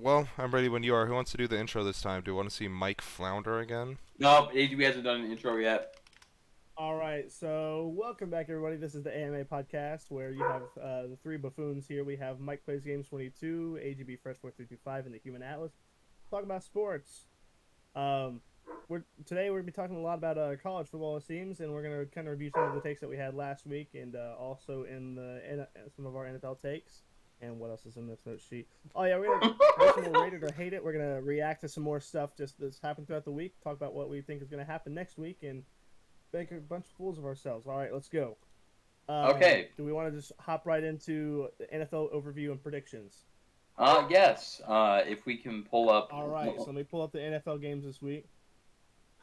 Well, I'm ready when you are. Who wants to do the intro this time? Do you want to see Mike flounder again? Nope, AGB hasn't done an intro yet. All right, so welcome back, everybody. This is the AMA podcast where you have the three buffoons here. We have Mike Plays Games 22, AGB Fresh 4325, and the Human Atlas. Talk about sports. Today we're gonna be talking a lot about college football, it seems, and we're gonna kind of review some of the takes that we had last week, and also in some of our NFL takes. And what else is in this note sheet? Oh yeah, we're gonna do some more rate it or hate it. We're gonna react to some more stuff just that's happened throughout the week. Talk about what we think is gonna happen next week, and make a bunch of fools of ourselves. All right, let's go. Okay. Do we want to just hop right into the NFL overview and predictions? Yes. If we can pull up. All right, so let me pull up the NFL games this week.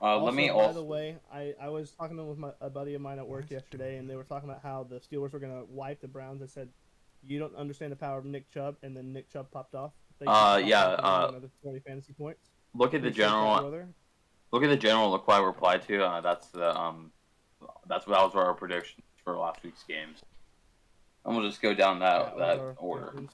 Let me By the also. way, I was talking with a buddy of mine at work yesterday, and they were talking about how the Steelers were going to wipe the Browns. I said, you don't understand the power of Nick Chubb, and then Nick Chubb popped off. Yeah. Another 20 fantasy points. Look at the general. Look at the general required reply to. That's what was our predictions for last week's games. And we'll just go down that order. Predictions.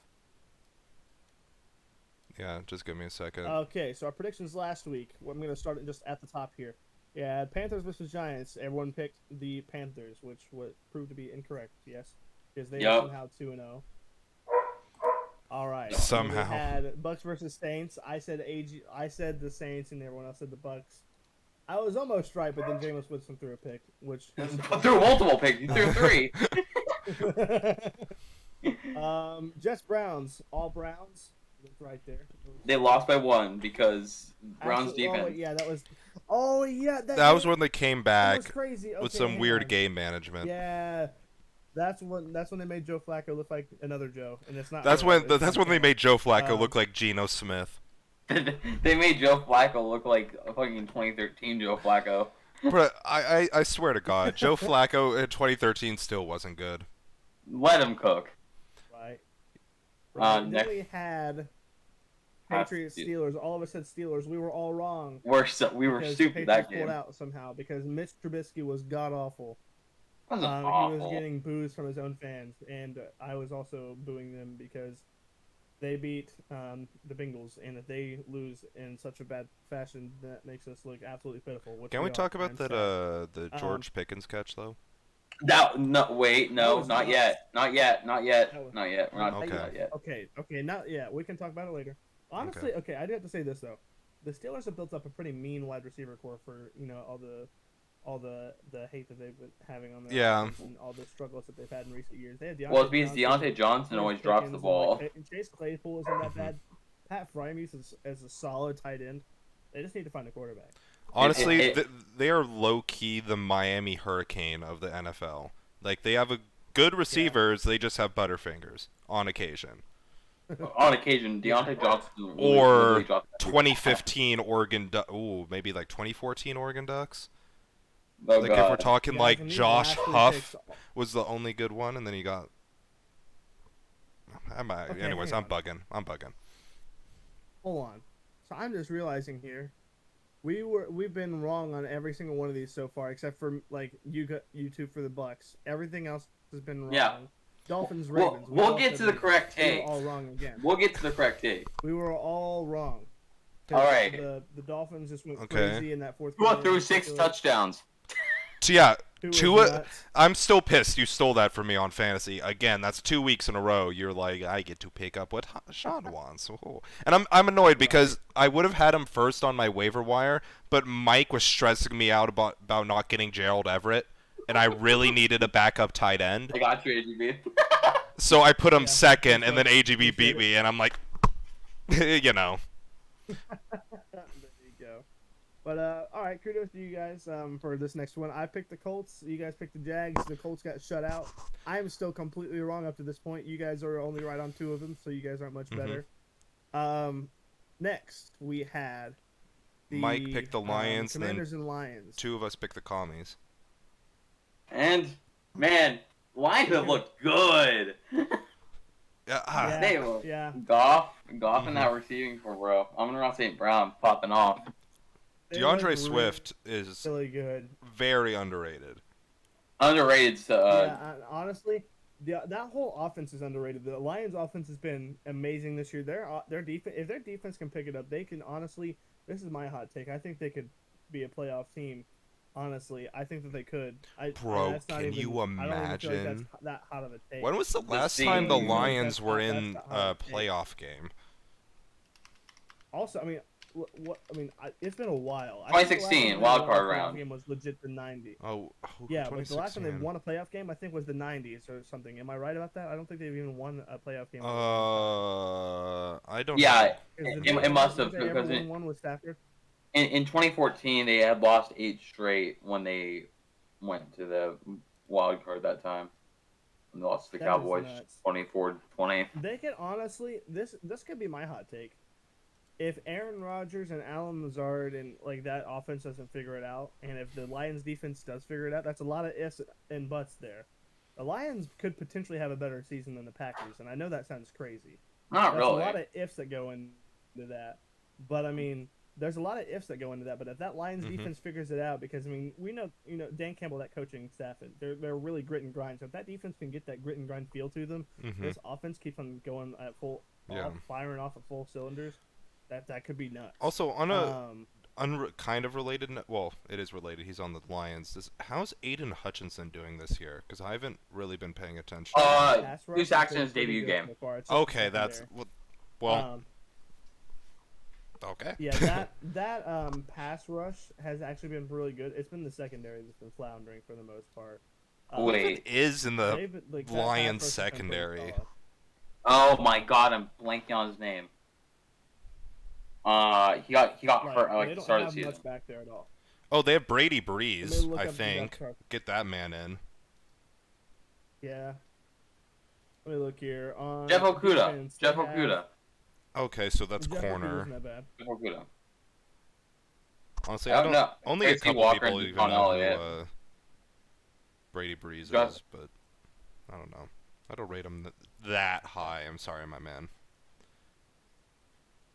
Yeah, just give me a second. Okay, so our predictions last week. I'm going to start just at the top here. Yeah, Panthers versus Giants. Everyone picked the Panthers, which would prove to be incorrect. Yes, because they are somehow 2-0. All right. Somehow. We had Bucks versus Saints. I said the Saints, and everyone else said the Bucks. I was almost right, but then Jameis Winston threw a pick, which threw multiple picks. He threw three. Jets Browns, all Browns. It's right there. They lost by one because Browns defense. Oh yeah, that was. Oh yeah, that was when they came back crazy. with some weird game management. Yeah, that's when they made Joe Flacco look like another Joe, and it's not. That's when they made Joe Flacco look like Geno Smith. They made Joe Flacco look like a fucking 2013 Joe Flacco. But I swear to God, Joe Flacco in 2013 still wasn't good. Let him cook. Right. Then we had Patriots Steelers. All of us said Steelers. We were all wrong. We were stupid that game. Pulled out somehow because Mitch Trubisky was god awful. Awful. He was getting boos from his own fans, and I was also booing them because they beat the Bengals, and if they lose in such a bad fashion, that makes us look absolutely pitiful. Can we talk about the George Pickens catch though? Not yet. Not yet. We're not Okay. that yet. Okay, not yet. We can talk about it later. Honestly, okay, I do have to say this though. The Steelers have built up a pretty mean wide receiver core for all the hate that they've been having on their offense and all the struggles that they've had in recent years. They had Deontay Johnson always drops the ball. And Chase Claypool isn't that bad. Pat Freiermuth is a solid tight end. They just need to find a quarterback. Honestly, they are low-key the Miami Hurricane of the NFL. Like, they have good receivers, they just have butterfingers on occasion. On occasion, Deontay Johnson or 2015 Oregon maybe like 2014 Oregon Ducks. Oh, like, if we're talking like Josh Huff was the only good one, and then you got... Anyways, I'm bugging. Hold on. So I'm just realizing here, we've been wrong on every single one of these so far, except for like you two for the Bucks. Everything else has been wrong. Yeah. Dolphins, Ravens. We'll get to the correct take. We were all wrong again. We'll get to the correct take. We were all wrong. All right. The Dolphins just went crazy in that fourth. Tua threw 6 touchdowns. So yeah, Tua. I'm still pissed you stole that from me on fantasy. Again, that's 2 weeks in a row. You're like, I get to pick up what Sean wants. And I'm annoyed because I would have had him first on my waiver wire, but Mike was stressing me out about not getting Gerald Everett, and I really needed a backup tight end. I got you, AGB. So I put him second, and then AGB beat me, and I'm like, you know. There you go. But all right, kudos to you guys for this next one. I picked the Colts. You guys picked the Jags. The Colts got shut out. I am still completely wrong up to this point. You guys are only right on 2 of them, so you guys aren't much better. Next we had Mike picked the Lions. Commanders and Lions. 2 of us picked the Commies. And man, Lions have looked good. Yeah. Goff and that receiving for bro. I'm around St. Brown popping off. DeAndre Swift is really good. Very underrated. Underrated. Yeah, honestly, that whole offense is underrated. The Lions' offense has been amazing this year. Their defense, if their defense can pick it up, they can honestly. This is my hot take. I think they could be a playoff team. Honestly, I think that they could. Bro, that's not can even, you I don't even feel like imagine? that's that hot of a take. When was the last see. time the I don't even feel like Lions were that's in that hot a of a take. playoff game? Also, I mean, it's been a while. 2016 wild card round. Game was legit the '90s. Oh, Yeah, but the last time they 2016. won a playoff game, I think, was the '90s or something. Am I right about that? I don't think they've even won a playoff game. I don't Yeah, know. it must have, They ever because won one with Stafford. in 2014 they had lost 8 straight when they went to the wild card that time. And they lost to the That is Cowboys nuts. 24-20. They could honestly, this could be my hot take. If Aaron Rodgers and Alan Lazard and like that offense doesn't figure it out, and if the Lions defense does figure it out, that's a lot of ifs and buts there. The Lions could potentially have a better season than the Packers, and I know that sounds crazy. Not There's really. a lot of ifs that go into that, but I mean, there's a lot of ifs that go into that. But if that Lions defense figures it out, because I mean, we know, Dan Campbell, that coaching staff, they're really grit and grind. So if that defense can get that grit and grind feel to them, this offense keeps on going at full, firing off at full cylinders. That could be nuts. Also, on a kind of related, well, it is related. He's on the Lions. How's Aiden Hutchinson doing this year? Because I haven't really been paying attention. Hugh Saxon's debut game. Okay, that's well. Okay. Yeah, that pass rush has actually been really good. It's been the secondary that's been floundering for the most part. Wait, it is in the Lions secondary. Oh my God, I'm blanking on his name. He got hurt at the start of the season. Much back there at all. Oh, they have Brady Breeze, I up think. Get that man in. Yeah. Let me look here. Jeff Okuda. Okay, so that's Jeff corner. Okuda's not bad. Jeff Okuda. Honestly, I don't know. Only Tracy a couple Walker people and even know Elliott. who Brady Breeze Just- is, but I don't know. I don't rate him that high. I'm sorry, my man.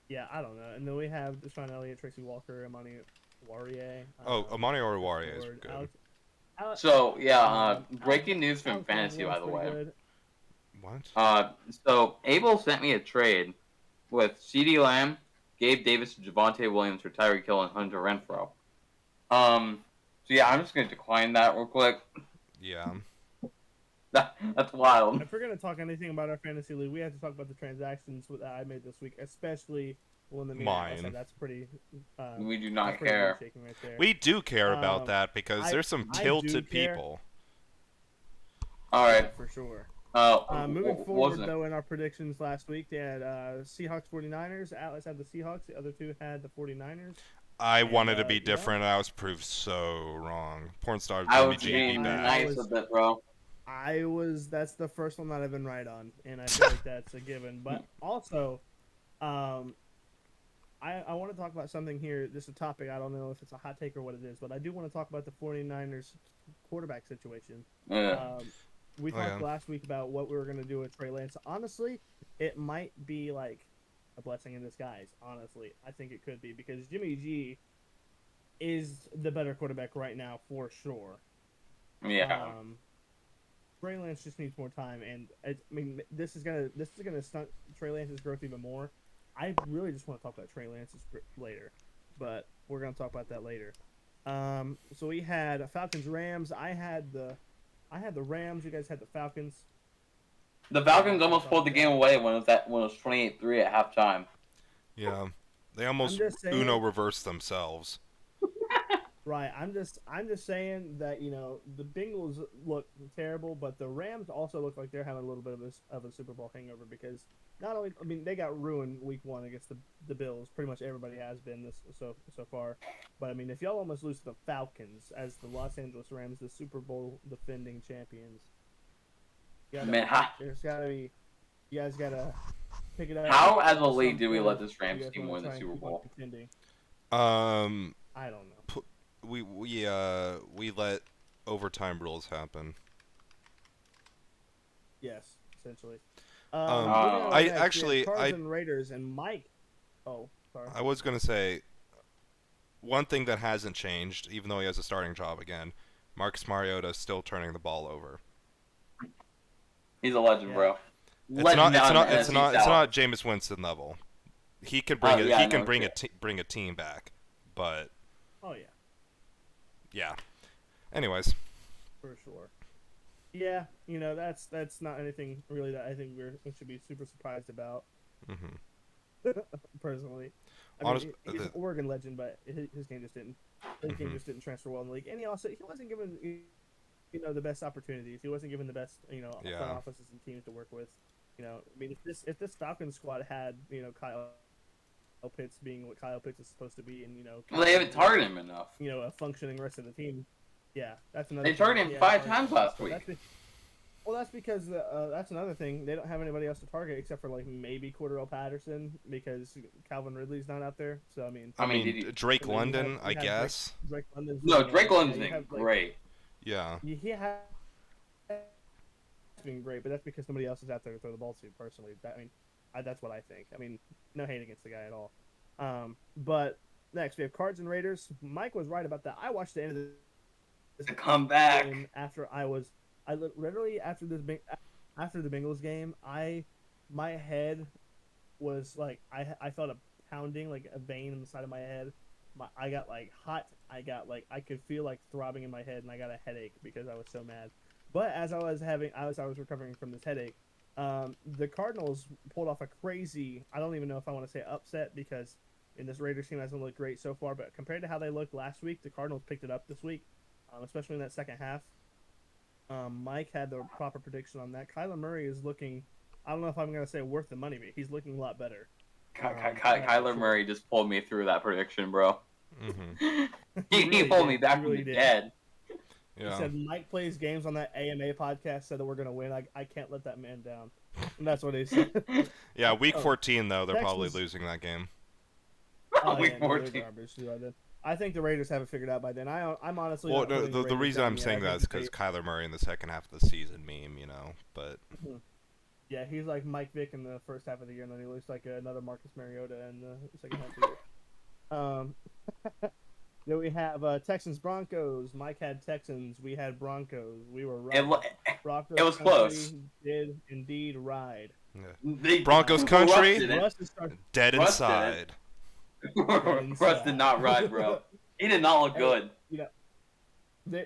Yeah, I don't know. And then we have Deshaun Elliott, Tracy Walker, Amani Warrior. Amani Oruwariye is good. So yeah, breaking news from fantasy, by the way. Good. What? So Abel sent me a trade with CeeDee Lamb, Gabe Davis, Javonte Williams for Tyreek Hill and Hunter Renfrow. So yeah, I'm just gonna decline that real quick. Yeah. That's wild. If we're gonna talk anything about our fantasy league, we have to talk about the transactions that I made this week, especially when the Mine. That's pretty. We do not that's pretty care. shaking right there. We do care about that because there's some I do tilted care. people. All right. For sure. what Moving was forward, it? though, in our predictions last week, they had Seahawks 49ers. Atlas had the Seahawks. The other two had the 49ers. I wanted to be yeah. different. I was proved so wrong. Pornstar I Jimmy was G being be back. nice with it, bro. That's the first one that I've been right on, and I feel like that's a given. But also, I want to talk about something here. Just a topic. I don't know if it's a hot take or what it is, but I do want to talk about the 49ers quarterback situation. Yeah. We talked last week about what we were going to do with Trey Lance. Honestly, it might be like a blessing in disguise. Honestly, I think it could be because Jimmy G is the better quarterback right now for sure. Yeah. Trey Lance just needs more time, and this is gonna stunt Trey Lance's growth even more. I really just want to talk about Trey Lance's later, but we're gonna talk about that later. So we had Falcons Rams. I had the Rams. You guys had the Falcons. The Falcons almost pulled the game away when it was 28-3 at halftime. Yeah. They almost Uno reversed themselves. Right, I'm just saying that the Bengals look terrible, but the Rams also look like they're having a little bit of a Super Bowl hangover because not only they got ruined week 1 against the Bills, pretty much everybody has been this so far, but if y'all almost lose to the Falcons as the Los Angeles Rams, the Super Bowl defending champions, there's gotta be, you guys gotta pick it up. How as a league do we let this Rams team win the Super Bowl? I don't know. We let overtime rules happen. Yes, essentially. Raiders and Mike. Oh, sorry. I was gonna say one thing that hasn't changed, even though he has a starting job again. Marcus Mariota is still turning the ball over. He's a legend, Yeah. bro. It's Legend down in the it's NFC not it's South. not Jameis Winston level. He can bring Yeah, he can no, bring true. bring a team back, but Oh yeah, yeah. Anyways, for sure. Yeah, that's not anything really that I think we should be super surprised about. Personally, I mean, he's an Oregon legend, but his game just didn't transfer well in the league, and he wasn't given the best opportunities. He wasn't given the best front offices and teams to work with. I mean, if this Falcons squad had Kyle Pitts being what Kyle Pitts is supposed to be, and Well, they haven't targeted him enough. a functioning rest of the team. Yeah, that's another. They targeted him 5 times last week. That's because that's another thing. They don't have anybody else to target except for like maybe Cordell Patterson because Calvin Ridley's not out there. So I mean Drake London, I guess. Drake London's Drake London's been great. Yeah. He has been great, but that's because nobody else is out there to throw the ball to. Personally, that's what I think. I mean, no hate against the guy at all. But next we have Cards and Raiders. Mike was right about that. I watched the end of this Come back after literally after the Bengals game, my head was like I felt a pounding, like a vein in the side of my head. I got like hot. I could feel like throbbing in my head, and I got a headache because I was so mad. But as I was recovering from this headache, the Cardinals pulled off a crazy. I don't even know if I want to say upset because this Raiders team hasn't looked great so far. But compared to how they looked last week, the Cardinals picked it up this week, especially in that second half. Mike had the proper prediction on that. Kyler Murray is looking. I don't know if I'm going to say worth the money, but he's looking a lot better. Kyler Murray just pulled me through that prediction, bro. Mm-hmm. he pulled me back from the dead. Yeah. He said Mike plays games on that AMA podcast, said that we're going to win. I can't let that man down. And that's what he said. Yeah, week 14, though, they're probably losing that game. Week 14. I think the Raiders have it figured out by then. I'm honestly. Well, no, the reason I'm saying that is because Kyler Murray in the second half of the season meme, but. Yeah, he's like Mike Vick in the first half of the year, and then he looks like another Marcus Mariota in the second half of the year. Then we have Texans Broncos. Mike had Texans. We had Broncos. We were right. It was close. Did indeed ride. Yeah. Broncos country. Dead inside. Russ did not ride, bro. He did not look good.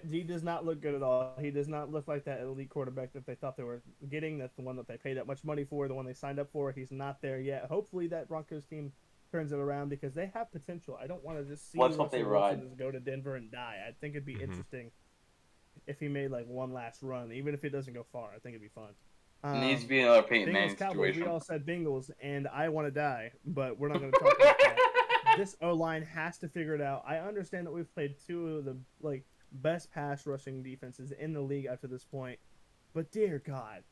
He does not look good at all. He does not look like that elite quarterback that they thought they were getting. That's the one that they paid that much money for, the one they signed up for. He's not there yet. Hopefully that Broncos team turns it around because they have potential. I don't want to just see Russell Wilson go to Denver and die. I think it'd be interesting if he made like one last run, even if it doesn't go far. I think it'd be fun. It needs to be another Peyton Manning situation. We all said Bengals, and I want to die, but we're not going to talk about that. This O-line has to figure it out. I understand that we've played two of the best pass rushing defenses in the league up to this point, but dear God,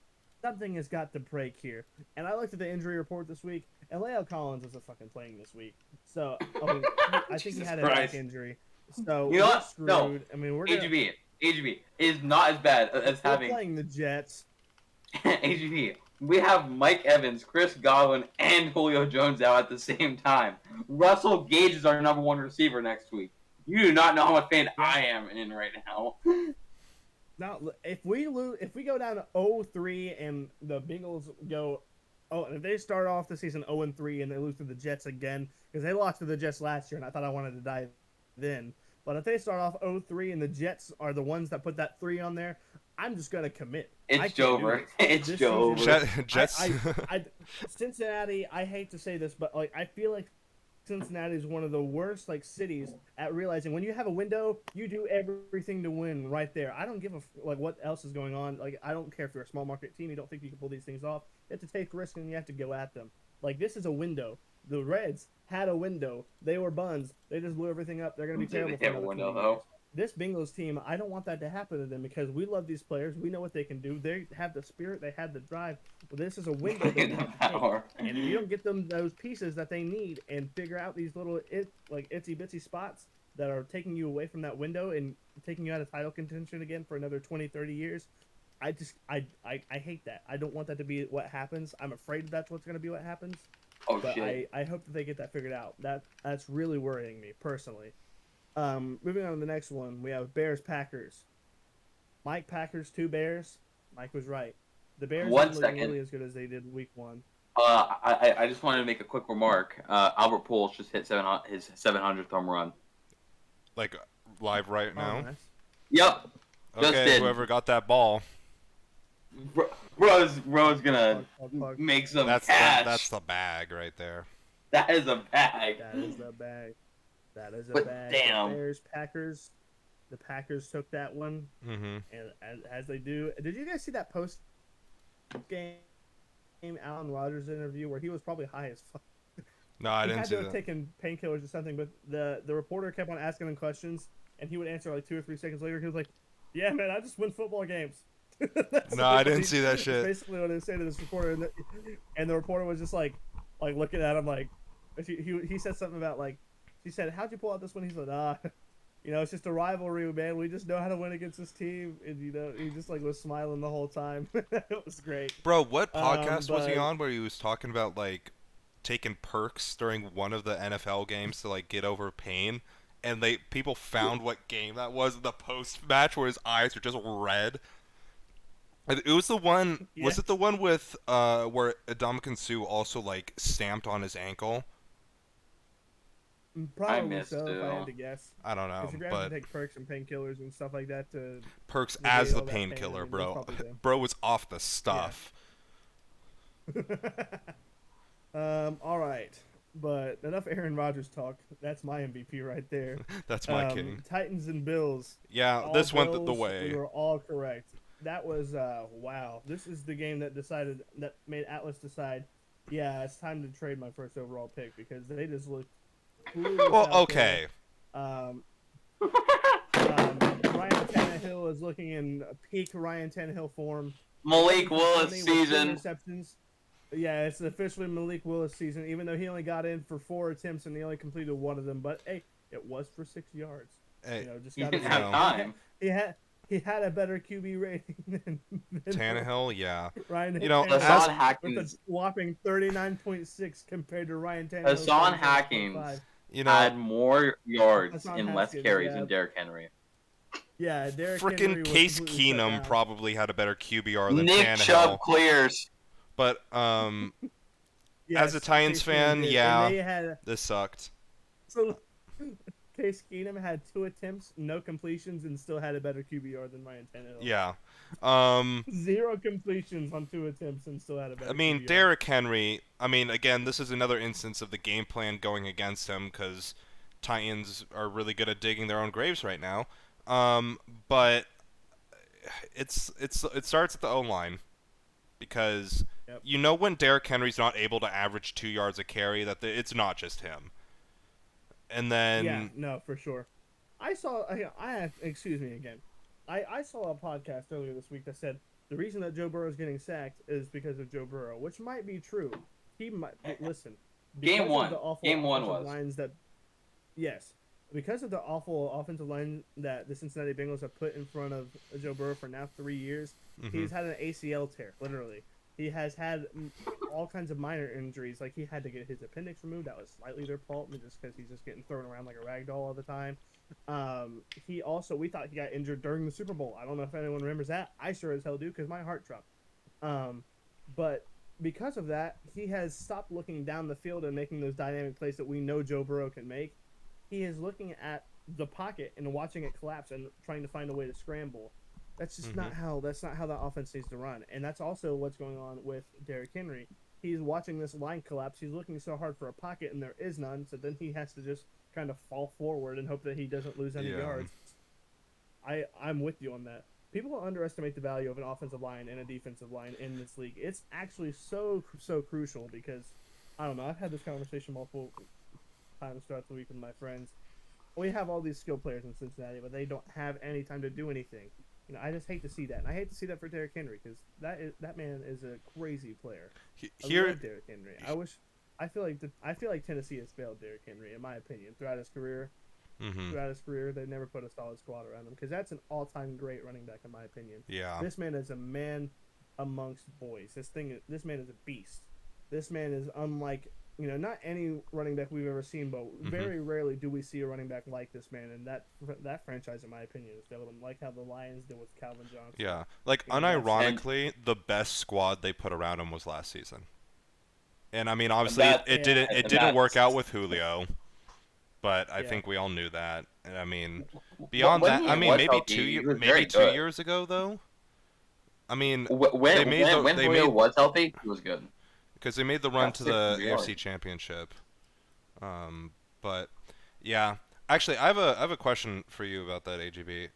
something has got to break here. And I looked at the injury report this week, and La'el Collins isn't fucking playing this week. So I think he had a back injury. So you know what? Screwed. No. I mean, AGB is not as bad as having playing the Jets. AGB. We have Mike Evans, Chris Godwin, and Julio Jones out at the same time. Russell Gage is our number one receiver next week. You do not know how much pain I am in right now. Now, if we go down to 0-3 and the Bengals go, and if they start off the season 0-3 and they lose to the Jets again, because they lost to the Jets last year, and I thought I wanted to die then. But if they start off 0-3 and the Jets are the ones that put that 3 on there, I'm just gonna commit. It's Jover. It's Jover. Jets. Cincinnati. I hate to say this, but I feel like Cincinnati is one of the worst cities at realizing when you have a window, you do everything to win right there. I don't give a what else is going on. I don't care if you're a small market team, you don't think you can pull these things off. You have to take risks and you have to go at them. This is a window. The Reds had a window. They were buns. They just blew everything up. They're going to be terrible. They have a window though. This Bengals team, I don't want that to happen to them because we love these players. We know what they can do. They have the spirit. They have the drive. Well, this is a window they have to take. And if you don't get them those pieces that they need and figure out these little itsy bitsy spots that are taking you away from that window and taking you out of title contention again for another 20, 30 years, I hate that. I don't want that to be what happens. I'm afraid that's what's going to be what happens. But shit. I hope that they get that figured out. That's really worrying me personally. Moving on to the next one, we have Bears Packers. Mike Packers 2 Bears. Mike was right. The Bears One didn't look second. nearly as good as they did week 1. I just wanted to make a quick remark. Albert Pujols just hit his 700th home run. Like live right Oh, now. nice. Yep. Just Okay, did. whoever got that ball. Bro's gonna Plug. make some That's cash. that's the bag right there. That is a bag. That is the bag. That is a But bag. damn. The Bears, Packers. The Packers took that one, Mm-hmm. and as they do. Did you guys see that post game Alan Rodgers interview where he was probably high as fuck? No, I He didn't had see to have that. taken painkillers or something, but the reporter kept on asking him questions, and he would answer like 2 or 3 seconds later. He was like, "Yeah, man, I just win football games." No, I didn't see that shit. Basically, what he was saying to this reporter, and the reporter was just like looking at him like, he said something about like, she said, "How'd you pull out this one?" He said, it's just a rivalry, man. We just know how to win against this team," and he just like was smiling the whole time. It was great. Bro, what podcast was he but- on where he was talking about like taking perks during one of the NFL games to like get over pain? And people found what game that was in the post match where his eyes were just red. It was the one. Yeah. Was it the one with where Ndamukong Suh also like stamped on his ankle? Probably missed so, if I it. had to guess. I don't know, Because if you're having but to take perks and painkillers and stuff like that to perks negate as the all that pain, painkiller, I mean, bro. that's probably them. Bro was off the stuff. All right, but enough Aaron Rodgers talk. That's my MVP right there. That's my king. Titans and Bills. Yeah, All this went the Bills, way. We were all correct. That was wow. This is the game that made Atlas decide. Yeah, it's time to trade my first overall pick because they just looked. Well, okay. Ryan Tannehill is looking in peak Ryan Tannehill form. Malik 20 Willis with 2 season. interceptions. Yeah, it's officially Malik Willis season, even though he only got in for 4 attempts and he only completed 1 of them. But hey, it was for 6 yards. Hey, Just He got didn't you have know. time. he had a better QB rating than Tannehill, yeah. Ryan. You know, Tannehill as- Hassan with a Hackins whopping 39.6 compared to Ryan Tannehill. Hassan Hackins You know, had more yards Hassan and less Haskins, carries yeah. than Derrick Henry. Yeah, Derrick Henry freaking was Case completely shut Keenum down. probably had a better QBR than Nick Tannehill. Chubb clears. But Yes, as a Titans Case Keenum fan, did. yeah. And they had this sucked. so Case Keenum had 2 attempts, no completions, and still had a better QBR than Ryan Tannehill. Yeah. 0 completions on 2 attempts and still had a better. I mean, QBR. Derrick Henry. I mean, again, this is another instance of the game plan going against him because Titans are really good at digging their own graves right now. But it starts at the O line because Yep. you know when Derrick Henry's not able to average 2 yards a carry that it's not just him. And then Yeah, no, for sure. I saw. Excuse me again. I saw a podcast earlier this week that said the reason that Joe Burrow is getting sacked is because of Joe Burrow, which might be true. He might listen. Game because of one. the awful Game one offensive was. lines that. Yes, because of the awful offensive line that the Cincinnati Bengals have put in front of Joe Burrow for now 3 years, he's had an ACL tear. Literally, he has had all kinds of minor injuries. Like he had to get his appendix removed. That was slightly their fault, just because he's just getting thrown around like a rag doll all the time. We thought he got injured during the Super Bowl. I don't know if anyone remembers that. I sure as hell do because my heart dropped. But because of that, he has stopped looking down the field and making those dynamic plays that we know Joe Burrow can make. He is looking at the pocket and watching it collapse and trying to find a way to scramble. That's just not how that offense needs to run. And that's also what's going on with Derrick Henry. He's watching this line collapse. He's looking so hard for a pocket and there is none. So then he has to just kind of fall forward and hope that he doesn't lose any yards. I'm with you on that. People underestimate the value of an offensive line and a defensive line in this league. It's actually so crucial because I don't know. I've had this conversation multiple times throughout the week with my friends. We have all these skilled players in Cincinnati, but they don't have any time to do anything. I just hate to see that, and I hate to see that for Derrick Henry because that man is a crazy player. I love Derrick Henry. I feel like Tennessee has failed Derrick Henry in my opinion throughout his career. They never put a solid squad around him because that's an all-time great running back in my opinion. Yeah. This man is a man amongst boys. This man is a beast. This man is unlike not any running back we've ever seen, but very rarely do we see a running back like this man. And that franchise, in my opinion, is failed him, like how the Lions did with Calvin Johnson. Yeah, like That's- unironically, the best squad they put around him was last season. And I mean, obviously, That- it yeah, didn't and work that's- out with Julio, but I Yeah. think we all knew that. And I mean, beyond when that, he I mean, was maybe healthy, he was maybe very 2 good. years ago though. I mean, When they made the- when they Julio made- was healthy, he was good. because they made the run Got to the 600 yards. AFC Championship. But yeah, actually, I have a question for you about that, AGB.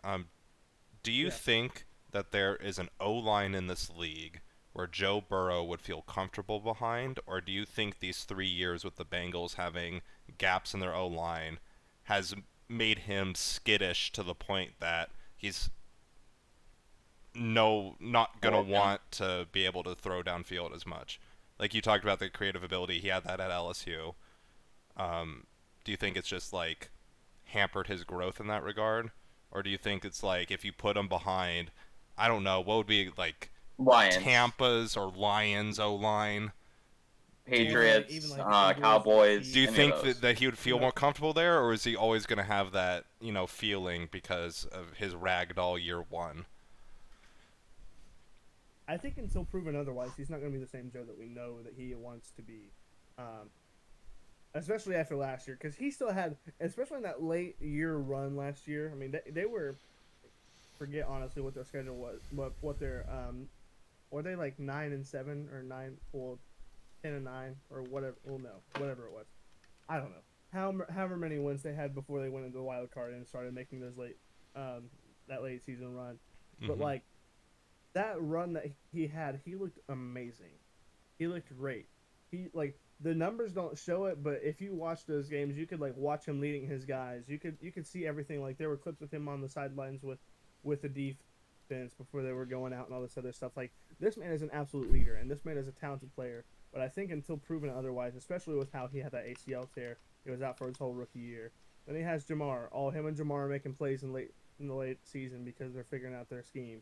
Do you Yeah. think that there is an O-line in this league where Joe Burrow would feel comfortable behind, or do you think these 3 years with the Bengals having gaps in their O-line has made him skittish to the point that he's not gonna Yeah. want to be able to throw downfield as much? Like you talked about the creative ability, he had that at LSU. Do you think it's just like hampered his growth in that regard, or do you think it's like if you put him behind, I don't know, what would be like Lions, Tampa's or Lions O-line? Patriots, Even like the Eagles, Cowboys. Do you any of think those. that he would feel No. more comfortable there, or is he always going to have that, feeling because of his ragdoll year one? I think until proven otherwise, he's not going to be the same Joe that we know that he wants to be. Especially after last year, because he still had, especially in that late year run last year. I mean, they were, forget honestly what their schedule was, what their were they like 9-7 or 10-9 or whatever? Well, no, whatever it was, I don't know. However many wins they had before they went into the wild card and started making those that late season run, but Mhm. like that run that he had, he looked amazing. He looked great. He like. The numbers don't show it, but if you watch those games, you could like watch him leading his guys. You could see everything. Like there were clips of him on the sidelines with the defense before they were going out and all this other stuff. Like this man is an absolute leader, and this man is a talented player. But I think until proven otherwise, especially with how he had that ACL tear, he was out for his whole rookie year. Then he has Jamar. All him and Jamar are making plays in the late season because they're figuring out their scheme.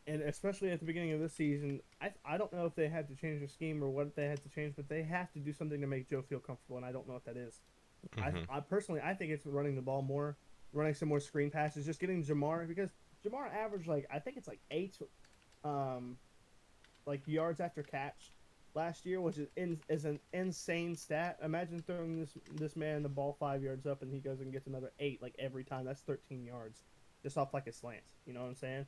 And especially at the beginning of this season, I don't know if they had to change the scheme or what they had to change, but they have to do something to make Joe feel comfortable, and I don't know what that is. Mhm. I personally, I think it's running the ball more, running some more screen passes, just getting Jamar, because Jamar averaged I think it's 8 yards after catch last year, which is an insane stat. Imagine throwing this man the ball 5 yards up and he goes and gets another 8 every time. That's 13 yards just off a slant. You know what I'm saying?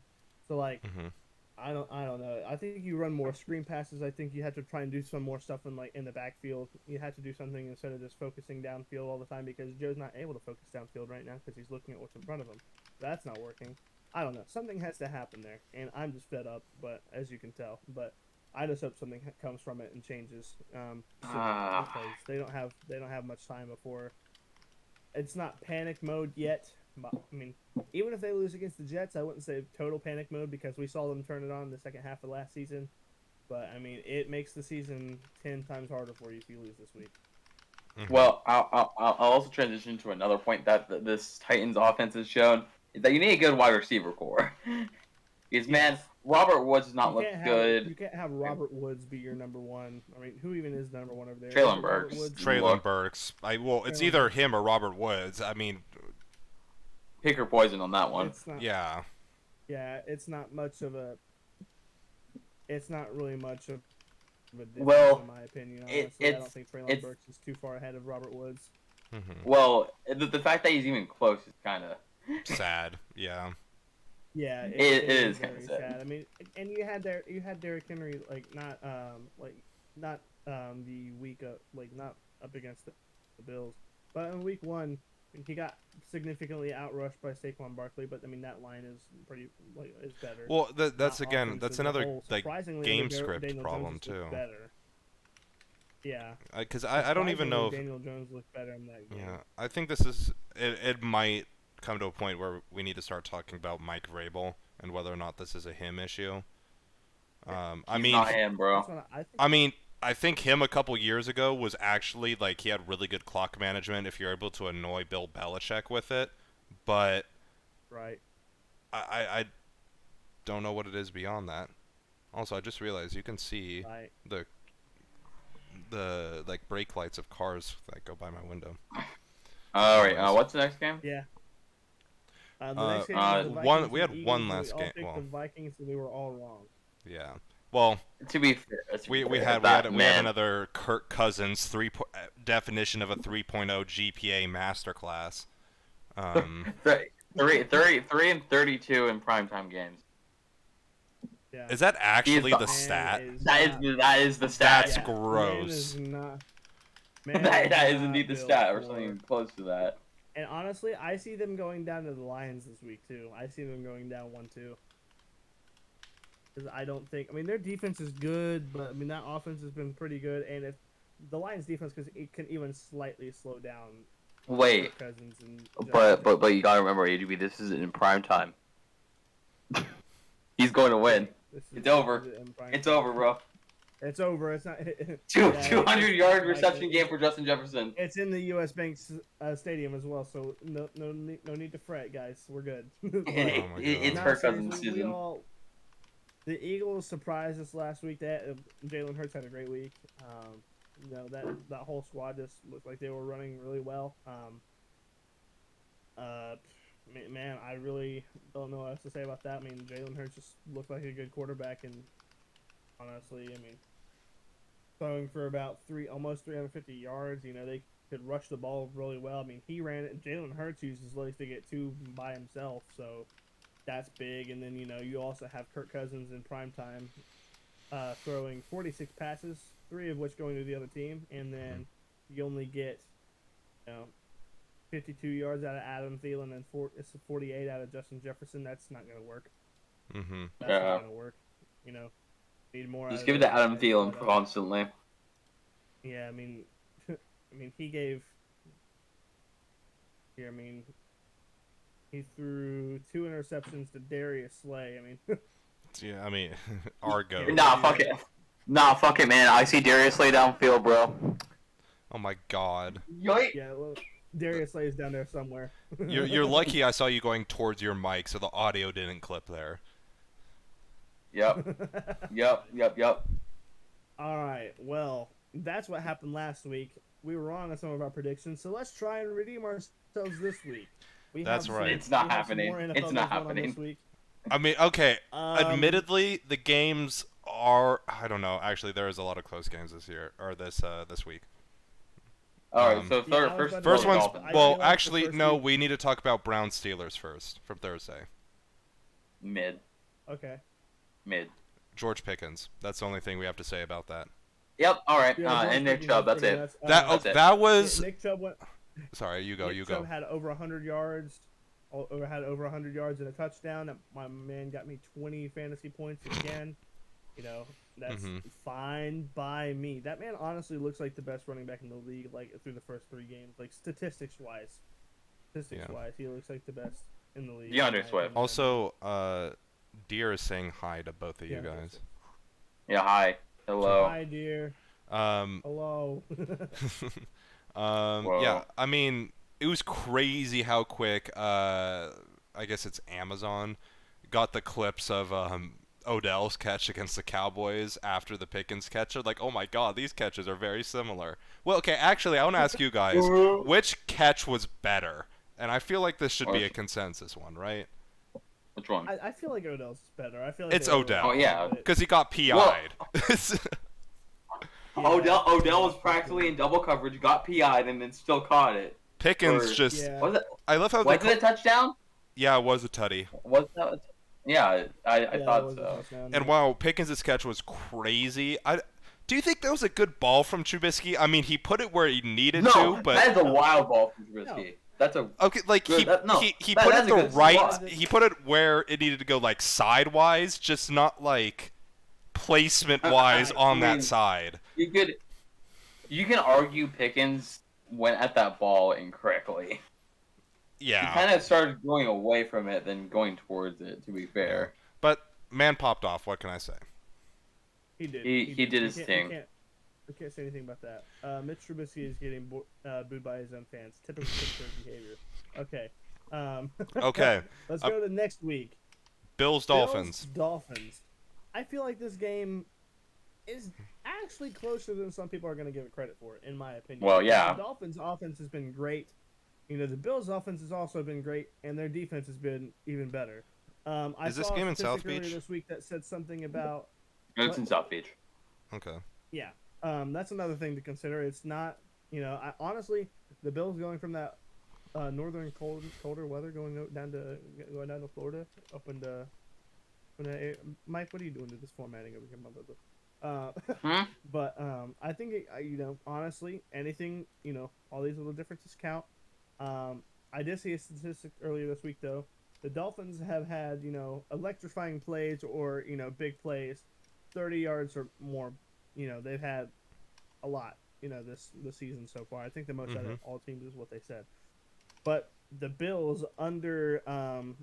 So Mhm. I don't know. I think you run more screen passes. I think you have to try and do some more stuff in the backfield. You have to do something instead of just focusing downfield all the time, because Joe's not able to focus downfield right now because he's looking at what's in front of him. That's not working. I don't know. Something has to happen there, and I'm just fed up. But as you can tell, I just hope something comes from it and changes. Because they don't have much time before. It's not panic mode yet. But, I mean, even if they lose against the Jets, I wouldn't say total panic mode because we saw them turn it on in the second half of last season. But, I mean, it makes the season 10 times harder for you if you lose this week. Mhm. Well, I'll also transition to another point that this Titans offense has shown, is that you need a good wide receiver core. Because, man, Robert Woods does not look good. You can't have Robert Woods be your number one. I mean, who even is number one over there? Treylon Is it Robert Burks. Woods? Traylon Burks. It's Traylon either Burks. him or Robert Woods. I mean, Pick or poison on that one. It's not. yeah. Yeah, it's not much of a. It's not really much of a difference, Well, in my opinion. it- Honestly, I don't it's- think Traylon it's- Burks is too far ahead of Robert Woods. Mhm. Well, the fact that he's even close is kind of... Sad. Yeah. Yeah, It it is very kinda sad. sad. I mean, and you had Derrick Henry not the week not up against the Bills, but in week 1 he got significantly outrushed by Saquon Barkley. But I mean that line is pretty is better. Well, that's Not again, offense that's as a another whole. like Surprisingly, game Daniel script Jones problem looked too. Better. Yeah. Because I don't even know if Daniel Jones looked better in that game. yeah. I think this is it might come to a point where we need to start talking about Mike Vrabel and whether or not this is a him issue. I He's mean, not him, bro. That's what I think. I mean, I think him a couple years ago was actually like he had really good clock management if you're able to annoy Bill Belichick with it, but Right. I don't know what it is beyond that. Also, I just realized you can see Right. the the like brake lights of cars that go by my window. All right. What's the next game? Yeah. The next game was the Vikings we had and one Eagles, last we all game. picked Well, the Vikings, and we were all wrong. yeah. Well, To be fair, we had another Kirk Cousins definition of a 3.0 GPA masterclass. 3 and 32 in primetime games. Yeah. Is that actually the Man stat? That is the stat. That's Yeah, gross. Man is not, That is not indeed the built stat, or for- something close to that. And honestly, I see them going down to the Lions this week too. I see them going down 1-2. Because I don't think. I mean, their defense is good, but I mean that offense has been pretty good. And if the Lions' defense, because it can even slightly slow down. Wait, Kirk Cousins and but you gotta remember, AGB, this is in prime time. He's going to win. It's over. It's over, bro. It's over. It's not. 200-yard reception game for Justin Jefferson. It's in the U.S. Bank Stadium as well, so no need to fret, guys. We're good. It's No, Kirk Cousins seriously, season. The Eagles surprised us last week. That Jalen Hurts had a great week. That whole squad just looked like they were running really well. Man, I really don't know what else to say about that. I mean, Jalen Hurts just looked like a good quarterback, and honestly, I mean, throwing for about almost 350 yards. You know, they could rush the ball really well. I mean, he ran it. Jalen Hurts uses his legs to get two by himself, so that's big. And then, you know, you also have Kirk Cousins in prime time throwing 46 passes, 3 of which going to the other team, and then you only get, 52 yards out of Adam Thielen and 48 out of Justin Jefferson. That's not going to work. Mm-hmm. That's not going to work. You know, need more. Just give it to Adam Thielen constantly. Yeah, I mean, he gave. Here, I mean, he threw 2 interceptions to Darius Slay. I mean. Yeah, I mean, Argo. Nah, fuck it. Nah, fuck it, man. I see Darius Slay downfield, bro. Oh my God. Yoink. Yeah, well, Darius Slay is down there somewhere. You're lucky I saw you going towards your mic, so the audio didn't clip there. Yep. All right, well, that's what happened last week. We were wrong on some of our predictions, so let's try and redeem ourselves this week. That's right. It's not happening. It's not happening. This week. I mean, okay. Admittedly, the games are. I don't know. Actually, there is a lot of close games this year or this this week. All right. So First one's Dolphins. well. Actually, no. We need to talk about Brown Steelers first from Thursday. Mid. Okay. George Pickens. That's the only thing we have to say about that. Yep. All right. Yeah, And Nick Chubb. That's it. That was. Nick Chubb went. Sorry, you go. Nick Chubb had over 100 yards. Had over 100 yards and a touchdown. My man got me 20 fantasy points again. You know, that's fine by me. That man honestly looks like the best running back in the league, like through the first 3 games, like statistics wise, he looks like the best in the league. DeAndre Swift. Also, Deer is saying hi to both of you guys. Yeah. Hi. Hello. Hi, dear. Hello. Yeah. I mean, it was crazy how quick. I guess it's Amazon got the clips of Odell's catch against the Cowboys after the Pickens catch. They're like, oh my God, these catches are very similar. Well, okay, actually, I want to ask you guys, which catch was better? And I feel like this should be a consensus one, right? Which one? I feel like Odell's better. I feel like It's Odell. Oh, yeah. Because he got PI'd. Odell was practically in double coverage, got PI'd, and then still caught it. Pickens just. Yeah. Was it? I love how Was it a touchdown? Yeah, it was a tutty. Was that? Yeah, I thought so. And wow, Pickens' catch was crazy. Do you think that was a good ball from Trubisky? I mean, he put it where he needed to, but that is a wild ball from Trubisky. No. That's a okay. Like he put it the right. He put it where it needed to go, like sidewise, just not like placement wise on that side. You can argue Pickens went at that ball incorrectly. Yeah. He kind of started going away from it than going towards it, to be fair. But man popped off. What can I say? He did. He did his thing. We can't say anything about that. Mitch Trubisky is getting booed by his own fans. Typical Pittsburgh behavior. Okay. Okay. Let's go to next week. Bills Dolphins. Dolphins. I feel like this game is actually closer than some people are going to give it credit for, in my opinion. Well, yeah. The Dolphins' offense has been great. You know, the Bills' offense has also been great, and their defense has been even better. I Is this saw game a in South statistic earlier Beach? this week that said something about It's in South Beach. Okay. yeah. That's another thing to consider. It's not, honestly, the Bills going from that northern colder weather down to Florida up into Mike, what are you doing to this formatting over here, my brother? But I think honestly, anything, all these little differences count. I did see a statistic earlier this week though. The Dolphins have had electrifying plays or big plays, 30 yards or more. They've had a lot. This season so far. I think the most out of all teams is what they said. But the Bills, under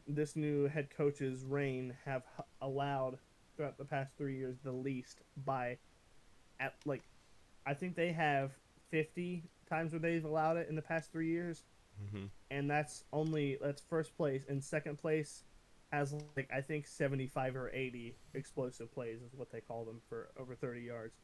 this new head coach's reign, have allowed throughout the past 3 years the least by, I think they have 50 times where they've allowed it in the past 3 years, and that's first place. And second place has I think 75 or 80 explosive plays is what they call them for over 30 yards.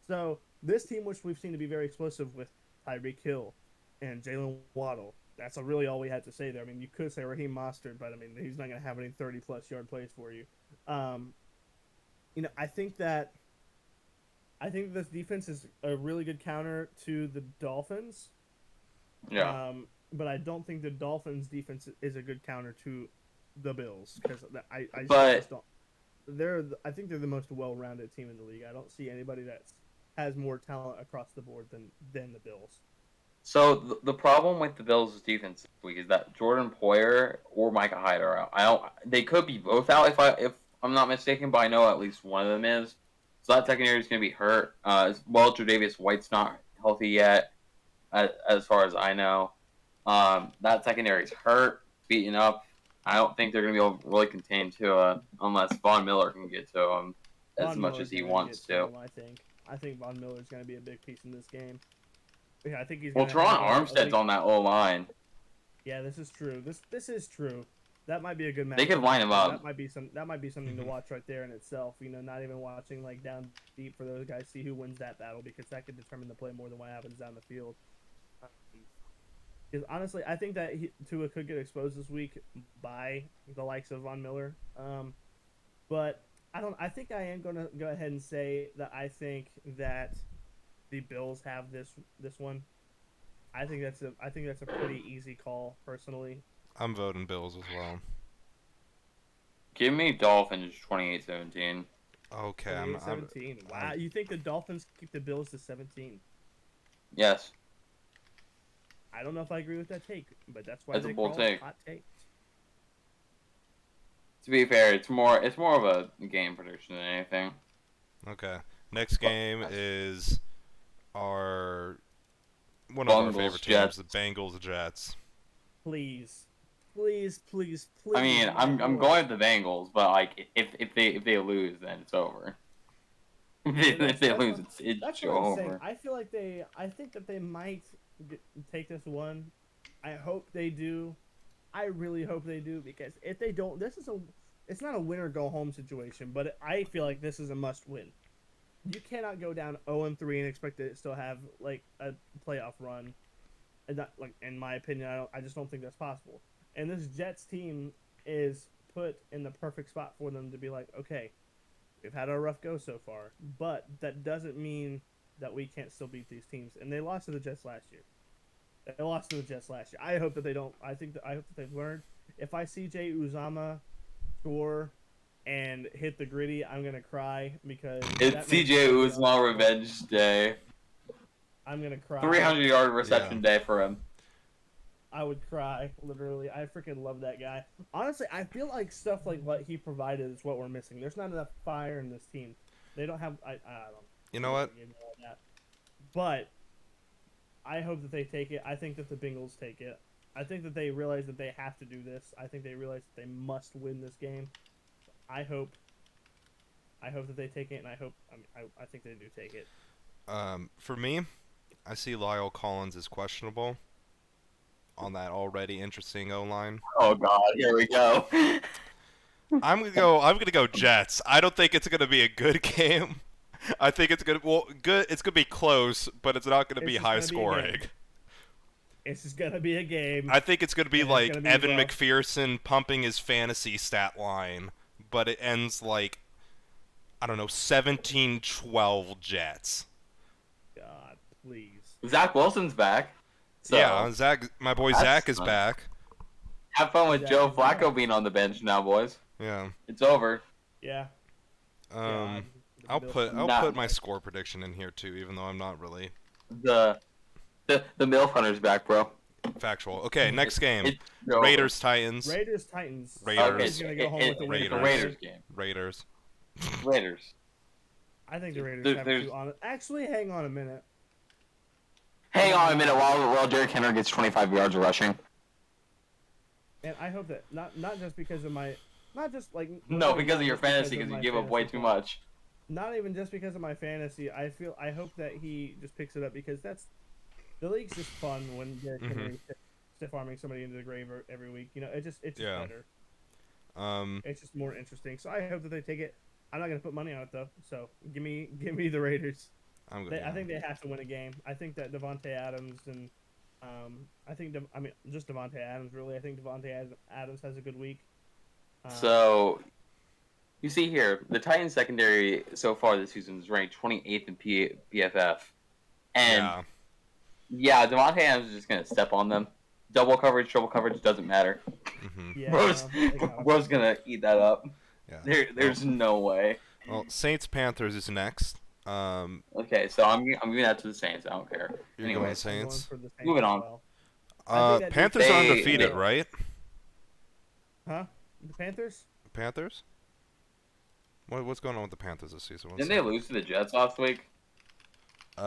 So this team, which we've seen to be very explosive with Tyreek Hill and Jalen Waddle. That's really all we had to say there. I mean, you could say Raheem Mostert, but I mean, he's not going to have any 30-plus yard plays for you. I think this defense is a really good counter to the Dolphins. Yeah. But I don't think the Dolphins' defense is a good counter to the Bills because I just don't. I think they're the most well-rounded team in the league. I don't see anybody that has more talent across the board than the Bills. So the problem with the Bills' defense this week is that Jordan Poyer or Micah Hyde are out. They could be both out if I'm not mistaken, but I know at least one of them is. So that secondary is going to be hurt. As well, Tre'Davious White's not healthy yet, as far as I know. That secondary is hurt, beaten up. I don't think they're going to be able to really contain Tua unless Von Miller can get to him as much as he wants to. I think Von Miller is going to be a big piece in this game. Yeah, I think he's. Well, Teron Armstead's on that O line. Yeah, this is true. This is true. That might be a good match. They could line him up. That might be something to watch right there in itself. Not even watching down deep for those guys, see who wins that battle because that could determine the play more than what happens down the field. Because honestly, I think that Tua could get exposed this week by the likes of Von Miller. But I think I am gonna go ahead and say that I think that the Bills have this one. I think that's a pretty easy call personally. I'm voting Bills as well. Give me Dolphins 28-17. Okay, I'm 17. Wow, you think the Dolphins keep the Bills to 17? Yes. I don't know if I agree with that take, but that's why That's they a bold call it take. hot takes. To be fair, it's more of a game prediction than anything. Okay. Next game is one of our favorite teams, the Bengals Jets. Please. I mean, I'm going with the Bengals, but if they lose, then it's over. If they lose, it's over. I think that they might take this one. I hope they do. I really hope they do because if they don't, it's not a win or go home situation. But I feel like this is a must win. You cannot go down 0-3 and expect to still have a playoff run. And not, in my opinion, I just don't think that's possible. And this Jets team is put in the perfect spot for them to be like, okay, we've had our rough go so far, but that doesn't mean that we can't still beat these teams. And they lost to the Jets last year. I hope that they don't. I hope that they've learned. If I see Jay Uzama score and hit the gritty, I'm gonna cry because it's CJ Uzama revenge day. I'm gonna cry. 300-yard reception day for him. I would cry, literally. I freaking love that guy. Honestly, I feel like stuff like what he provided is what we're missing. There's not enough fire in this team. They don't have. I don't. You know what? But I hope that they take it. I think that the Bengals take it. I think that they realize that they have to do this. I think they realize that they must win this game. I hope that they take it, and I think they do take it. For me, I see Lyle Collins as questionable on that already interesting O-line. Oh God, here we go. I'm gonna go Jets. I don't think it's gonna be a good game. I think it's gonna good. It's gonna be close, but it's not gonna It's be just high gonna be a scoring. game. It's just gonna be a game. I think it's gonna be And it's like gonna be Evan rough. McPherson pumping his fantasy stat line, but it ends like I don't know 17-12 Jets. God, please. Zach Wilson's back. So Yeah, Zach, my boy that's Zach is nice. back. have fun with Zach Joe is Flacco back. being on the bench now, boys. Yeah. It's over. Yeah. Um, God. I'll Nah. put my score prediction in here too, even though I'm not really The MILF Hunter's back, bro. factual. Okay, next game. It's over. Raiders Titans. Raiders Titans. Raiders. Okay, He's gonna go home with the win. it's a Raiders. Raiders game. Raiders. Raiders. I think the Raiders There- have there's- two on it. Actually, hang on a minute. Hang on a minute while Derrick Henry gets 25 yards of rushing. And I hope that not just because of my, not just like No, because of your just because fantasy, of because you my give up way fantasy too points. much. Not even just because of my fantasy. I hope that he just picks it up because the league's just fun when Derrick Henry stiff arming somebody into the grave every week. You know, it's just Yeah. better. Um, It's just more interesting. So I hope that they take it. I'm not gonna put money on it though. So give me the Raiders. I'm I good. think they have to win a game. I think that Devontae Adams and just Devontae Adams really. I think Devontae Adams has a good week. So, you see here, the Titans secondary so far this season is ranked 28th in PFF. And, yeah, Devontae Adams is just going to step on them. Double coverage, triple coverage, doesn't matter. yeah, Bro's, Bro's going to eat that up. Yeah. There's no way. Well, Saints Panthers is next. Okay, so I'm giving that to the Saints. I don't care. You're Anyway, going Saints. Moving on. I think that Panthers are they- undefeated, they- right? Huh? The Panthers? Panthers. What's going on with the Panthers this season? Didn't they lose to the Jets last week? I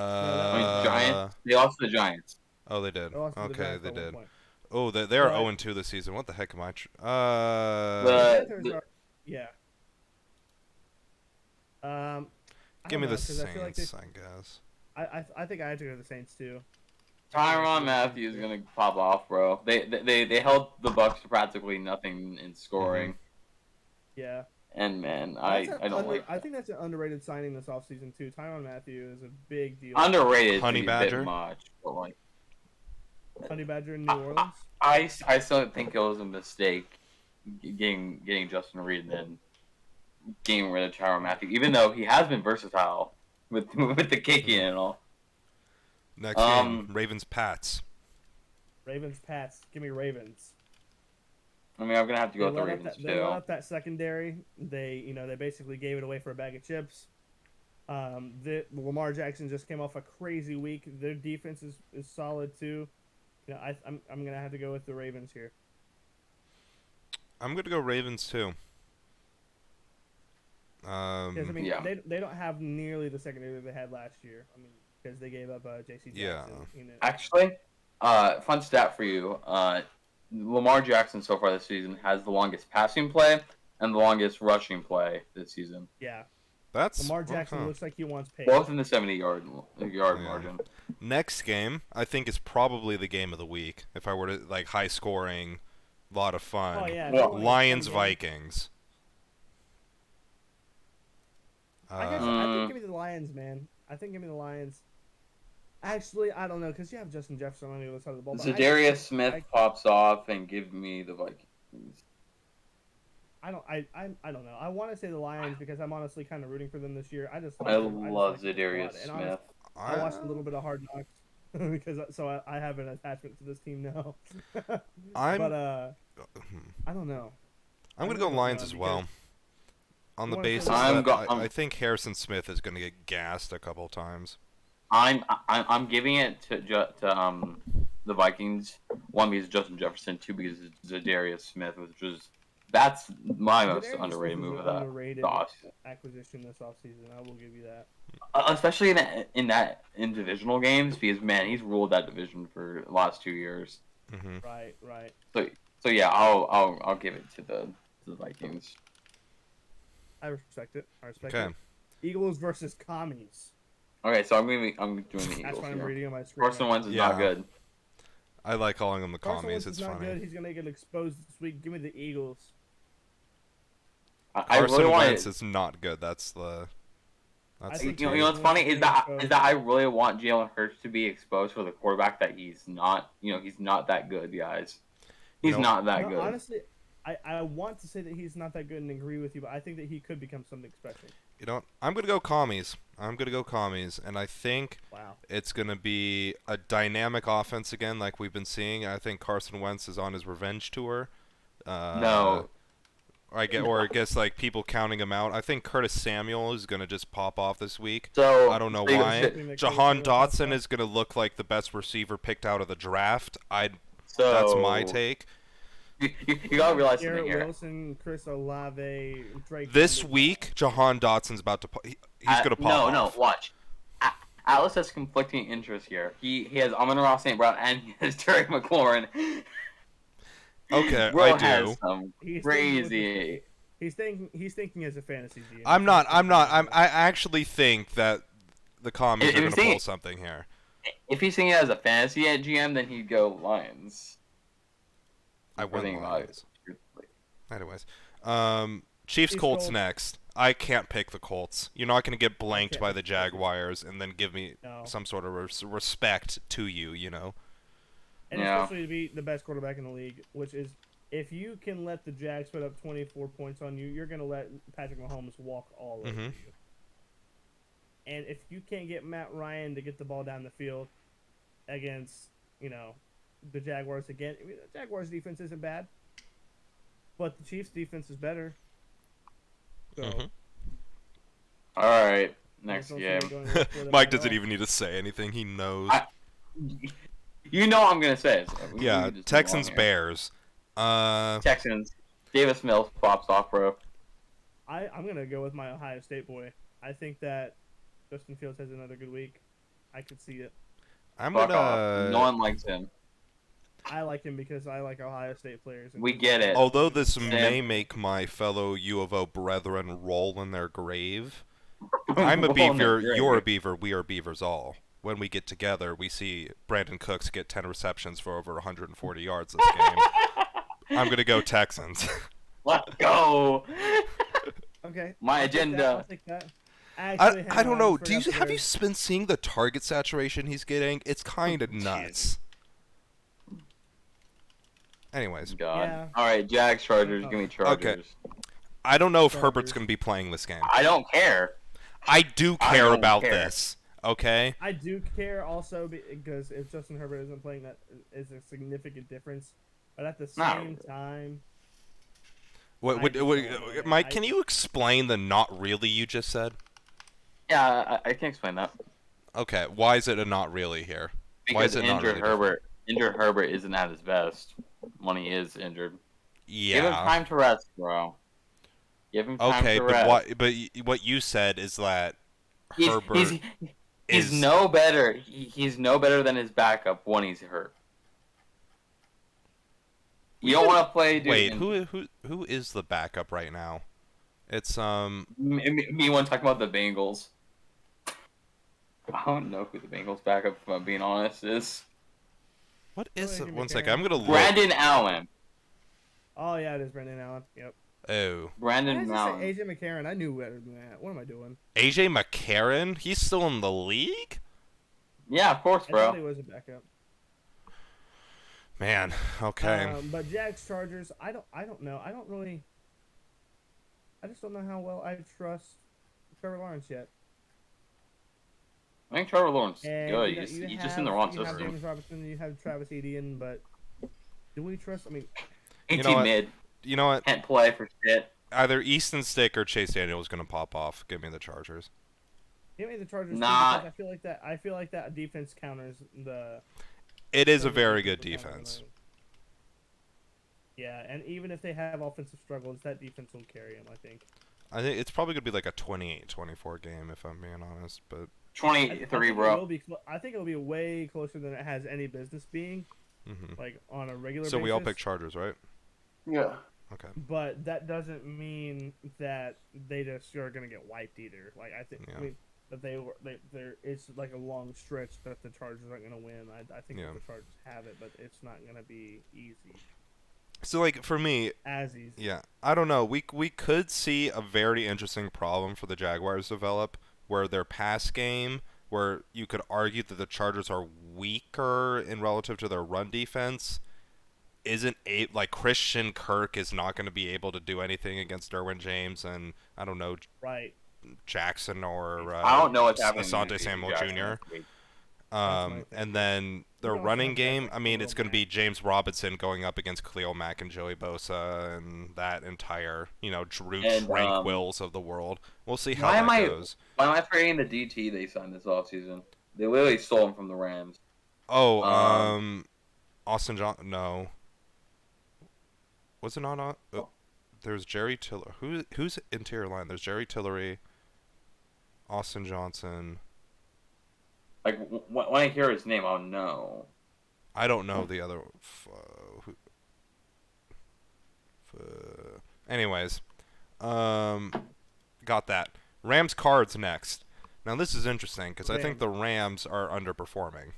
mean, Uh, Giants. They lost to the Giants. Oh, they did. They lost to the Okay, Giants they at one did. point. Oh, they are But- 0-2 this season. What the heck am I? The Panthers the- are, yeah. I Give me don't the know, 'cause I feel like Saints, I guess. I think I have to go to the Saints too. Tyrann Mathieu is gonna pop off, bro. They held the Bucks to practically nothing in scoring, Yeah. and man, I That's don't like I think that's an underrated signing this offseason too. Tyrann Mathieu is a big deal. underrated. Honey to be a bit Badger? much, but like Honey Badger in New Orleans. I still think it was a mistake getting Justin Reed and then getting rid of Tyrann Mathieu, even though he has been versatile with the kicking and all. Next game, Ravens Pats. Ravens Pats. Give me Ravens. I mean, I'm gonna have to go with the They let Ravens they let too. up that secondary. They basically gave it away for a bag of chips. Lamar Jackson just came off a crazy week. Their defense is solid too. You know, I'm gonna have to go with the Ravens here. I'm gonna go Ravens too. 'Cause, I mean, Yeah. they don't have nearly the secondary that they had last year. I mean, because they gave up J.C. Jackson. Yeah. You know. Actually, fun stat for you. Lamar Jackson so far this season has the longest passing play and the longest rushing play this season. Yeah. That's Lamar Jackson huh. looks like he wants pace. Both in the 70-yard Yeah. margin. Next game, I think is probably the game of the week. If I were to like high scoring, lot of fun. Oh yeah. Well, they won Lions 10 games. Vikings. I think give me the Lions, man. I think give me the Lions. Actually, I don't know because you have Justin Jefferson on the other side of the ball. but Zadarius Smith pops off and give me the Vikings. I don't know. I want to say the Lions because I'm honestly kind of rooting for them this year. I just I like them. love like them a lot. Zadarius And Smith. I watched a little bit of Hard Knocks because I have an attachment to this team now. I'm But I don't know. I'm gonna I go don't Lions know, as well. On the wanna say basis I'm that go- I think Harrison Smith is gonna get gassed a couple times. I'm giving it to the Vikings. One because Justin Jefferson, two because Zadarius Smith, that's my most Zadarius underrated Smith is move an of that. underrated the offseason. acquisition this offseason. I will give you that. Especially in divisional games because man, he's ruled that division for the last 2 years. Hmm Right. So yeah, I'll give it to the Vikings. I respect it. Okay. it. Eagles versus Commies. Okay, so I'm doing the That's Eagles what I'm here. reading on my screen. Carson Wentz is not Yeah. good. I like calling them the Carson commies. Wentz It's is not funny. good. He's gonna get exposed this week. Give me the Eagles. I Carson really want Wentz is not good. That's the That's think You know, the you know team. what's funny is that Exposed. I really want Jalen Hurts to be exposed for the quarterback that he's not. You know, he's not that good, guys. You He's know- not that No, good. honestly, I want to say that he's not that good and agree with you, but I think that he could become something special. You know, I'm gonna go commies. And I think Wow. it's gonna be a dynamic offense again, like we've been seeing. I think Carson Wentz is on his revenge tour. No. I guess like people counting him out. I think Curtis Samuel is gonna just pop off this week. So I don't know so- why. Think that Jahan Curtis Samuel pops Dotson off? is gonna look like the best receiver picked out of the draft. So That's my take. You gotta realize something Garrett here. Wilson, Chris Olave, Drake. This London. week, Jahan Dotson's about to. He's gonna pop No, off. watch. Alice has conflicting interests here. He has Amon-Ra St. Brown and he has Terry McLaurin. Okay, Bro I has do. some He's crazy. He's thinking as a fantasy GM. I'm not. I actually think that the commies If are you gonna think- pull something here. If he's thinking as a fantasy at GM, then he'd go Lions. I If we're wouldn't thinking lie. about it truthfully. Anyways, Chiefs Chiefs, Colts Colts. next. I can't pick the Colts. You're not gonna get blanked can't by pick the the Colts. Jaguars and then give me No. some sort of respect to you. You know. And Yeah. especially to be the best quarterback in the league, which is if you can let the Jags put up 24 points on you, you're going to let Patrick Mahomes walk all over Mhm. you. And if you can't get Matt Ryan to get the ball down the field against, the Jaguars again, I mean, the Jaguars defense isn't bad, but the Chiefs defense is better. So, Mhm. All right, I next just don't see game. it going well for them Mike at doesn't all. even need to say anything. He knows. You know I'm gonna say it. So we Yeah, can just move Texans on here. Bears. Texans. Davis Mills pops off, bro. I'm going to go with my Ohio State boy. I think that Justin Fields has another good week. I could see it. I'm Fuck gonna. off. No one likes him. I like him because I like Ohio State players. and- We get it. Although this Sam. may make my fellow U of O brethren roll in their grave, I'm a Roll in beaver, the you're a grave. beaver, we are beavers all. When we get together, we see Brandon Cooks get 10 receptions for over 140 yards this game. I'm going to go Texans. Let's go. Okay. My I'll take that, agenda. I'll take that. Actually, hang I don't on, know. I forgot Have you there's- been seeing the target saturation he's getting? It's kind of Jeez. nuts. Anyways, God. Yeah. All right, Jags, Chargers. Give me Chargers. I don't know if Chargers. Herbert's going to be playing this game. I don't care. I do I care don't about care. this. Okay? I do care also because if Justin Herbert isn't playing, that is a significant difference. But at the Not same really. time, What, I what, just what, don't know, man. Mike, I- can you explain the not really you just said? Yeah, I can explain that. Okay, why is it a not really here? Why Because is it not injured really different? injured Herbert isn't at his best when he is injured. Give him Yeah. time to rest, bro. Give him time Okay, to but rest. what you said is that He's, Herbert he's, he's is no better. He's no better than his backup when he's hurt. You don't want to play. Dude, Wait, and who is the backup right now? It's me want to talk about the Bengals. I don't know who the Bengals backup, if I'm being honest, is. what is Go it? ahead, One give me second, I'm gonna look. Brandon Allen. oh yeah, it is Brandon Allen. Yep. Oh, Why Brandon does it Allen. say AJ McCarron? I knew better than that. What am I doing? AJ McCarron? He's still in the league? Yeah, of course, I thought he bro. was a backup. Man, okay. But Jags Chargers, I don't know. I just don't know how well I trust Trevor Lawrence yet. I think Trevor Lawrence is And good. you know, He's just in the wrong you have system. James Robinson, you have Travis Etienne, but do we trust? I mean, You Ain't know he what? mid? You know what? Can't play for shit. Either Easton Stick or Chase Daniel is gonna pop off. Give me the Chargers. give me the Chargers. too, Nah. because I feel like that defense counters the. It is a Chargers very good defense will counter defense. them. Yeah, and even if they have offensive struggles, that defense will carry them. I think. I think it's probably gonna be like a 28-24 game if I'm being honest, but 23, bro. I think it'll be way closer than it has any business being, mhm. like on a regular So basis. we all picked Chargers, right? Yeah. Okay. But that doesn't mean that they just are gonna get wiped either. Like I think, Yeah. I mean, that there it's like a long stretch that the Chargers aren't gonna win. I think Yeah. that the Chargers have it, but it's not gonna be easy, So like for me, as easy. yeah, I don't know. We could see a very interesting problem for the Jaguars develop where their pass game, where you could argue that the Chargers are weaker in relative to their run defense, isn't like Christian Kirk is not going to be able to do anything against Derwin James and I don't know Right. Jackson or I don't know what's happening. Asante Samuel Jr. Thing. And then their We also running have guys game, like I mean, Khalil it's going to be Mack. James Robinson going up against Khalil Mack and Joey Bosa and that entire, Drew And, Tranquills of the world. We'll see how Why am that I goes. why am I forgetting the DT they signed this offseason? They literally stole him from the Rams. Oh, Um, Austin John. No, was it not? Oh. There's Jerry Tiller. Who's interior line? There's Jerry Tillery, Austin Johnson. Like when I hear his name, I'll know. I don't know the other. Anyways, got that. Rams Cards next. Now this is interesting because I think the Rams are underperforming.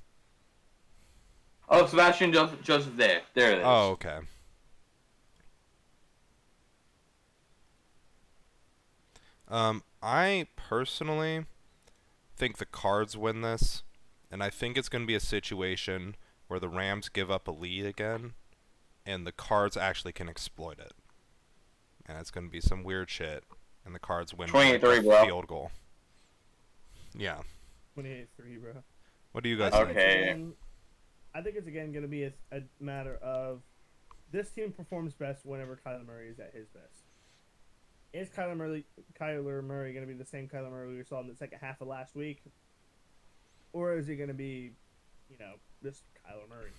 Oh, Sebastian Joseph there. There it is. Oh, okay. I personally think the Cards win this, and I think it's going to be a situation where the Rams give up a lead again, and the Cards actually can exploit it. And it's going to be some weird shit, and the Cards win by a 28-3, bro. field goal. Yeah. 28-3, bro. What do you guys I think? Okay. I think it's again going to be a matter of this team performs best whenever Kyler Murray is at his best. Is Kyler Murray going to be the same Kyler Murray we saw in the second half of last week? Or is he going to be, this Kyler Murray?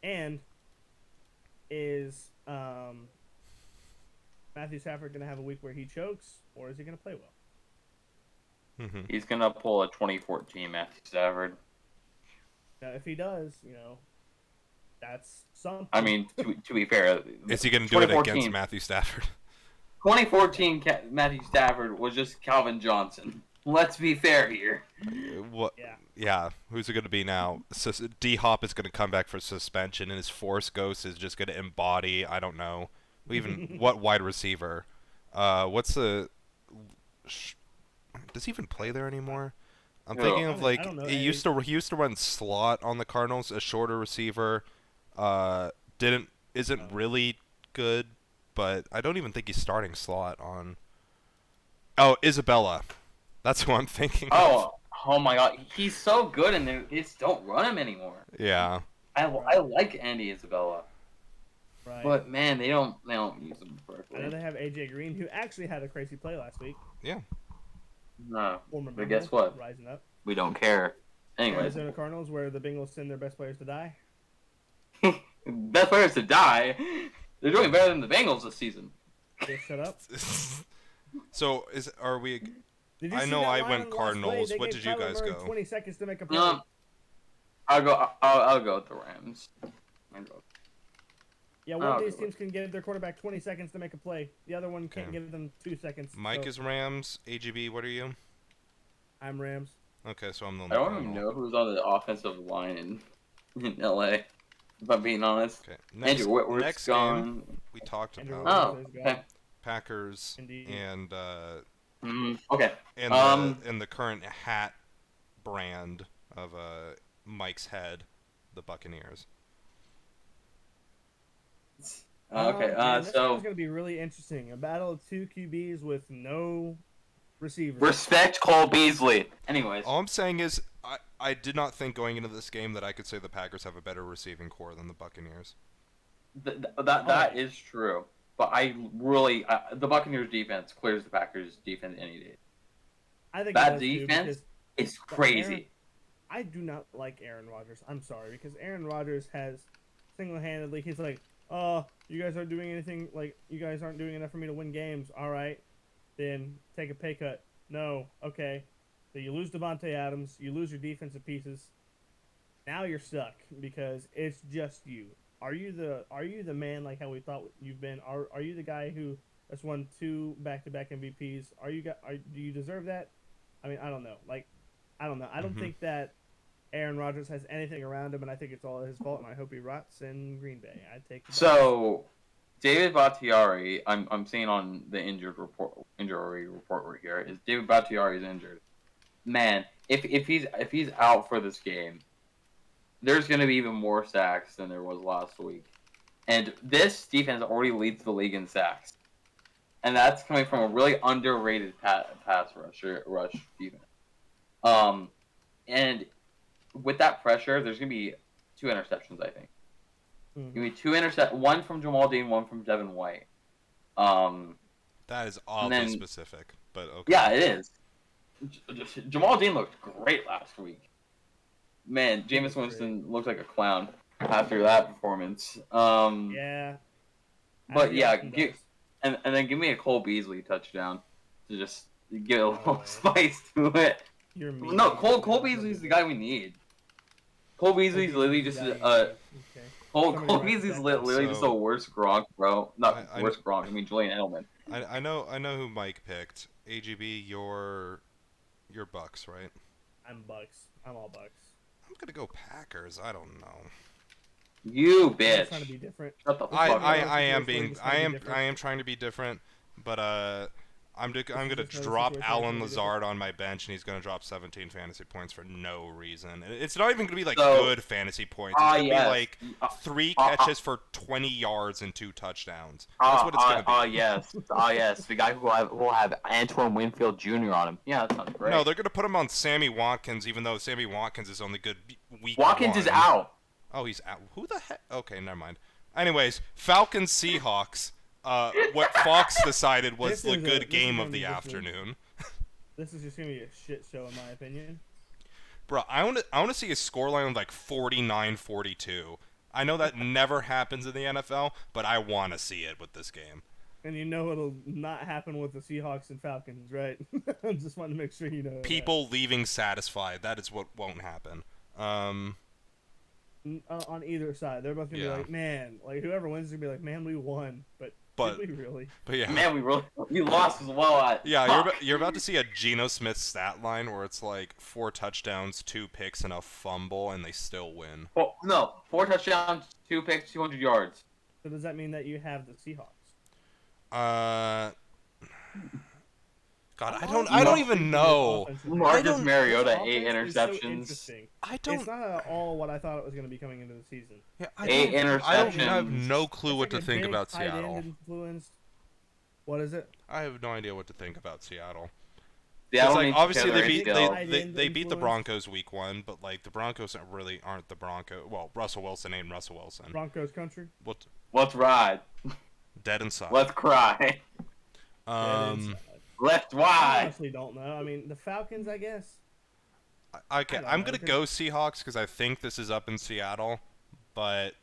And is Matthew Stafford going to have a week where he chokes, or is he going to play well? Mm-hmm. He's gonna pull a 2014 Matthew Stafford. Now, if he does, that's something. I mean, to be fair, Is he going to do it against 2014 Matthew Stafford? 2014 Matthew Stafford was just Calvin Johnson. Let's be fair here. What? Yeah. Who's it going to be now? D Hop is going to come back for suspension, and his Force Ghost is just going to embody. I don't know. Even what wide receiver? What's the? Does he even play there anymore? I'm No. thinking of like I don't know, he used to run slot on the Cardinals, a shorter receiver. Isn't really good, but I don't even think he's starting slot on. Oh, Isabella. That's who I'm thinking of. Oh my God, he's so good, and they just don't run him anymore. Yeah. I like Andy Isabella, Right. but man, they don't use him I know correctly. they have AJ Green, who actually had a crazy play last week. Yeah. No, Former but Bengal, guess what? Rising up. We don't care. Anyways, Arizona Cardinals, where the Bengals send their best players to die. best players to die. They're doing better than the Bengals this season. Just shut up. So are we? Did you I see know that I line went on the last Cardinals. play? They What gave did you Kyler guys Murray go? 20 seconds to make a play. I'll go with the Rams. Yeah, one Oh, of these good. teams can give their quarterback 20 seconds to make a play. The other one can't Okay. give them 2 seconds. Mike so is Rams. AGB, what are you? I'm Rams. Okay, so I'm the I only don't even Cardinal. know who's on the offensive line in LA. If I'm being honest, Okay. Next, Andrew Whitworth's next gone. game we talked Andrew about Oh, Whitworth is okay. Packers Indeed. and Okay. the current hat brand of Mike's head, the Buccaneers. Okay. Man, this So is going to be really interesting. A battle of 2 QBs with no receivers. respect Cole Beasley. Anyways, All I'm saying is I did not think going into this game that I could say the Packers have a better receiving core than the Buccaneers. that is true. But the Buccaneers defense clears the Packers defense any day. I think that it does too, defense because It's crazy. I do not like Aaron Rodgers. I'm sorry, because Aaron Rodgers has single-handedly, he's like, oh, you guys aren't doing anything, like, you guys aren't doing enough for me to win games. All right, then take a pay cut. No, okay. So you lose Devontae Adams, you lose your defensive pieces. Now you're stuck because it's just you. Are you the man like how we thought you've been? Are you the guy who has won 2 back-to-back MVPs? Do you deserve that? I mean, I don't know. I don't know. I don't Mhm. think that Aaron Rodgers has anything around him, and I think it's all his fault. And I hope he rots in Green Bay. I take the Bucs. So, David Bakhtiari, I'm seeing on the injury report right here, is David Bakhtiari is injured. man, if he's out for this game, there's going to be even more sacks than there was last week. And this defense already leads the league in sacks. And that's coming from a really underrated pass rush defense. And with that pressure, there's going to be 2 interceptions, I think. Going to be one from Jamal Dean, one from Devin White. That is oddly specific, but okay. Yeah, it is. Jamal Dean looked great last week. Man, Jameis Winston looked like a clown after that performance. Yeah. But yeah, and then give me a Cole Beasley touchdown to just get a little spice to it. You're mean. No, Cole Beasley's the guy we need. Cole Beasley's literally just Cole Beasley's literally just a worse Gronk, bro. Not worse Gronk. I mean Julian Edelman. I know who Mike picked. AGB, your Bucks, right? I'm Bucks. I'm all Bucks. I'm gonna go Packers. I don't know. You bitch. I'm trying to be different. Shut the fuck up. I am trying to be different, but I'm gonna drop Alan Lazard on my bench, and he's gonna drop 17 fantasy points for no reason. It's not even gonna be like good fantasy points. It's gonna be like 3 catches for 20 yards and 2 touchdowns. That's what it's gonna be. Yes. The guy who will have Antoine Winfield Jr. on him. Yeah, that sounds great. No, they're gonna put him on Sammy Watkins, even though Sammy Watkins is only good week Watkins 1. is out. Oh, he's out. Who the heck? Okay, never mind. Anyways, Falcons Seahawks. What Fox decided was the good game of the afternoon. This is just gonna be a shit show, in my opinion. Bro, I want to see a scoreline of like 49-42. I know that never happens in the NFL, but I want to see it with this game. And you know it'll not happen with the Seahawks and Falcons, right? I just want to make sure you know. People leaving satisfied. That is what won't happen. On either side, they're both gonna be like, man, like whoever wins is gonna be like, man, we won, but did we really? But yeah, man, we lost as well. You're about to see a Geno Smith stat line where it's like 4 touchdowns, 2 picks, and a fumble, and they still win. Well, no, 4 touchdowns, 2 picks, 200 yards. So does that mean that you have the Seahawks? God, I don't even know. Marcus Mariota 8 interceptions. So it's not at all what I thought it was going to be coming into the season. Yeah, 8 interceptions. I have no clue what like to think about Seattle. What is it? I have no idea what to think about Seattle. Like, obviously they beat the Broncos week 1, but like the Broncos aren't the Broncos. Well, Russell Wilson ain't Russell Wilson. Broncos country. Let's ride. Dead inside. Let's cry. Left wide. I honestly don't know. I mean, the Falcons, I guess. Okay, I'm gonna go Seahawks because I think this is up in Seattle, but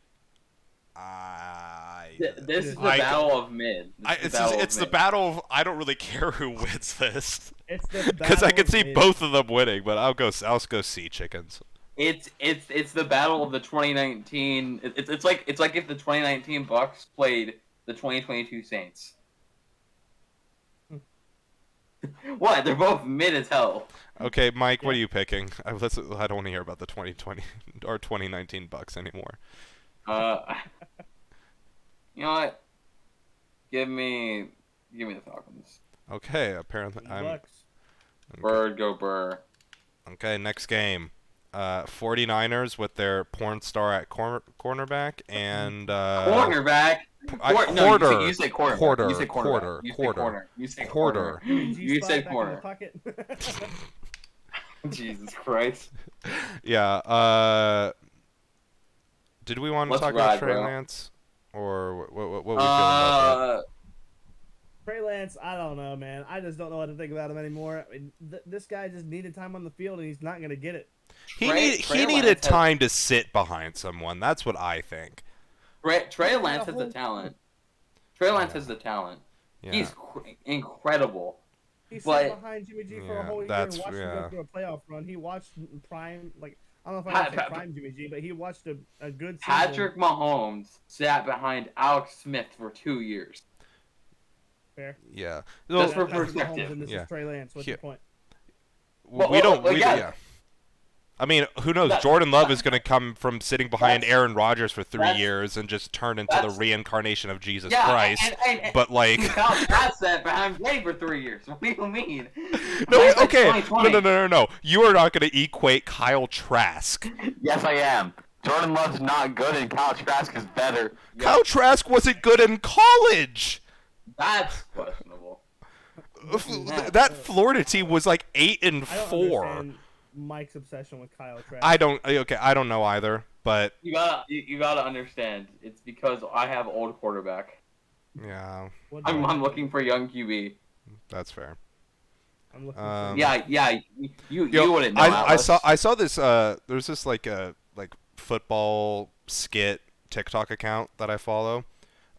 this is the battle of mid. It's the battle of I don't really care who wins this. It's the because I could see both of them winning, but I'll go Sea Chickens. It's the battle of the 2019. It's like if the 2019 Bucks played the 2022 Saints. What? They're both mid as hell. Okay, Mike, what are you picking? I don't want to hear about the 2020 or 2019 Bucks anymore. You know what? Give me the Falcons. Okay, apparently Bucks. Bird, go Burr. Okay, next game. 49ers with their porn star at cornerback and cornerback. Quarter. You say quarter. Quarter. You say quarter. You say quarter. You say quarter. Jesus Christ. Yeah. Did we want to talk about Trey Lance, or what we feeling about that? Trey Lance, I don't know, man. I just don't know what to think about him anymore. I mean, this guy just needed time on the field, and he's not going to get it. He needed time to sit behind someone. That's what I think. Trey Lance has the talent. Trey Lance has the talent. Yeah. He's incredible. He sat behind Jimmy G for a whole year and watched him go through a playoff run. He watched prime, like, I don't know if I want to say prime Jimmy G, but he watched a good season. Patrick Mahomes sat behind Alex Smith for 2 years. Fair. Yeah. Just for perspective. And this is Trey Lance. What's your point? We don't. I mean, who knows? That- Jordan Love is going to come from sitting behind That's- Aaron Rodgers for 3 that's- years and just turn into the that's- reincarnation of Jesus Yeah, Christ. and But like, Kyle Trask said behind Brady for 3 years. What do you mean? no, Hindsight's okay, no, 2020. no. You are not going to equate Kyle Trask. Yes, I am. Jordan Love's not good, and Kyle Trask is better. Kyle Trask wasn't good in college. That's questionable. That Florida team was like 8 and I don't 4. understand Mike's obsession with Kyle Trask. I don't. Okay, I don't know either. But You gotta understand. It's because I have old quarterback. yeah, What do I- I'm looking for young QB. that's fair. I'm looking Um, Yeah. You Yo, wouldn't know. I saw Atlas. this. There's this like football skit TikTok account that I follow.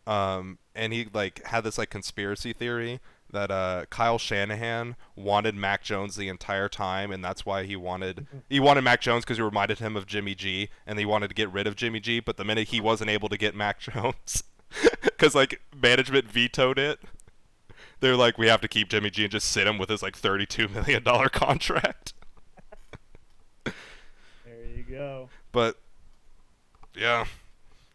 And he like had this like conspiracy theory that Kyle Shanahan wanted Mac Jones the entire time, and that's why he wanted Mac Jones because he reminded him of Jimmy G, and he wanted to get rid of Jimmy G. But the minute he wasn't able to get Mac Jones, because like management vetoed it, they're like, we have to keep Jimmy G and just sit him with his like $32 million contract. There you go. But yeah,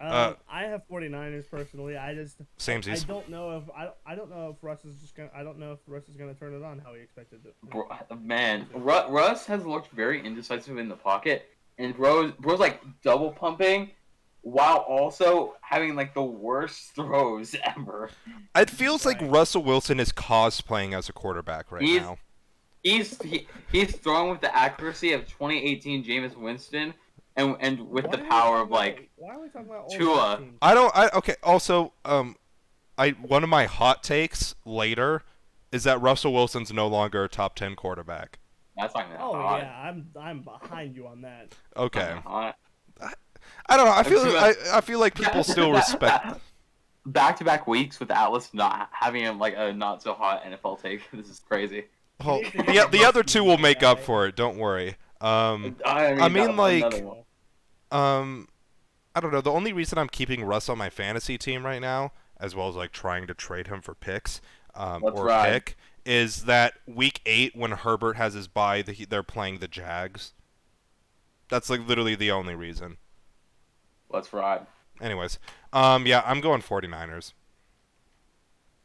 I have 49ers personally. I samesies. don't know if I don't know if Russ is just gonna. I don't know if Russ is gonna turn it on how he expected to. Man, Russ has looked very indecisive in the pocket, and bro's like double pumping, while also having like the worst throws ever. It feels like Right. Russell Wilson is cosplaying as a quarterback right He's- now. He's throwing with the accuracy of 2018 Jameis Winston, and with Why the are we power talking of like about- Why are we talking about old Tua. teams? Okay. Also, one of my hot takes later is that Russell Wilson's no longer a top 10 quarterback. that's not gonna Oh happen. yeah, I'm behind you on that. Okay. Uh, I don't know. Tua- I feel like people still respect. Back-to-back weeks with Atlas not having like a not so hot NFL take. This is crazy. Oh, need to get the other two will make up guy. for it. Don't worry. I mean, like- another one. I don't know. The only reason I'm keeping Russ on my fantasy team right now, as well as like trying to trade him for picks, Let's or ride. pick, is that week 8 when Herbert has his bye, they're playing the Jags. That's like literally the only reason. Let's ride. Anyways, yeah, I'm going 49ers.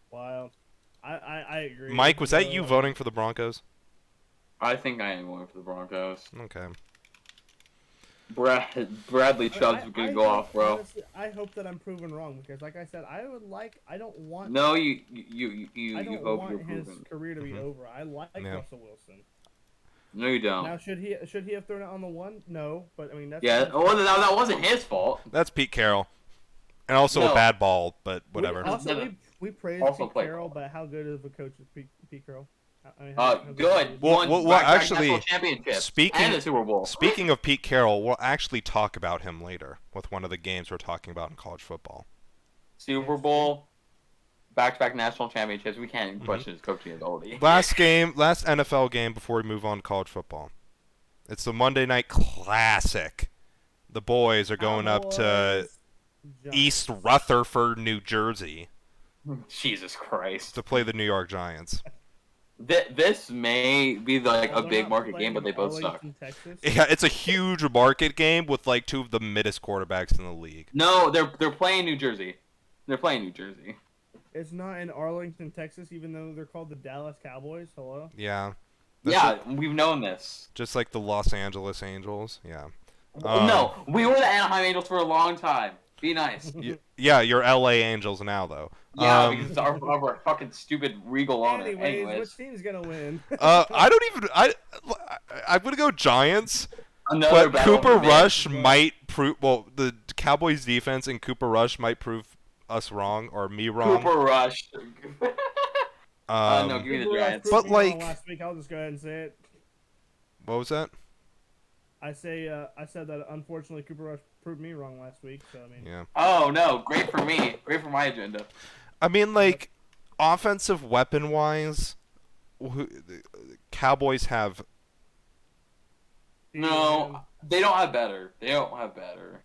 Wow, I agree. Mike, was that you voting for the Broncos? I think I am going for the Broncos. Okay. Bradley Chubb's gonna go off, bro. Honestly, I hope that I'm proven wrong because, like I said, I don't want. No, I you don't hope want you're his proven. career to be Mhm. over. I like Yeah. Russell Wilson. No, you don't. Now, should he have thrown it on the one? No, but I mean that's. Yeah, well, that wasn't his fault. That's Pete Carroll. And also a No. bad ball, but whatever. We praise Also Pete play Carroll, ball. but how good of a coach is Pete Carroll? I mean, Good. Well, Won well, back-to-back actually, national championship speaking- and the Super Bowl. Speaking of Pete Carroll, we'll actually talk about him later with one of the games we're talking about in college football. Super Bowl, back-to-back national championships. We Mm-hmm. can't question his coaching ability. Last NFL game before we move on to college football. It's the Monday Night Classic. The boys are going up to East Rutherford, New Jersey Jesus Christ. to play the New York Giants. This may be like a big market game, but they both suck. Texas. Yeah, it's a huge market game with like two of the middest quarterbacks in the league. No, they're playing New Jersey. They're playing New Jersey. It's not in Arlington, Texas, even though they're called the Dallas Cowboys. Hello. Yeah. Yeah, we've known this. Just like the Los Angeles Angels. Yeah. No, we were the Anaheim Angels for a long time. Be nice. Yeah, you're LA Angels now though. Yeah, because it's our fucking stupid Regal on it. Anyways, Anyways, which team's gonna win? I don't even. I'm gonna go Giants, another but battle Cooper of the Rush man. might prove. Well, the Cowboys defense and Cooper Rush might prove us wrong or me wrong. Cooper Rush. No, give me the Cooper Rush Giants. proved But, me wrong like- last week, I'll just go ahead and say it. What was that? I said that unfortunately Cooper Rush proved me wrong last week. So I mean, Yeah. Oh no, great for me. Great for my agenda. I mean, like, offensive weapon wise, Cowboys have. No, they don't have better. They don't have better.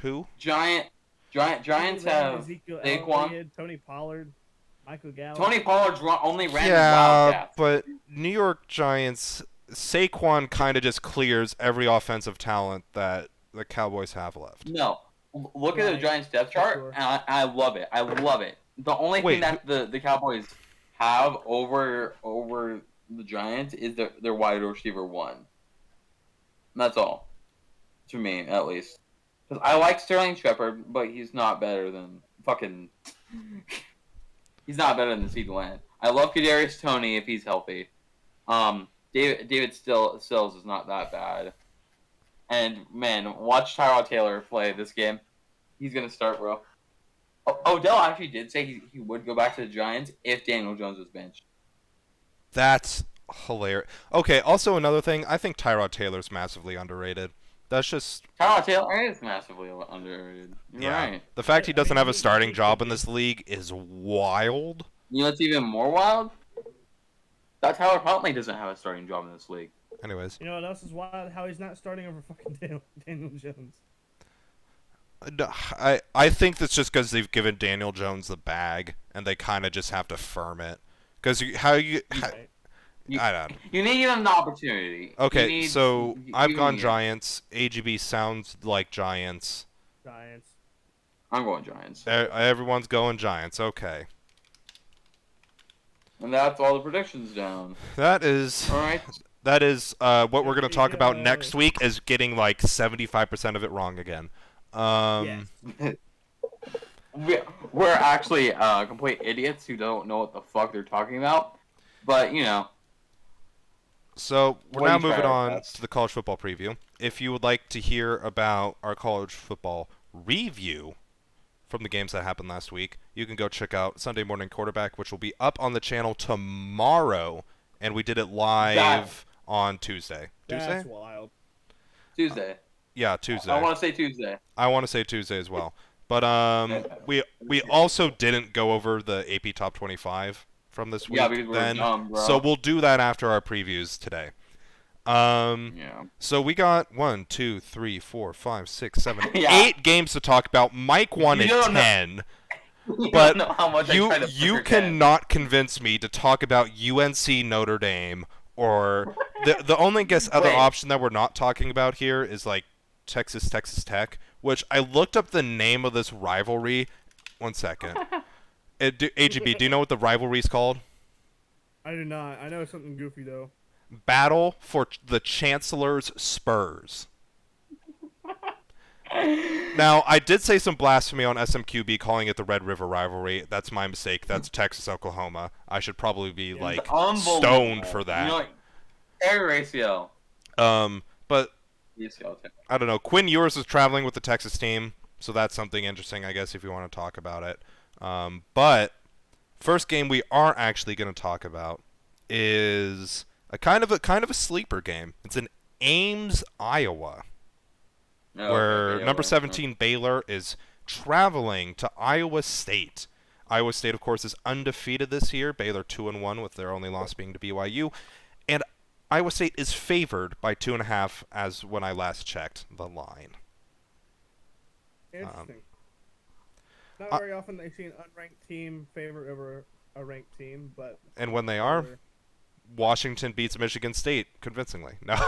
Who? Giants have Ezekiel Saquon. Elliott, Tony Pollard, Michael Gallup. Tony Pollard's only ran Yeah, Wildcats. but New York Giants Saquon kind of just clears every offensive talent that the Cowboys have left. No. Look at the Right. Giants depth For chart, sure. and I love it. I love it. The only Wait, thing that the Cowboys have over the Giants is their wide receiver one. That's all. To me, at least. Because I like Sterling Shepard, but he's not better than fucking... he's not better than CeeDee Lamb. I love Kadarius Toney if he's healthy. David Stills is not that bad. And, man, watch Tyrod Taylor play this game. He's going to start, bro. Odell actually did say he would go back to the Giants if Daniel Jones was benched. That's hilarious. Okay, also another thing, I think Tyrod Taylor's massively underrated. That's just Tyrod Taylor is massively underrated. You're yeah. right. The fact he doesn't have a he starting job could in be. this league is wild. You know what's even more wild? That Tyler Huntley doesn't have a starting job in this league. Anyways, You know what else is wild? How he's not starting over fucking Daniel Jones. I think that's just because they've given Daniel Jones the bag, and they kind of just have to firm it. Because Right. I don't. You need an opportunity. Okay, so I've you gone need it. Giants. AGB sounds like Giants. Giants. I'm going Giants. Everyone's going Giants. Okay, And that's all the predictions down. that is All right. what we're gonna talk about go. next week is getting like 75% of it wrong again. Yes. We're actually complete idiots who don't know what the fuck they're talking about. But, you know. So we're What now do you moving try on best? to the college football preview. If you would like to hear about our college football review from the games that happened last week, you can go check out Sunday Morning Quarterback, which will be up on the channel tomorrow, and we did it live on Tuesday. Tuesday? That's wild. Tuesday. Yeah, Tuesday. I want to say Tuesday. I want to say Tuesday as well. But we also didn't go over the AP Top 25 from this week. Yeah, because we're then, dumb, bro. so we'll do that after our previews today. Yeah. So we got 1, 2, 3, 4, 5, 6, 7, Yeah. 8 games to talk about. Mike won You at don't know- 10. You But don't know how much I You tried to you figure that. cannot convince me to talk about UNC Notre Dame or the only other Wait. option that we're not talking about here is like Texas Tech, which I looked up the name of this rivalry. 1 second. AGB, do you know what the rivalry's called? I do not. I know something goofy though. Battle for the Chancellor's Spurs. Now, I did say some blasphemy on SMQB calling it the Red River rivalry. That's my mistake. That's Texas, Oklahoma. I should probably be like It's unbelievable. stoned for that. You know, Terry Ratio. But ACL too. I don't know. Quinn Ewers is traveling with the Texas team, so that's something interesting, I guess, if you want to talk about it. But first game we are actually going to talk about is a kind of a sleeper game. It's in Ames, Iowa, Oh, where okay, yeah, number well, 17 Baylor is traveling to Iowa State. Iowa State, of course, is undefeated this year. Baylor 2-1, with their only loss being to BYU, and Iowa State is favored by 2.5 as when I last checked the line. Interesting. Not very often they see an unranked team favor over a ranked team, but And when they are, Washington beats Michigan State convincingly. No.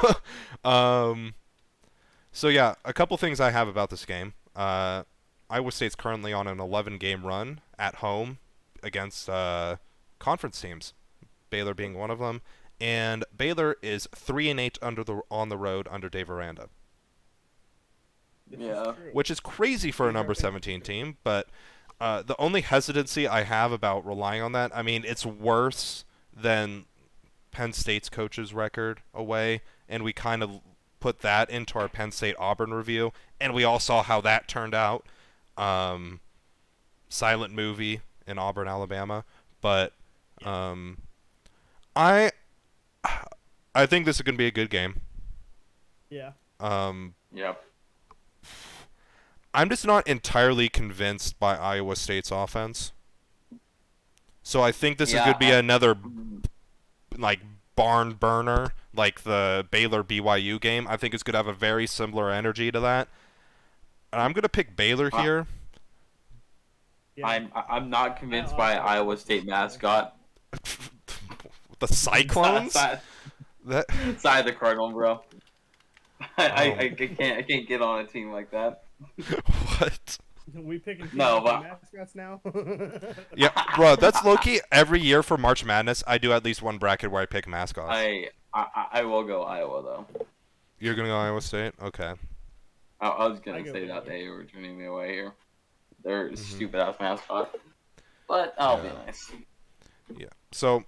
So yeah, a couple things I have about this game. Iowa State's currently on an 11-game run at home against conference teams, Baylor being one of them, and Baylor is 3-8 on the road under Dave Aranda, this Yeah. is true. which is crazy for a number 17 team. But the only hesitancy I have about relying on that, I mean, it's worse than Penn State's coach's record away, and we kind of put that into our Penn State Auburn review, and we all saw how that turned out. Silent movie in Auburn, Alabama, but I think this is going to be a good game. Yeah. Yep. I'm just not entirely convinced by Iowa State's offense. So I think this is Yeah, going to be another like barn burner, like the Baylor BYU game. I think it's going to have a very similar energy to that. And I'm going to pick Baylor here. Yeah. I'm not convinced by Iowa State mascot. The Cyclones? That Side the Cardinal, bro. I can't get on a team like that. what? We picking teams No, with but- mascots now. Yeah, bro, that's low-key. Every year for March Madness, I do at least one bracket where I pick mascots. I will go Iowa though. You're gonna go Iowa State? Okay. I was I gonna go say that Baylor. they were turning me away here. They're Mhm. stupid ass mascot. But that'll be Yeah. nice. Yeah. So,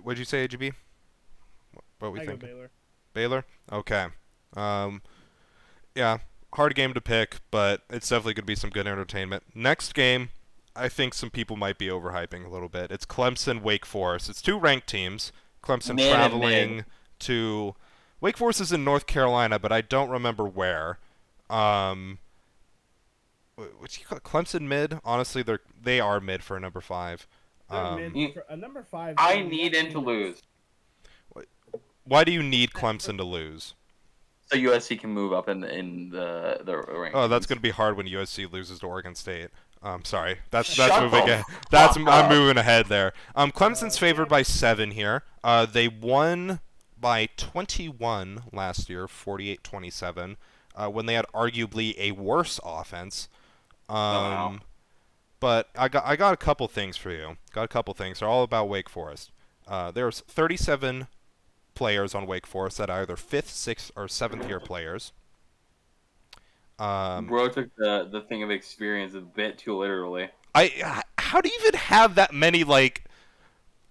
what'd you say, AGB? What we I go think? Baylor. Baylor? Okay. Yeah, hard game to pick, but it's definitely going to be some good entertainment. Next game, I think some people might be overhyping a little bit. It's Clemson Wake Forest. It's two ranked teams. Clemson Mid and traveling mid. to Wake Forest is in North Carolina, but I don't remember where. What you call it? Clemson mid? Honestly, they are mid for a number 5. They're mid You- for a number 5. I team, need that him to team lose Why do you need Clemson to lose? so USC can move up in the rankings. Oh, that's going to be hard when USC loses to Oregon State. Sorry, that's Shut moving. the That's fuck I'm up. moving ahead there. Clemson's favored by 7 here. They won by 21 last year, 48-27, when they had arguably a worse offense. Wow. But I got a couple things for you. Got a couple things. They're all about Wake Forest. There's 37 players on Wake Forest that are either 5th, 6th, or 7th year players. Bro took the thing of experience a bit too literally. How do you even have that many like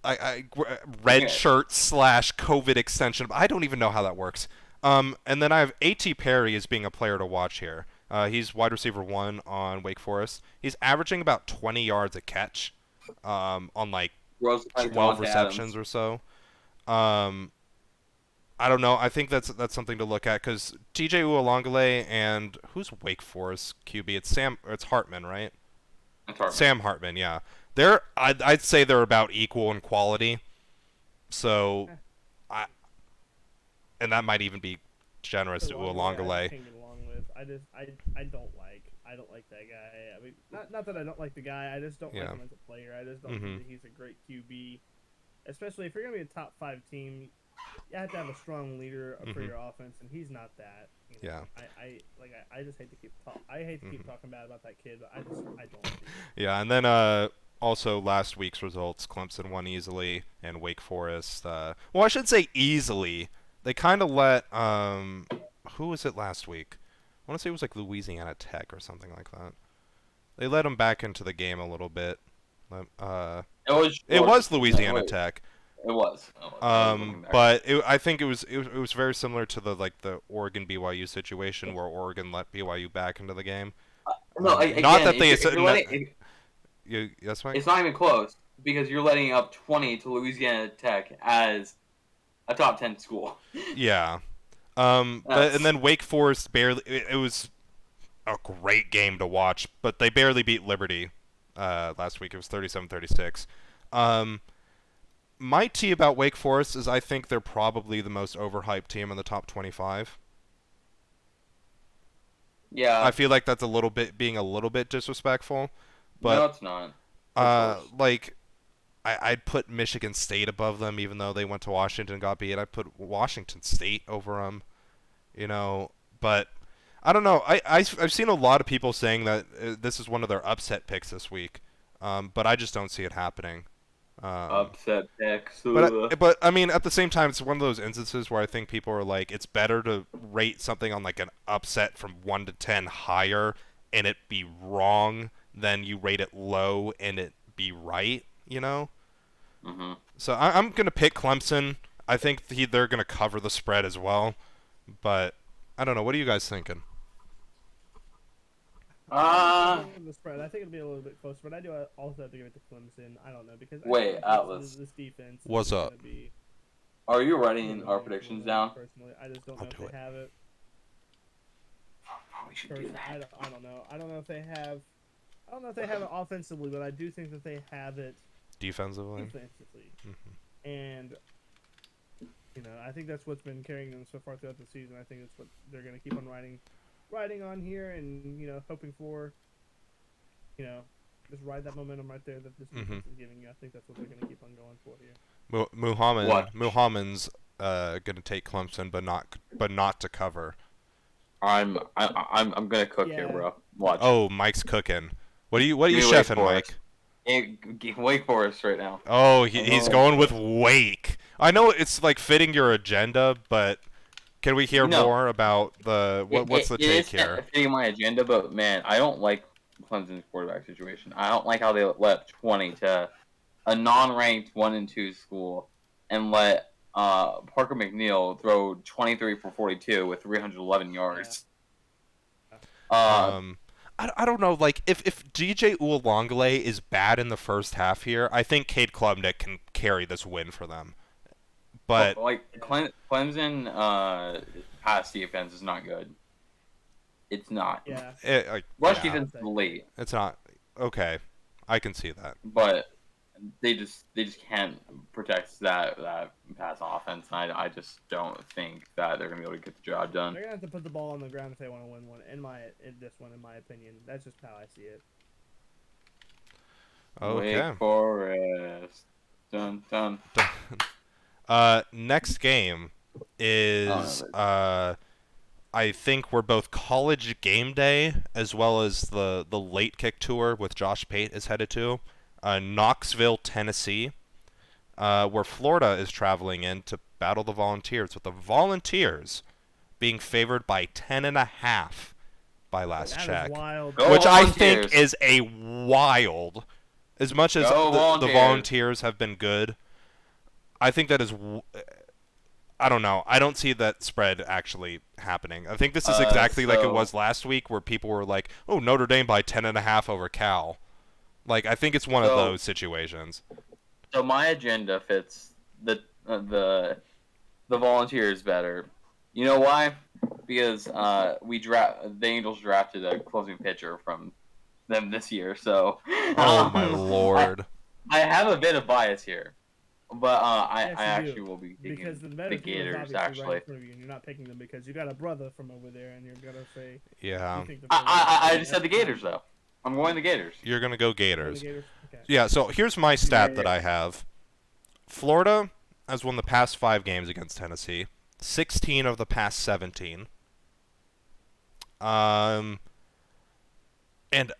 red Yeah. shirt / COVID extension? I don't even know how that works. And then I have A.T. Perry as being a player to watch here. He's wide receiver 1 on Wake Forest. He's averaging about 20 yards a catch on like Bro's playing 12 Devontae receptions or so. I don't know. I think that's something to look at because T.J. Ualongale and who's Wake Forest QB? It's Hartman, right? Adams. Sam Hartman, yeah. I'd say they're about equal in quality. So, and that might even be generous to I Ualongale. can't get along with. I don't like that guy. I mean, not that I don't like the guy. I just don't like Yeah. him as a player. I just don't Mhm. think that he's a great QB. Especially if you're gonna be a top 5 team, you have to have a strong leader for Mhm. your offense, and he's not that. You know, Yeah. I just hate to keep keep talking bad about that kid, but I don't like him. Yeah, and then also last week's results, Clemson won easily, and Wake Forest. Well, I should say easily. They kind of let who was it last week? I want to say it was like Louisiana Tech or something like that. They let them back into the game a little bit. It was Louisiana Tech. It was. Oh, But I think it was very similar to the Oregon BYU situation where Oregon let BYU back into the game. no, not that they if you're letting- That's right. it's not even close because you're letting up 20 to Louisiana Tech as a top 10 school. Yeah. And then Wake Forest barely. It was a great game to watch, but they barely beat Liberty last week. It was 37-36. My tea about Wake Forest is I think they're probably the most overhyped team in the top 25. Yeah. I feel like that's being a little bit disrespectful, but no, it's not. like I'd put Michigan State above them, even though they went to Washington and got beat. I'd put Washington State over them, but I don't know. I've seen a lot of people saying that this is one of their upset picks this week, but I just don't see it happening. Upset picks. But I mean, at the same time, it's one of those instances where I think people are like, it's better to rate something on like an upset from 1 to 10 higher and it be wrong than you rate it low and it be right. Mm-hmm. So I'm gonna pick Clemson. I think they're gonna cover the spread as well, but I don't know. What are you guys thinking? The spread. I think it'll be a little bit closer, but I do also have to give it to Clemson. I don't know because Wait, Atlas. This defense. What's is up? gonna be Are you writing our predictions down? Personally, I just don't I'll know if do they it. have it. We should do Personally, that. I don't know. I don't know if they have. I don't know if they have it offensively, but I do think that they have it Defensively? defensively. Mhm. And I think that's what's been carrying them so far throughout the season. I think that's what they're going to keep on riding on here, and hoping for, just ride that momentum right there that this defense is giving you. I think that's what they're going to keep on going for here. Muhammad's gonna take Clemson, but not to cover. I'm gonna cook here, Yeah. bro. Watch. Oh, Mike's cooking. What are you Give me chefing, Wake Mike? Wake Forest right now. Oh, he's going with Wake. I know it's like fitting your agenda, but can we hear No. more about what's the take here? It is fitting my agenda, but man, I don't like Clemson's quarterback situation. I don't like how they let 20 to a non-ranked 1 and 2 school and let Parker McNeil throw 23 for 42 with 311 yards. I don't know. Like if DJ Uiagalelei is bad in the first half here, I think Cade Klubnik can carry this win for them. But like Clemson pass defense is not good. It's not. Yeah. Rush defense is elite, It's not okay. I can see that. but they just can't protect that pass offense. And I just don't think that they're gonna be able to get the job done. They're gonna have to put the ball on the ground if they want to win one. In my opinion, that's just how I see it. Okay. Wake Forest. Dun dun. Next game is I think we're both college game day as well as the late kick tour with Josh Pate is headed to Knoxville, Tennessee, where Florida is traveling in to battle the Volunteers, with the Volunteers being favored by 10.5 by last That check, is wild. Go which I Volunteers. think is a wild. As much as Go the Volunteers. Volunteers have been good, I think that is. I don't know. I don't see that spread actually happening. I think this is exactly like it was last week, where people were like, "Oh, Notre Dame by 10.5 over Cal." Like, I think it's one of those situations. So my agenda fits the Volunteers better. You know why? Because the Angels drafted a closing pitcher from them this year. So Oh my lord! I have a bit of bias here, but I Yes, you actually do. will be taking Because the the Gators obviously actually. right in front of you, and you're not picking them because you got a brother from over there, and you're gonna say. Yeah, You think the I just said the Gators though. I'm going the Gators. you're gonna go Gators. Okay. Yeah. So here's my stat that I have: Florida has won the past 5 games against Tennessee, 16 of the past 17. And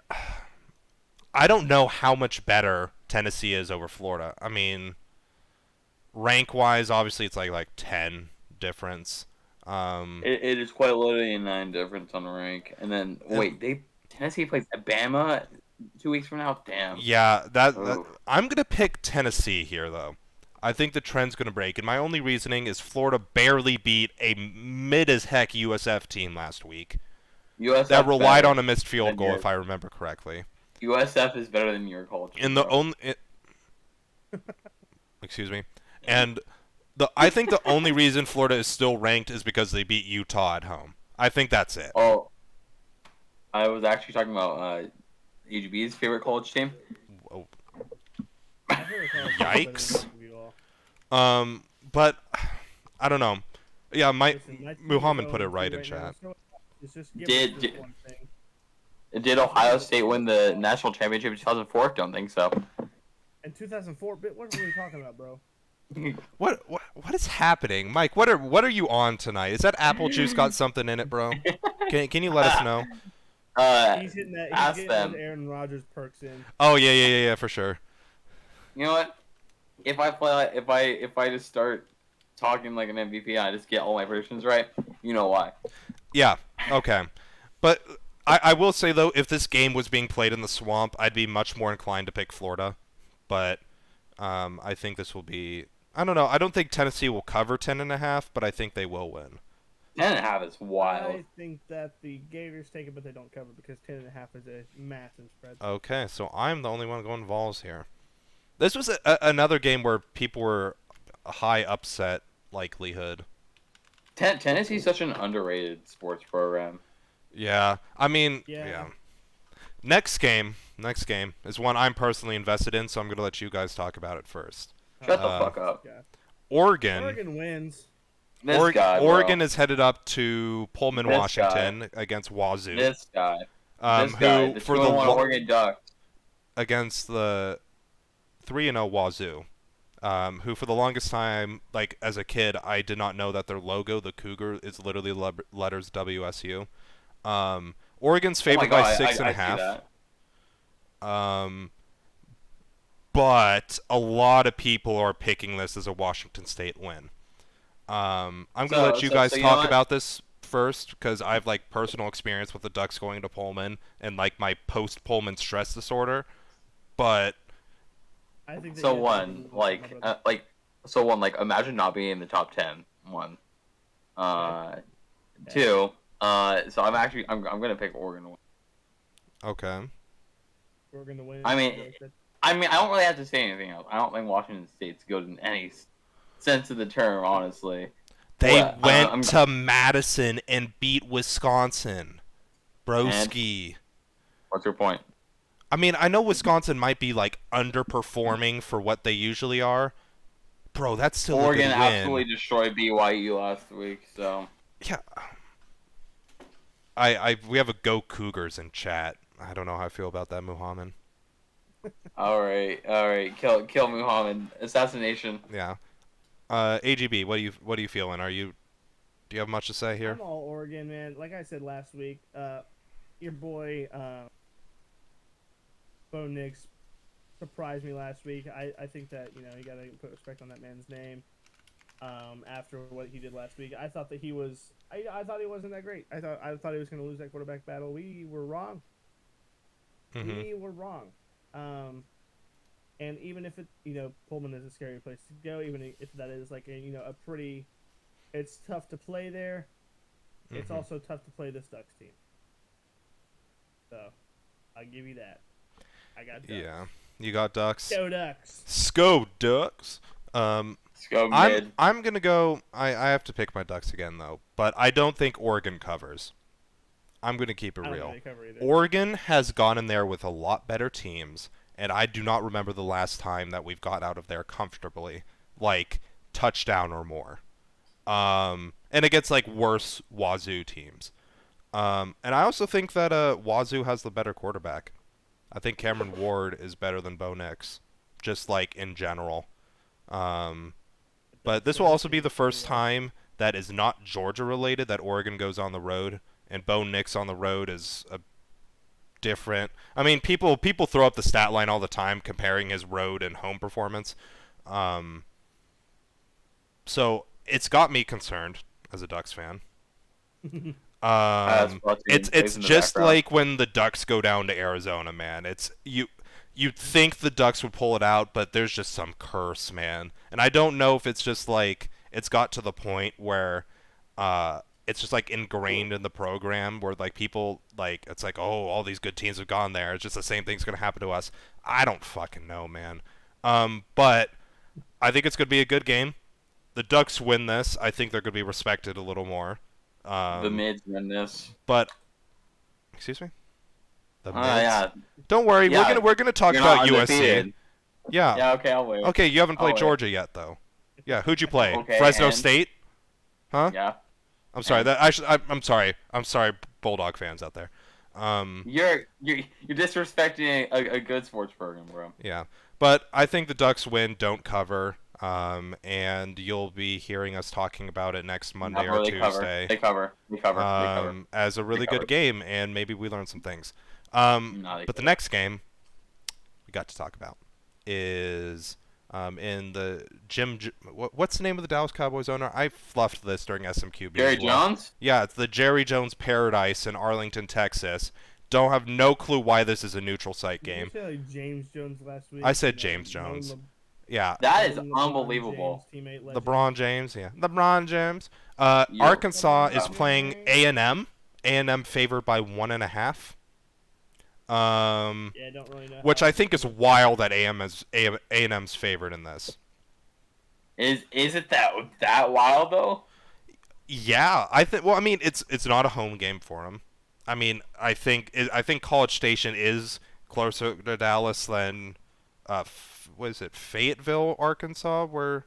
I don't know how much better Tennessee is over Florida. I mean, rank-wise, obviously it's like 10 difference. It is quite literally a 9 difference on rank. And then Tennessee plays Alabama 2 weeks from now. Damn. Yeah, that I'm gonna pick Tennessee here though. I think the trend's gonna break, and my only reasoning is Florida barely beat a mid as heck USF team last week. USF That relied better on a missed field than goal, your- if I remember correctly. USF is better than your college. In the only, excuse me, and I think the only reason Florida is still ranked is because they beat Utah at home. I think that's it. Oh, I was actually talking about AGB's favorite college team. Oh, I heard it's all Yikes. better than you all. but I don't know. Yeah, Listen, my team Muhammad is put it 0-2 right in now, chat. so it's just give Did- us this did- one thing. Did Ohio State win the national championship in 2004? Don't think so. In 2004, what are we talking about, bro? What is happening, Mike? What are you on tonight? Is that apple juice got something in it, bro? Can you let us know? He's hitting that. ask He's getting them. those Aaron Rodgers perks in. Oh yeah, for sure. You know what? If I just start talking like an MVP and I just get all my predictions right, you know why. Yeah, okay. But I will say, though, if this game was being played in the Swamp, I'd be much more inclined to pick Florida. But I think this will be... I don't know. I don't think Tennessee will cover 10.5, but I think they will win. 10.5 is wild. I think that the Gators take it, but they don't cover because 10.5 is a massive spread. Okay, so I'm the only one going Vols here. This was another game where people were a high upset likelihood. Tennessee's such an underrated sports program. Yeah, I mean, Yeah. yeah. Next game is one I'm personally invested in, so I'm going to let you guys talk about it first. Shut the fuck up. Yeah. Oregon wins. This guy, bro. Oregon is headed up to Pullman, This Washington against Wazoo. This guy. This guy. Who The for 2-1 Oregon Ducks. against the 3-0 Wazoo. who for the longest time, like as a kid, I did not know that their logo, the cougar, is literally letters WSU. Oregon's Oh my favored by god, six and a I see half. that. But a lot of people are picking this as a Washington State win. I'm gonna let you guys you know talk what? about this first because I have like personal experience with the Ducks going to Pullman and like my post Pullman stress disorder. But I think that So you one, like imagine not being in the top 10. One. Two. So I'm gonna pick Oregon to win. okay, we're gonna win. I mean, I don't really have to say anything else. I don't think Washington State's good in any sense of the term, honestly. they Well, went to Madison and beat Wisconsin. Broski. What's your point? I mean, I know Wisconsin might be like underperforming for what they usually are. Bro, that's still Oregon a good win. absolutely destroyed BYU last week, so. Yeah. We have a Go Cougars in chat. I don't know how I feel about that, Muhammad. All right, kill Muhammad, assassination. Yeah. AGB, what are you feeling? Do you have much to say here? I'm all Oregon, man. Like I said last week, your boy Bo Nix surprised me last week. I think that you gotta put respect on that man's name. After what he did last week, I thought that he was. I thought he wasn't that great. I thought he was going to lose that quarterback battle. We were wrong. Mm-hmm. We were wrong. And even if Pullman is a scary place to go, even if that is like a pretty, it's tough to play there. It's Mhm. also tough to play this Ducks team. So, I'll give you that. I got Ducks. Yeah, you got Ducks. Go Ducks. Sco Ducks. Let's go mid. I'm gonna go. I have to pick my Ducks again though, but I don't think Oregon covers. I'm gonna keep it I don't real. think they cover either. Oregon has gone in there with a lot better teams, and I do not remember the last time that we've got out of there comfortably, like touchdown or more. And against like worse Wazoo teams. And I also think that Wazoo has the better quarterback. I think Cameron Ward is better than Bo Nix, just like in general. But this will also be the first time that is not Georgia related that Oregon goes on the road, and Bo Nix on the road is a different. I mean, people throw up the stat line all the time comparing his road and home performance. So it's got me concerned as a Ducks fan. It's just like when the Ducks go down to Arizona, man. You'd think the Ducks would pull it out, but there's just some curse, man. And I don't know if it's just like it's got to the point where it's just like ingrained in the program where like people like it's like, oh, all these good teams have gone there. It's just the same thing's gonna happen to us. I don't fucking know, man. But I think it's gonna be a good game. The Ducks win this. I think they're gonna be respected a little more. The mids win this. But excuse me. The mids. Yeah. Don't worry, Yeah, we're gonna talk You're about not USC. undefeated. Yeah. Yeah. Okay, I'll wait. Okay, you haven't played wait. Georgia yet, though. Yeah, who'd you play? Okay, Fresno and- State? Huh? Yeah. I'm sorry. and- I'm sorry. I'm sorry, Bulldog fans out there. You're disrespecting a good sports program, bro. Yeah, but I think the Ducks win, don't cover. And you'll be hearing us talking about it next Monday or Tuesday. They cover. As a really They cover. good game, and maybe we learn some things. No, they But the next game we got to talk about is in the what's the name of the Dallas Cowboys owner? I fluffed this during SMQB. Jerry as well. Jones? Yeah, it's the Jerry Jones Paradise in Arlington, Texas. Don't have no clue why this is a neutral site game. Did you say like James Jones last week? I said James Jones. Yeah. That is LeBron unbelievable. James, teammate legend. LeBron James, yeah. LeBron James. Yeah. Arkansas is LeBron playing James. A&M. A&M favored by 1.5. Yeah, don't really know. Which how- I think is wild that A&M's favored in this. Is it that wild though? Yeah, I think. Well, I mean, it's not a home game for him. I mean, I think College Station is closer to Dallas than, what is it, Fayetteville, Arkansas, where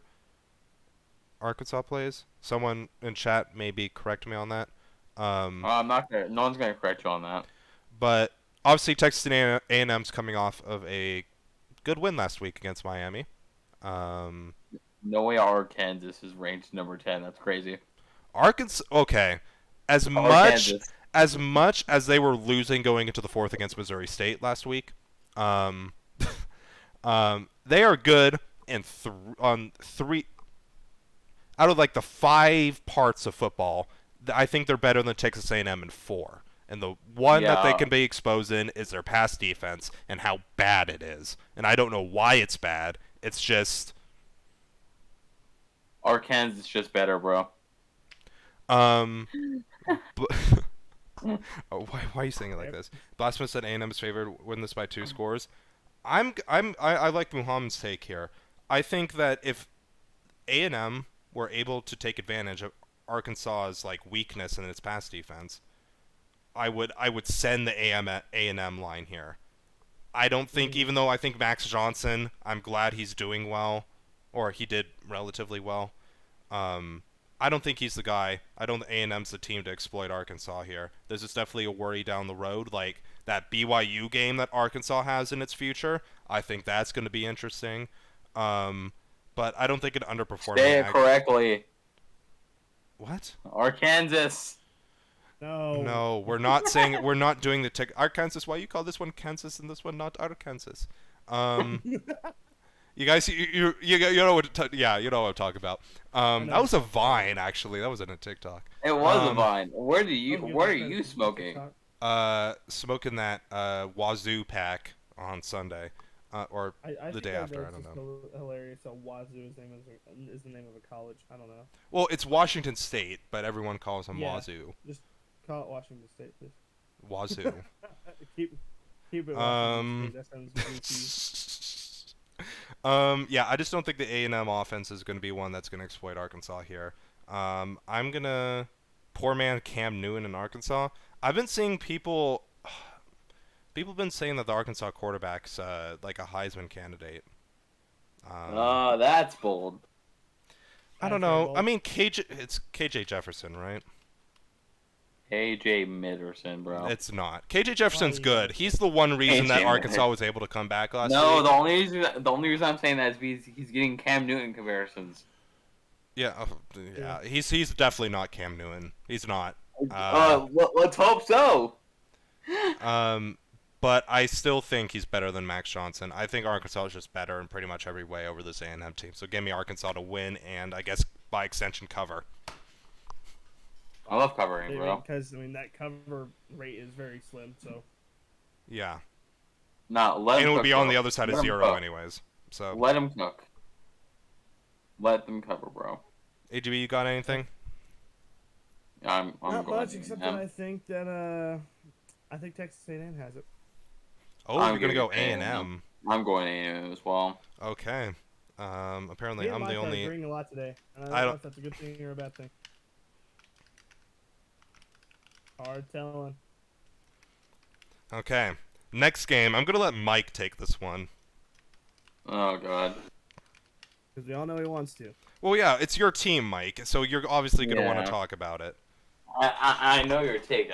Arkansas plays. Someone in chat maybe correct me on that. I'm not gonna. No one's gonna correct you on that. But obviously Texas A&M's coming off of a good win last week against Miami. No way Arkansas is ranked number 10. That's crazy. Arkansas. Okay, as much Arkansas. as much as they were losing going into the fourth against Missouri State last week, um, they are good in on three out of like the 5 parts of football. I think they're better than Texas A&M in 4. And the one that they Yeah. can be exposed in is their pass defense and how bad it is. And I don't know why it's bad. It's just Arkansas is just better, bro. but, oh, why are you saying it like this? Blasphemous said A&M's favored win this by 2 scores. I like Muhammad's take here. I think that if A&M were able to take advantage of Arkansas's like weakness in its pass defense, I would send the A&M line here. I don't think, even though I think Max Johnson, I'm glad he's doing well, or he did relatively well. I don't think he's the guy. I don't think A&M's the team to exploit Arkansas here. This is definitely a worry down the road. Like that BYU game that Arkansas has in its future, I think that's going to be interesting. But I don't think an underperforming. Say it correctly. What? Arkansas. No. No, we're not saying we're not doing the Arkansas. Why you call this one Kansas and this one not Arkansas? You guys, you know what? You know what I'm talking about. That was a Vine actually. That wasn't a TikTok. It was a Um, vine. Where do Don't you? give What that are credit you to smoking? TikTok. Smoking that Wazoo pack on Sunday, or I the think day that after. I that's don't just know. Hilarious. So Wazoo is the name of a college. I don't know. Well, it's Washington State, but everyone calls them Yeah. Wazoo. Just call it Washington State, please. Wazoo. keep it Washington Um, State. That sounds goofy. yeah, I just don't think the A&M offense is going to be one that's going to exploit Arkansas here. I'm gonna poor man Cam Newton in Arkansas. I've been seeing people been saying that the Arkansas quarterback's like a Heisman candidate. Oh, that's bold. I don't That's very know. bold. I mean, it's KJ Jefferson, right? AJ Mitterson, bro. It's not. KJ Jefferson's yeah. good. He's the one reason that KJ Arkansas was able to come back last No, week. the only reason I'm saying that is because he's getting Cam Newton comparisons. Yeah, yeah. He's definitely not Cam Newton. He's not. Let's hope so. But I still think he's better than Max Johnson. I think Arkansas is just better in pretty much every way over this A&M team. So give me Arkansas to win and I guess by extension cover. I love covering, bro. Because I mean that cover rate is very slim. So Yeah. Not let And him it would cook, be on bro. the other side of Let 'em 0 cook. anyways. So Let him cook. Let them cover, bro. AGB, you got anything? I'm not going much, except that I think that I think Texas A&M has it. Oh, I'm you're gonna go gonna go A&M. I'm going A&M as well. Okay. Apparently Me and I'm Mike the are only. agreeing a lot today, and I I don't know don't- if that's a good thing or a bad thing. Hard telling. Okay. Next game, I'm gonna let Mike take this one. Oh god. Because we all know he wants to. Well, yeah, it's your team, Mike. So you're obviously gonna want Yeah. to talk about it. I know your take.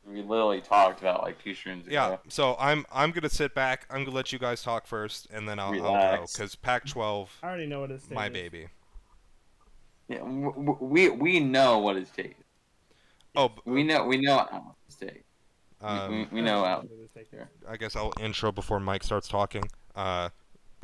We literally talked about like 2 streams ago. Yeah. So I'm gonna sit back. I'm gonna let you guys talk first, and then I'll go Relax. because Pac-12, I already know what his take my is. baby. Yeah, we know what his take is. Oh, We know Alex's take. We know I Alex. know what his take is. I guess I'll intro before Mike starts talking.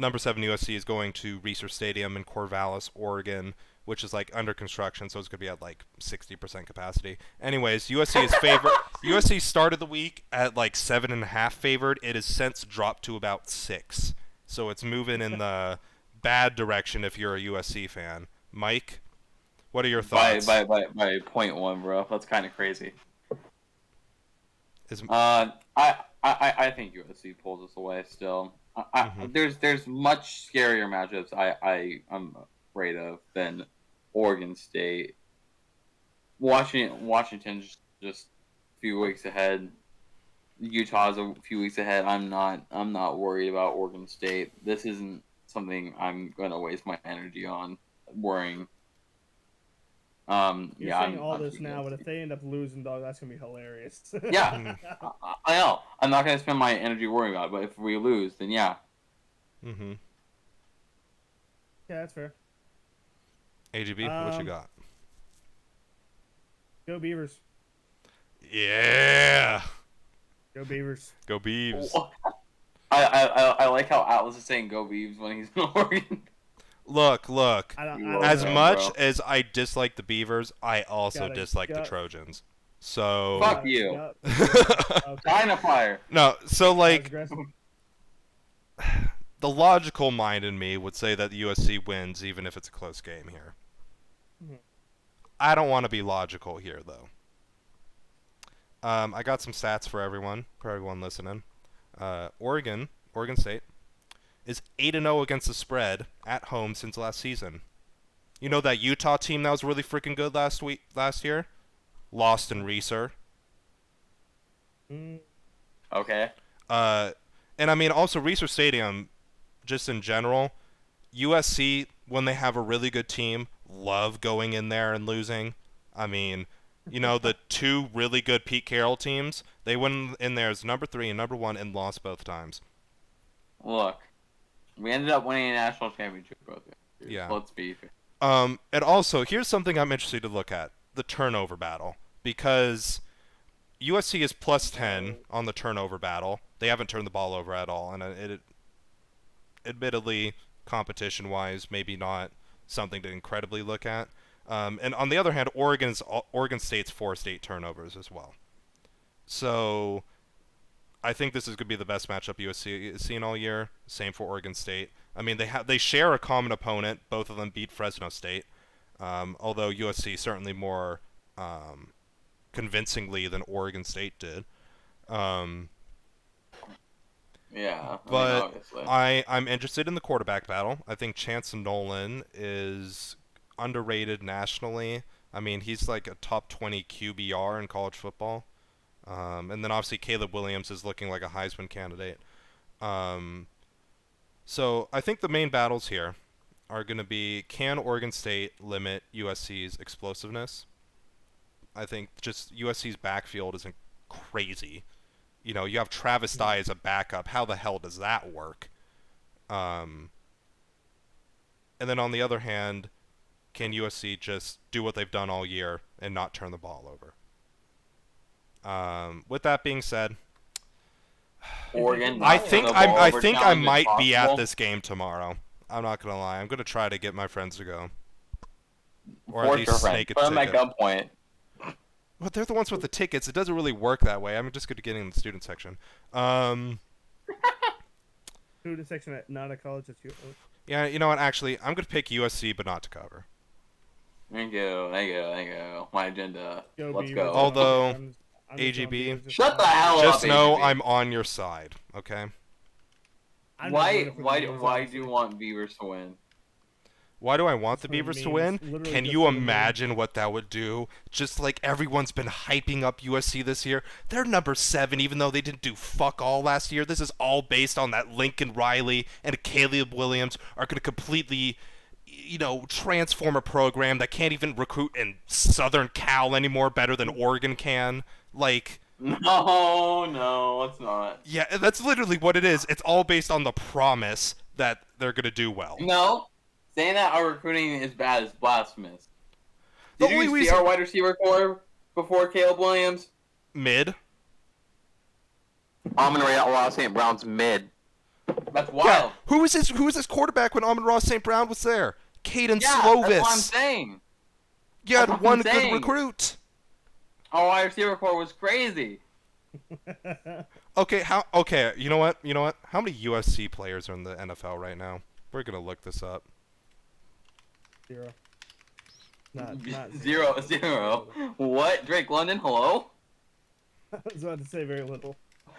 Number 7 USC is going to Reser Stadium in Corvallis, Oregon, which is like under construction, so it's gonna be at like 60% capacity. Anyways, USC is favored. USC started the week at like 7.5 favored. It has since dropped to about 6, so it's moving in the bad direction if you're a USC fan. Mike, what are your thoughts? By 0.1, bro. That's kind of crazy. Is- I think USC pulls us away still. There's much scarier matchups I'm afraid of than Oregon State. Washington's just a few weeks ahead. Utah's a few weeks ahead. I'm not worried about Oregon State. This isn't something I'm gonna waste my energy on worrying. You're Yeah, saying all I'm this taking now, but USC. if they end up losing, dog, that's gonna be hilarious. Yeah. I know. I'm not gonna spend my energy worrying about it, but if we lose, then yeah. Mm-hmm. Yeah, that's fair. AGB, what you got? Go Beavers. Yeah. Go Beavers. Go Beavs. I like how Atlas is saying "Go Beavs" when he's in Oregon. Look. I don't As know. much bro. as I dislike the Beavers, I also Gotta dislike the gut. Trojans. So Fuck you. Yep. Okay. Dynafire. no, so That was like aggressive. the logical mind in me would say that the USC wins even if it's a close game here. Mhm. I don't want to be logical here though. I got some stats for everyone listening. Oregon State is 8-0 against the spread at home since last season. You know that Utah team that was really freaking good last year? Lost in Reser. Mm, Okay. And I mean also Reser Stadium, just in general, USC when they have a really good team love going in there and losing. I mean, you know the two really good Pete Carroll teams, they went in there as number 3 and number 1 and lost both times. Look, we ended up winning a national championship, both. Yeah. Let's be fair. And also, here's something I'm interested to look at: the turnover battle, because USC is plus 10 on the turnover battle. They haven't turned the ball over at all, and it admittedly, competition-wise, maybe not something to incredibly look at. And on the other hand, Oregon State's forced 8 turnovers as well. So I think this is going to be the best matchup USC has seen all year. Same for Oregon State. I mean, they share a common opponent. Both of them beat Fresno State, although USC certainly more convincingly than Oregon State did. Yeah, But obviously. I'm interested in the quarterback battle. I think Chance Nolan is underrated nationally. I mean, he's like a top 20 QBR in college football. And then obviously Caleb Williams is looking like a Heisman candidate. So I think the main battles here are going to be, can Oregon State limit USC's explosiveness? I think just USC's backfield isn't crazy. You know, you have Travis Dye as a backup. How the hell does that work? And then on the other hand, can USC just do what they've done all year and not turn the ball over? With that being said, Oregon. I not think turn the ball I over think I challenge is might be at possible. this game tomorrow. I'm not gonna lie. I'm gonna try to get my friends to go, or at Force your least friend. snake a Put them at ticket. gunpoint. But they're the ones with the tickets. It doesn't really work that way. I'm just good at getting in the student section. Student section at not a college. That's you. Yeah, you know what? Actually, I'm gonna pick USC, but not to cover. Thank you. My agenda. Go Let's Beavers. go. Although, I'm just going AGB, Beavers just Shut the fine. hell up. Just know AGB. I'm on your side. Okay. I'm Why? rooting for the Why? Beavers, Why do honestly. you want Beavers to win? Why do I want the Just for the Beavers to memes, win? literally Can just you for the memes. imagine what that would do? Just like everyone's been hyping up USC this year. They're number 7, even though they didn't do fuck all last year. This is all based on that Lincoln Riley and Caleb Williams are going to completely, you know, transform a program that can't even recruit in Southern Cal anymore better than Oregon can. Like, No, it's not. yeah, that's literally what it is. It's all based on the promise that they're going to do well. No, saying that our recruiting is bad is blasphemous. The Did only you see reason- our wide receiver core before Caleb Williams? Mid. Amon-Ra St. Brown's mid. That's Yeah. wild. Who was his quarterback when Amon-Ra St. Brown was there? Caden Yeah, Slovis. that's what I'm saying. You had that's what one I'm good saying. recruit. Our wide receiver core was crazy. Okay, you know what? How many USC players are in the NFL right now? We're going to look this up. 0. Not Zero. What? Drake London? Hello? I was about to say very little.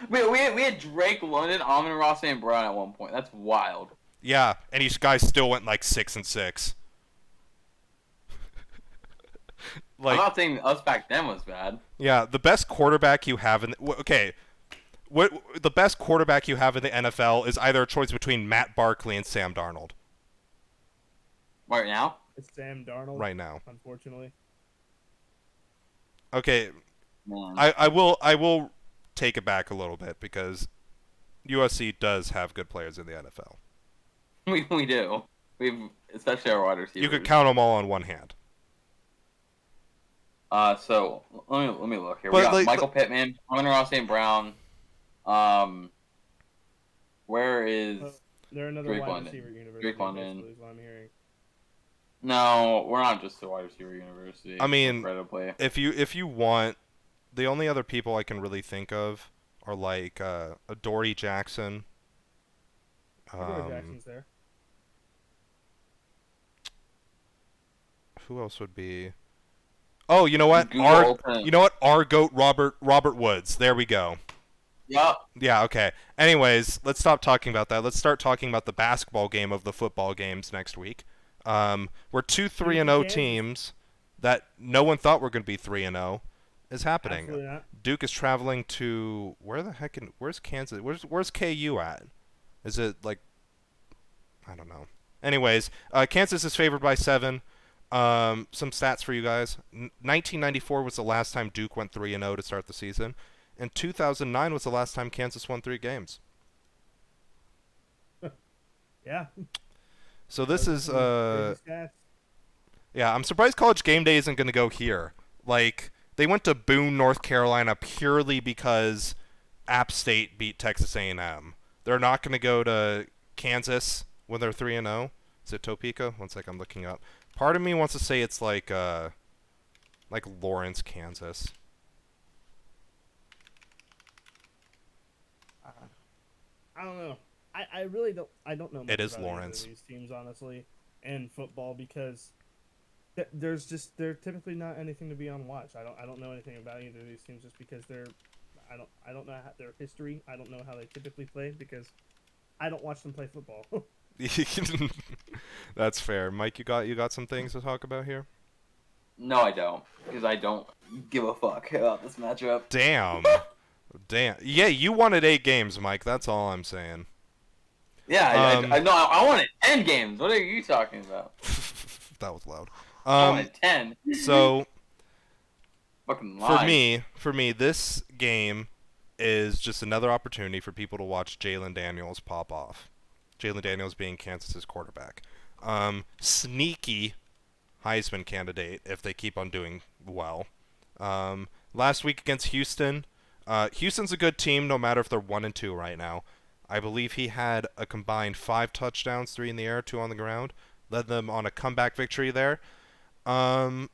We had Drake London, Amon-Ra St. Brown at one point. That's wild. Yeah, and these guys still went like 6-6. I'm Like, not saying us back then was bad. yeah, the best quarterback you have in the best quarterback you have in the NFL is either a choice between Matt Barkley and Sam Darnold Right now? It's Sam Darnold. right now. Unfortunately. Okay, Man. I will take it back a little bit because USC does have good players in the NFL. We do. especially our wide receivers. You could count them all on one hand. So let me look here. But, We got like, Michael Pittman, Amon-Ra St. Brown. Where is They're another Drake wide London. receiver university. Drake London. Basically, is what I'm hearing. No, we're not just a wide receiver university. I mean, incredibly. if you want, the only other people I can really think of are like a Dory Jackson. Jackson's there. Who else would be? Oh, you know what? Our goat Robert Woods. There we go. Yep. Yeah, okay. Anyways, let's stop talking about that. Let's start talking about the basketball game of the football games next week. We're 2 3-0 teams that no one thought were going to be 3-0 is happening. Absolutely not. Duke is traveling to where's Kansas? Where's KU at? Is it like I don't know. Anyways, Kansas is favored by 7. Some stats for you guys. 1994 was the last time Duke went 3-0 to start the season. And 2009 was the last time Kansas won 3 games. Yeah. So this is Crazy stats. yeah, I'm surprised College Game Day isn't going to go here. Like they went to Boone, North Carolina purely because App State beat Texas A&M. They're not going to go to Kansas when they're 3-0. Is it Topeka? One sec, I'm looking up. Part of me wants to say it's like Lawrence, Kansas. I don't know. I really don't. I don't know much It is about either Lawrence. of these teams, honestly, in football because there's typically not anything to be on watch. I don't know anything about either of these teams just because I don't know their history. I don't know how they typically play because I don't watch them play football. That's fair. Mike, you got some things to talk about here? No, I don't, because I don't give a fuck about this matchup. Damn. Damn. Yeah, you wanted 8 games, Mike. That's all I'm saying. Yeah, I wanted 10 games. What are you talking about? That was loud. I wanted 10. So Fucking lying. for me, this game is just another opportunity for people to watch Jalen Daniels pop off. Jalen Daniels being Kansas's quarterback. Sneaky Heisman candidate if they keep on doing well. Last week against Houston, Houston's a good team no matter if they're 1-2 right now. I believe he had a combined 5 touchdowns, 3 in the air, 2 on the ground. Led them on a comeback victory there. And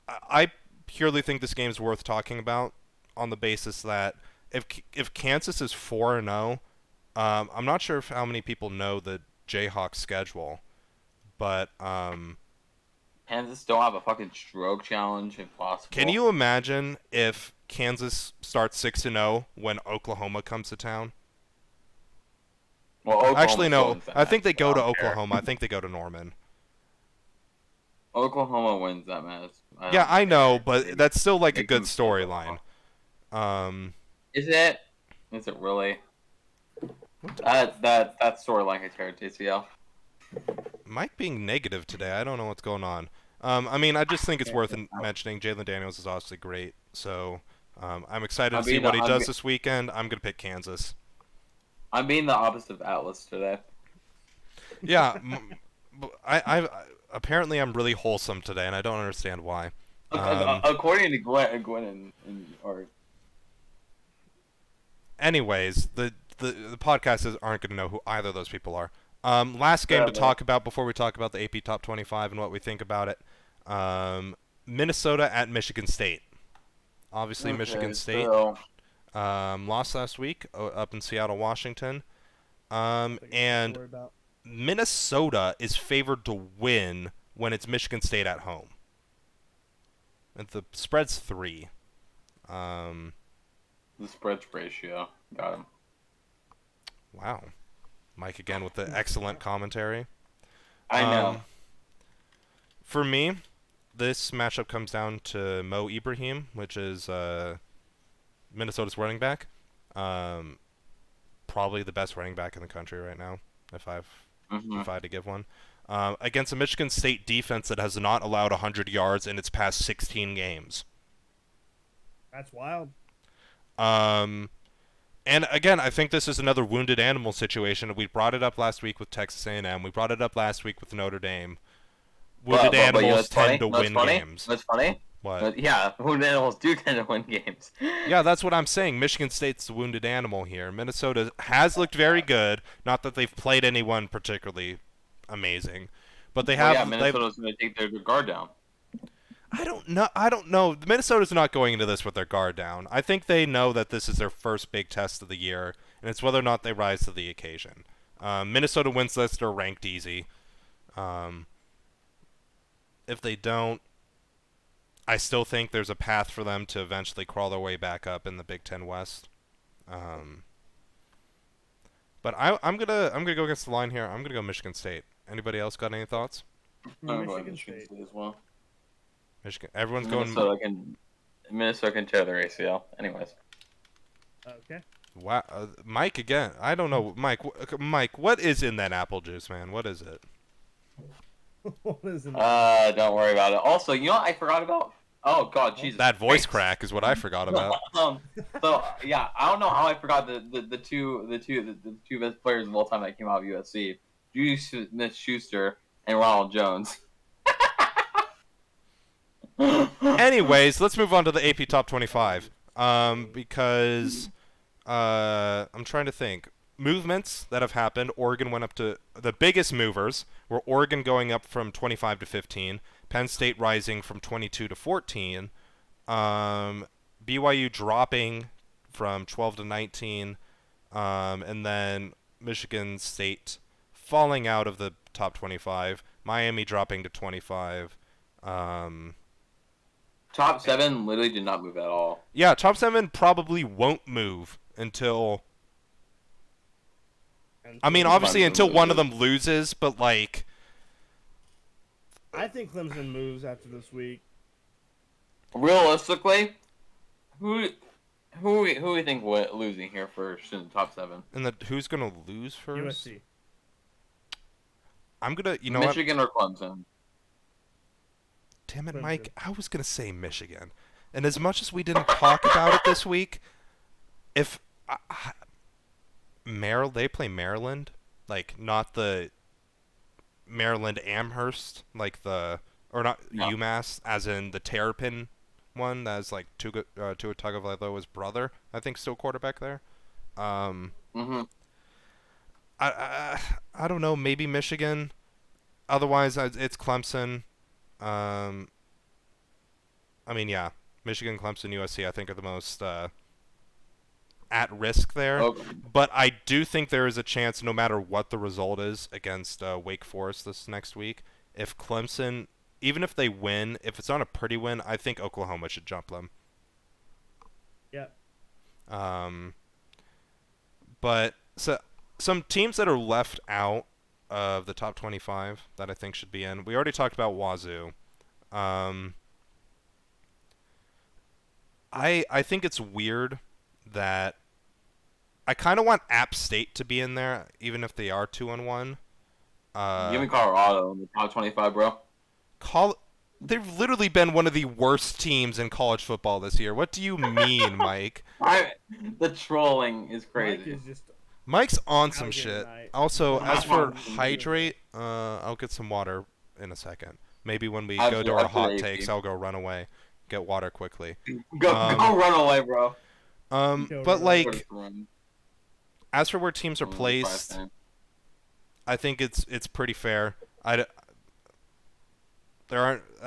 I purely think this game's worth talking about on the basis that if Kansas is 4-0, I'm not sure how many people know the Jayhawks schedule, but Kansas don't have a fucking stroke challenge if possible. can you imagine if Kansas starts 6-0 when Oklahoma comes to town? Well, Oklahoma Actually, no. wins that I think they match, go so to I don't care. Oklahoma. I think they go to Norman. Oklahoma wins that match. Yeah, I know, but Maybe. that's still like a Make good them storyline. Is it? Is it really? That storyline could tear a JCL. Mike being negative today. I don't know what's going on. I mean, I just think it's worth mentioning. Jalen Daniels is obviously great, so I'm excited to see what he does this weekend. I'm gonna pick Kansas. I'm being the opposite of Atlas today. Yeah, I apparently I'm really wholesome today, and I don't understand why. According to Gwen or anyways, the podcasters aren't gonna know who either of those people are. Last game to talk about before we talk about the AP Top 25 and what we think about it. Minnesota at Michigan State. Obviously, Michigan State lost last week up in Seattle, Washington. And Minnesota is favored to win when it's Michigan State at home. And the spread's 3. The spread ratio. Got him. Wow. Mike again with the excellent commentary. I know. For me, this matchup comes down to Mo Ibrahim, which is Minnesota's running back. Probably the best running back in the country right now, if I had to give one. Against a Michigan State defense that has not allowed 100 yards in its past 16 games. That's wild. And again, I think this is another wounded animal situation. We brought it up last week with Texas A&M. We brought it up last week with Notre Dame. Wounded But you know animals what's funny? tend to win games. What's funny? What? Yeah, wounded animals do tend to win games. Yeah, that's what I'm saying. Michigan State's the wounded animal here. Minnesota has looked very good. Not that they've played anyone particularly amazing, but they Well, have. yeah, Minnesota's going to take their guard down. I don't know. I don't know. Minnesota's not going into this with their guard down. I think they know that this is their first big test of the year, and it's whether or not they rise to the occasion. Minnesota wins this; they're ranked easy. If they don't, I still think there's a path for them to eventually crawl their way back up in the Big Ten West. But I'm gonna go against the line here. I'm gonna go Michigan State. Anybody else got any thoughts? I'm going Michigan Michigan State. State as well. Michigan. Everyone's going. Minnesota can tear their ACL. Anyways. Okay. Wow, Mike again. I don't know, Mike. Mike, what is in that apple juice, man? What is it? What is it? Don't worry about it. Also, you know what I forgot about? Oh God, Jesus. That voice Christ. crack is what I forgot about. So yeah, I don't know how I forgot the two best players of all time that came out of USC: Judy Smith-Schuster and Ronald Jones. Anyways, let's move on to the AP Top 25. Because I'm trying to think. Movements that have happened. Oregon went up to the biggest movers were Oregon going up from 25 to 15, Penn State rising from 22 to 14, BYU dropping from 12 to 19, and then Michigan State falling out of the top 25, Miami dropping to 25. Top 7 literally did not move at all. Yeah, top 7 probably won't move until. I mean, obviously until one of them loses, but like. I think Clemson moves after this week. Realistically, who we think losing here first in the top 7? And who's gonna lose first? USC. I'm gonna, Michigan or Clemson. Damn it, Clemson. Mike! I was gonna say Michigan, and as much as we didn't talk about it this week, if they play Maryland, like not the Maryland Amherst, like or not No. UMass, as in the Terrapin one, that's like Tua Tagovailoa's brother, I think, still quarterback there. Mm-hmm. I don't know, maybe Michigan. Otherwise, it's Clemson. I mean, yeah, Michigan, Clemson, USC, I think are the most at risk there. Okay. But I do think there is a chance, no matter what the result is against Wake Forest this next week, if Clemson, even if they win, if it's not a pretty win, I think Oklahoma should jump them. Yeah. But so some teams that are left out of the top 25 that I think should be in. We already talked about Wazoo. I think it's weird that I kind of want App State to be in there, even if they are 2-1. Give me Colorado in the top 25, bro. They've literally been one of the worst teams in college football this year. What do you mean, Mike? The trolling is Mike crazy. is just. Mike's on Out some here shit. tonight. Also, as for Absolutely. hydrate, I'll get some water in a second. Maybe when we go Absolutely, to our hot absolutely. takes, I'll go run away, get water quickly. Go run away, bro. Go But run. like, Run. as for where teams are placed, I think it's pretty fair. I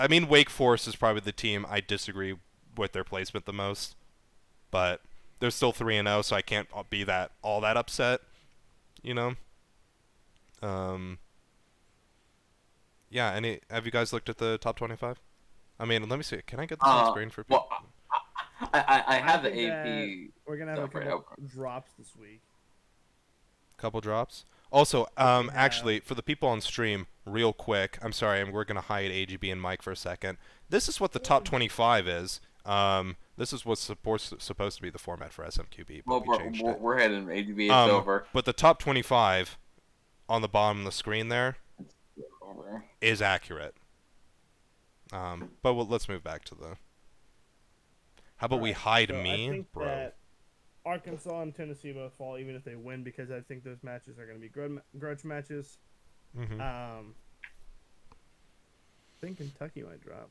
mean, Wake Forest is probably the team I disagree with their placement the most, but they're still 3-0, so I can't be all that upset, you know. Yeah. Have you guys looked at the top 25? I mean, let me see. Can I get this on screen for people? Well, I have the think AP. We're gonna have a stuff right couple now. drops this week. Couple drops. Also, Yeah. actually, for the people on stream, real quick, I'm sorry, we're gonna hide AGB and Mike for a second. This is what the top 25 is. This is what's supposed to be the format for SMQB, but Well, we changed it. we're heading AGB. It's over. But the top 25 on the bottom of the screen there Over. is accurate. But let's move back to the. How about we Alright, hide so I me, think bro? that Arkansas and Tennessee both fall, even if they win, because I think those matches are going to be grudge matches. Mm-hmm. I think Kentucky might drop.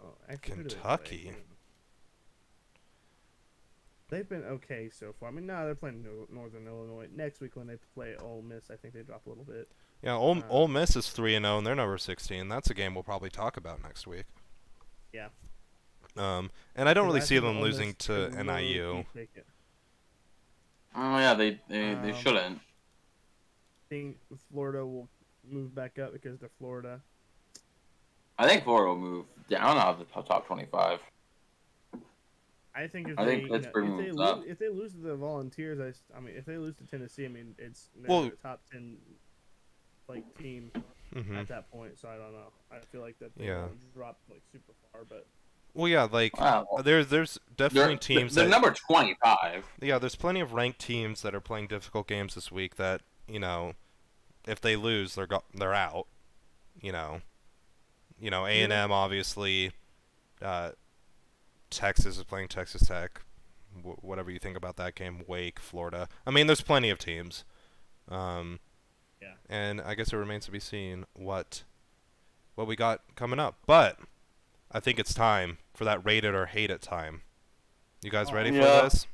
Oh, actually, who do they Kentucky? play? They've been okay so far. I mean, no, they're playing Northern Illinois. Next week when they play Ole Miss, I think they drop a little bit. Yeah, Ole Miss is 3-0, and they're number 16. That's a game we'll probably talk about next week. Yeah. And I don't really I see think them Ole losing Miss to could NIU. low-key take it. Oh yeah, they shouldn't. I think Florida will move back up because they're Florida. I think Florida will move down out of the top 25. I think if I they, think Pittsburgh if they moves up. if they lose to the Volunteers, I mean, if they lose to Tennessee, I mean, it's Well- a top 10 team Mm-hmm. at that point. So I don't know. I feel like that they Yeah. won't drop super far, but Well, yeah, like Wow. there's definitely teams they're that number 25. yeah, there's plenty of ranked teams that are playing difficult games this week that if they lose, they're out. A&M obviously. Texas is playing Texas Tech. Whatever you think about that game, Wake, Florida. I mean, there's plenty of teams. Yeah. And I guess it remains to be seen what we got coming up. But I think it's time for that rate it or hate it time. You guys ready for Yeah. this?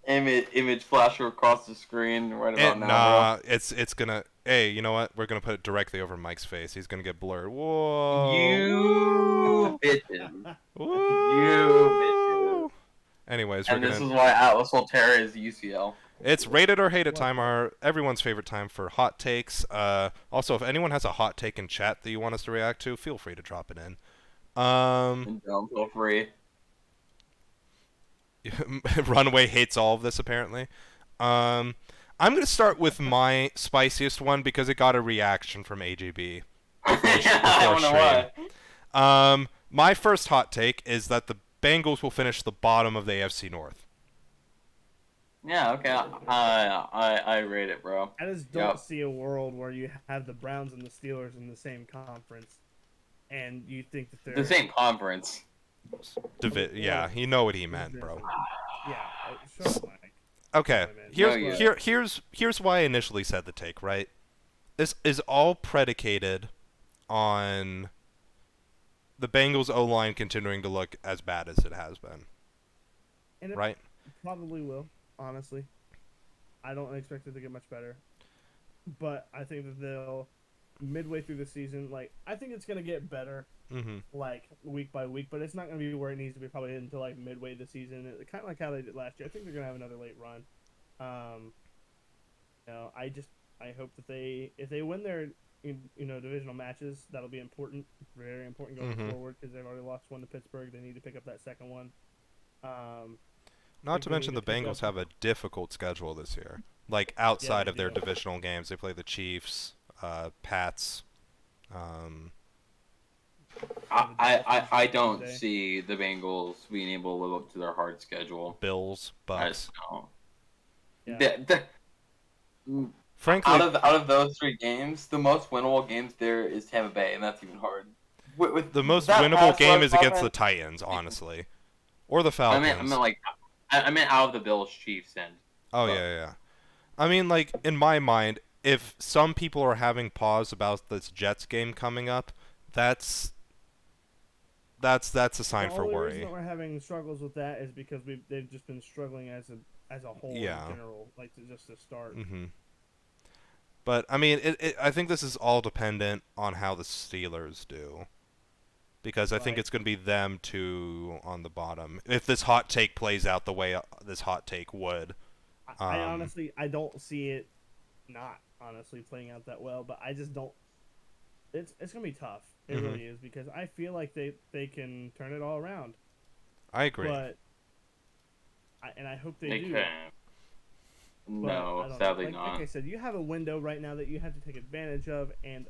Image flasher across the screen right about now, Nah, it's gonna. Hey, you know what? We're gonna put it directly over Mike's face. He's gonna get blurred. Whoa! You bitches. Woo! Anyways, And this is why Atlas will tear his UCL. It's rated or hate it time, our everyone's favorite time for hot takes. Also, if anyone has a hot take in chat that you want us to react to, feel free to drop it in. And don't feel free. Runaway hates all of this, apparently. I'm going to start with my spiciest one because it got a reaction from AGB. I don't know why. My first hot take is that the Bengals will finish the bottom of the AFC North. Yeah, okay. I rate it, bro. I just don't see a world where you have the Browns and the Steelers in the same conference, and you think that they're The same conference. Yeah, you know what he meant, bro. Yeah, shut up, Mike. Okay, No, yeah. here's why I initially said the take, right? This is all predicated on the Bengals O-line continuing to look as bad as it has been. And it right? probably will, honestly. I don't expect it to get much better. But I think that they'll, midway through the season, I think it's going to get better, week by week, but it's not going to be where it needs to be probably until, midway the season. Kind of like how they did last year. I think they're going to have another late run. I hope that if they win their, divisional matches, that'll be important, very important going forward, because they've already lost one to Pittsburgh. They need to pick up that second one. Not to mention the Bengals have a difficult schedule this year. Outside of their divisional games, they play the Chiefs, Pats. I don't see the Bengals being able to live up to their hard schedule. Bills, I Bucks. just don't. Yeah. Frankly, out of those three games, the most winnable games there is Tampa Bay, and that's even hard. With the most that winnable pass game rush is against the offense- Titans, honestly, or the I Falcons. meant out of the Bills Chiefs end. Oh yeah. I mean, in my mind, if some people are having pause about this Jets game coming up, that's a sign for The only worry. reason that we're having struggles with that is because they've just been struggling as a whole in general, to start. Mm-hmm. But I mean, I think this is all dependent on how the Steelers do, because I think it's going to be them two on the bottom if this hot take plays out the way this hot take would. I honestly, I don't see it not honestly playing out that well, but I just don't. It's gonna be tough. It really is, because I feel like they can turn it all around. I agree. But I hope they do. Can. But No, I don't sadly know. not. Like I said, you have a window right now that you have to take advantage of, and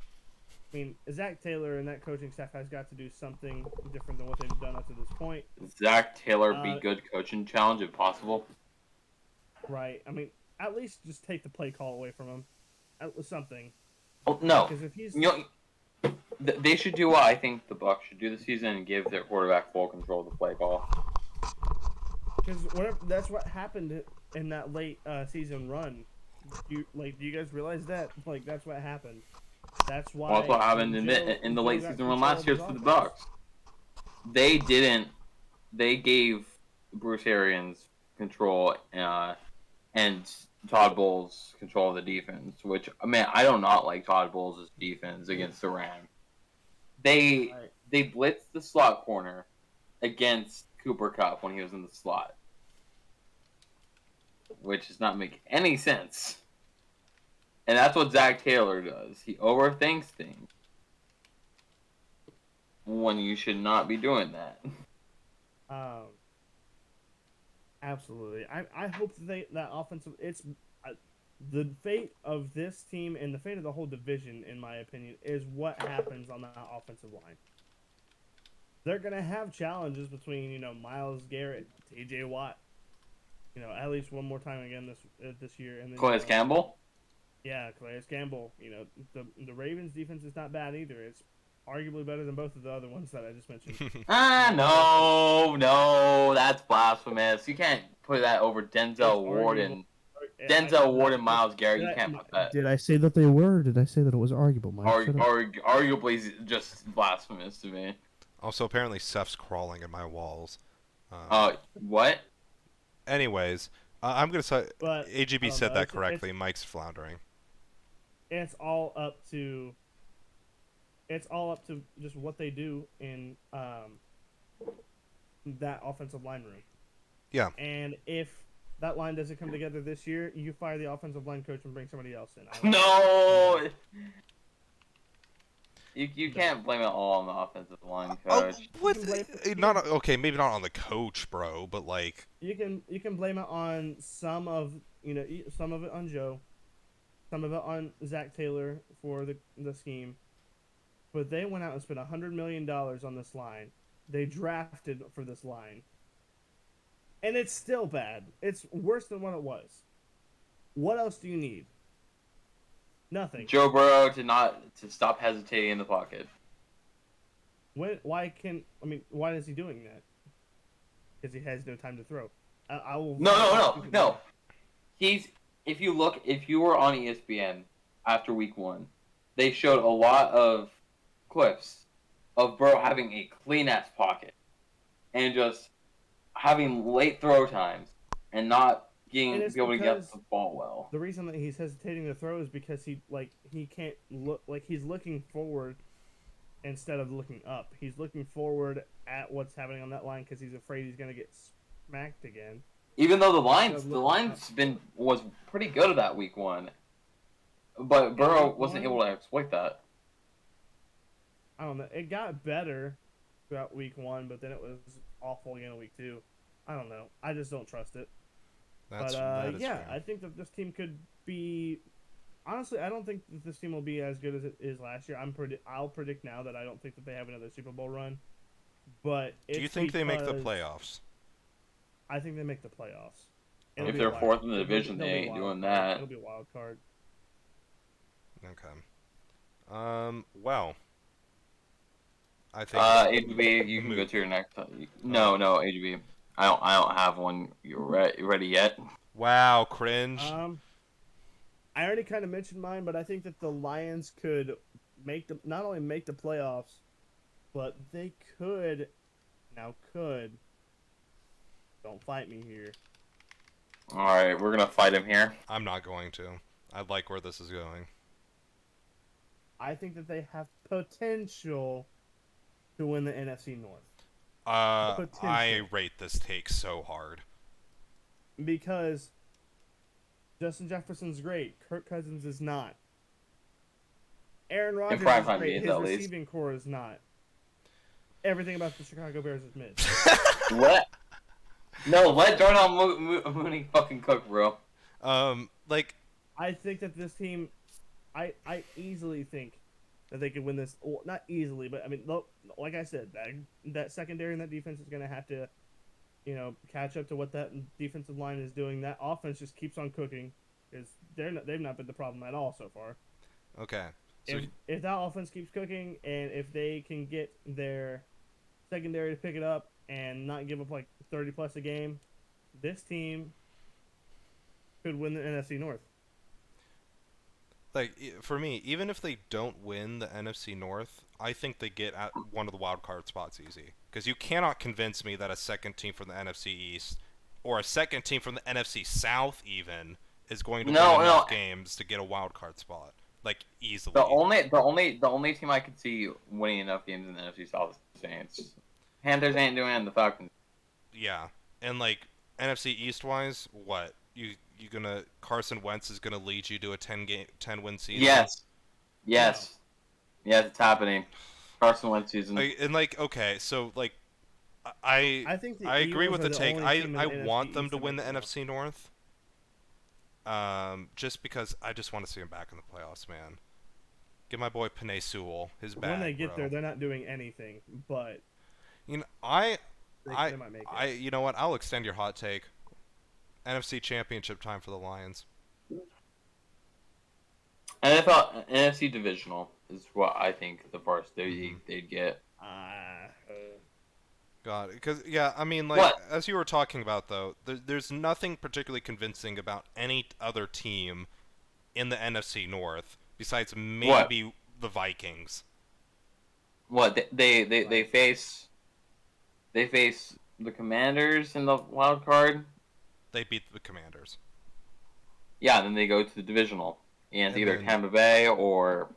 I mean, Zach Taylor and that coaching staff has got to do something different than what they've done up to this point. Zach Taylor be good coaching challenge if possible. Right. I mean, at least just take the play call away from him. Something. Oh, no. Because if he's they should do what I think the Bucs should do this season and give their quarterback full control of the play call. Because that's what happened in that late season run. Do you guys realize that? Like that's what happened. That's why. Well, that's what happened when in the Joe late got season run control last of year his for the offense. Bucks. They didn't. They gave Bruce Arians control and Todd Bowles control of the defense. Which I mean, I do not like Todd Bowles' defense against the Rams. They Right. they blitzed the slot corner against Cooper Kupp when he was in the slot, which does not make any sense. And that's what Zach Taylor does. He overthinks things when you should not be doing that. Absolutely. I hope that offensive. It's the fate of this team and the fate of the whole division, in my opinion, is what happens on that offensive line. They're gonna have challenges between Myles Garrett, T.J. Watt, at least one more time again this year, and then Calais Campbell. Yeah, Calais Campbell. The Ravens defense is not bad either. It's arguably better than both of the other ones that I just mentioned. No, that's blasphemous. You can't put that over Denzel Ward and Myles Garrett. You can't put that. Did I say that they were? Or did I say that it was arguable, Mike? Arguably just blasphemous to me. Also, apparently Seth's crawling in my walls. What? Anyways, I'm gonna say But, AGB said that correctly. Mike's floundering. It's all up to just what they do in that offensive line room. Yeah. And if that line doesn't come together this year, you fire the offensive line coach and bring somebody else in. No. You can't blame it all on the offensive line coach. Maybe not on the coach, bro, but like you can blame it on some of it on Joe, some of it on Zach Taylor for the scheme, but they went out and spent $100 million on this line. They drafted for this line, and it's still bad. It's worse than what it was. What else do you need? Nothing. Joe Burrow to stop hesitating in the pocket. Why is he doing that? Because he has no time to throw. I will. No. If you were on ESPN after week 1, they showed a lot of clips of Burrow having a clean ass pocket and just having late throw times and not be able to get the ball well. The reason that he's hesitating to throw is because he can't look, like he's looking forward instead of looking up. He's looking forward at what's happening on that line because he's afraid he's gonna get smacked again. Even though the line's was pretty good at that week 1, but Burrow wasn't able to exploit that. I don't know. It got better throughout week 1, but then it was awful again in week 2. I don't know. I just don't trust it. Fair. I think that this team could be. Honestly, I don't think that this team will be as good as it is last year. I'll predict now that I don't think that they have another Super Bowl run. But do you think they make the playoffs? I think they make the playoffs. If they're 4th in the division, they ain't doing that. It'll be a wild card. Okay. Well, I think. AGB, you can go to your next. No, AGB. I don't have one. You're ready yet? Wow, cringe. I already kind of mentioned mine, but I think that the Lions could not only make the playoffs, but they could. Don't fight me here. All right, we're gonna fight him here. I'm not going to. I like where this is going. I think that they have potential to win the NFC North. I rate this take so hard. Because Justin Jefferson's great. Kirk Cousins is not. Aaron Rodgers is great. His receiving core is not. Everything about the Chicago Bears is mid. What? No, let Darnell Mooney fucking cook, bro. I think that this team, I easily think that they could win this. Well, not easily, but I mean, like I said, that secondary and that defense is going to have to, catch up to what that defensive line is doing. That offense just keeps on cooking. They've not been the problem at all so far. Okay. So if that offense keeps cooking and if they can get their secondary to pick it up and not give up like 30 plus a game, this team could win the NFC North. Like, for me, even if they don't win the NFC North, I think they get at one of the wild card spots easy. Because you cannot convince me that a second team from the NFC East, or a second team from the NFC South even, is going to win enough games to get a wild card spot. Like, easily. The only team I could see winning enough games in the NFC South is the Saints. Panthers ain't doing it, and the Falcons. Yeah. And, like, NFC East-wise, what? You gonna Carson Wentz is gonna lead you to a 10-win season? Yes, it's happening. Carson Wentz season. And like, okay, so like, I think I agree Eagles with the are take. only I team in the want NFC them East to that win the makes it NFC North. Just because I just want to see him back in the playoffs, man. Give my boy Penei Sewell his bag. When they get bro. there, they're not doing anything. But you know, they might make it. you know what? I'll extend your hot take. NFC Championship time for the Lions. NFC divisional is what I think the first they'd get. God, because yeah, I mean, like What? as you were talking about though, there's nothing particularly convincing about any other team in the NFC North besides maybe the Vikings. What they face the Commanders in the wild card. They beat the Commanders. Yeah, then they go to the divisional against And either then- Tampa Bay or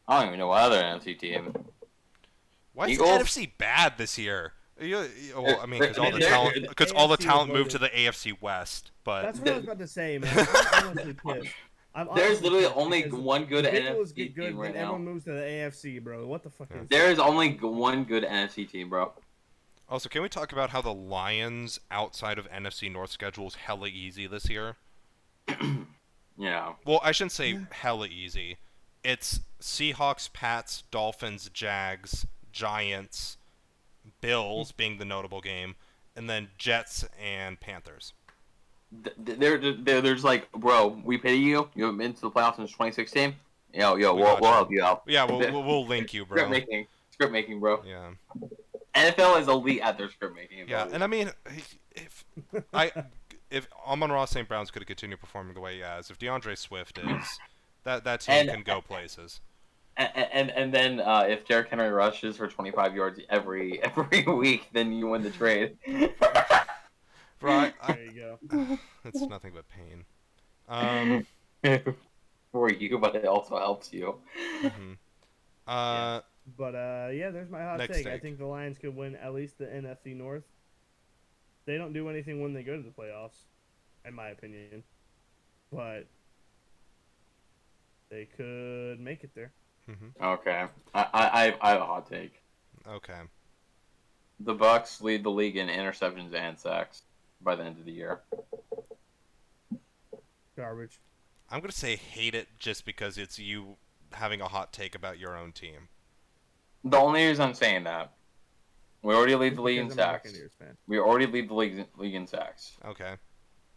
I don't even know what other NFC team. Why is Eagles? the NFC bad this year? Well, I mean, because all the They're- talent, because all the AFC talent was moved to the AFC West. But That's what I was about to say, man. I'm honestly pissed. There's literally pissed only because one good the Bengals NFC get good, team right then now. everyone moves to the AFC, bro. What the fuck is There is only one good NFC team, bro. also, can we talk about how the Lions outside of NFC North schedule is hella easy this year? Yeah. Well, I shouldn't say hella easy. It's Seahawks, Pats, Dolphins, Jags, Giants, Bills being the notable game, and then Jets and Panthers. There's like, bro, we pity you. You haven't been to the playoffs since 2016. Yo, We we'll got you. help you out. Yeah, we'll link you, bro. Script making, bro. Yeah. NFL is elite at their script making. Yeah, and I mean, if Amon-Ra St. Brown's could have continued performing the way he has, if DeAndre Swift is, that team can go places. And then if Derrick Henry rushes for 25 yards every week, then you win the trade. Right? There you go. It's nothing but pain. For you, but it also helps you. Mhm. But yeah, there's my hot Next take. I take. think the Lions could win at least the NFC North. They don't do anything when they go to the playoffs, in my opinion. But they could make it there. Okay, I have a hot take. Okay. The Bucks lead the league in interceptions and sacks by the end of the year. Garbage. I'm gonna say hate it just because it's you having a hot take about your own team. The only reason I'm saying that, we already lead the league in Because I'm a sacks. Buccaneers fan. We already lead the league in sacks. Okay.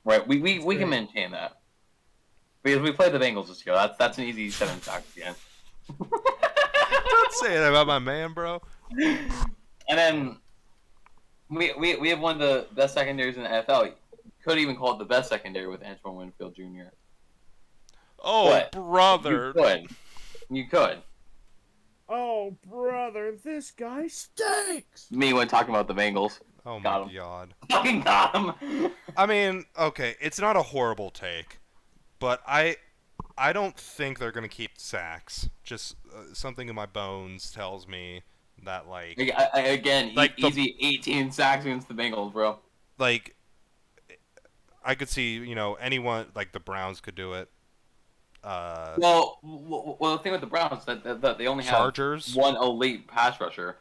Right, we great. can maintain that. Because we played the Bengals this year. That's an easy 7 sacks again. Don't say that about my man, bro. And then we have one of the best secondaries in the NFL. Could even call it the best secondary with Antoine Winfield Jr. Oh, What? brother. You could. Oh, brother, this guy stinks. Me when talking about the Bengals. Oh Got my him. god. Fucking got him. I mean, okay, it's not a horrible take, but I don't think they're gonna keep sacks. Just something in my bones tells me that like Again, Like the- easy 18 sacks against the Bengals, bro. like I could see anyone like the Browns could do it. Well, the thing with the Browns is that they only have Chargers. one elite pass rusher.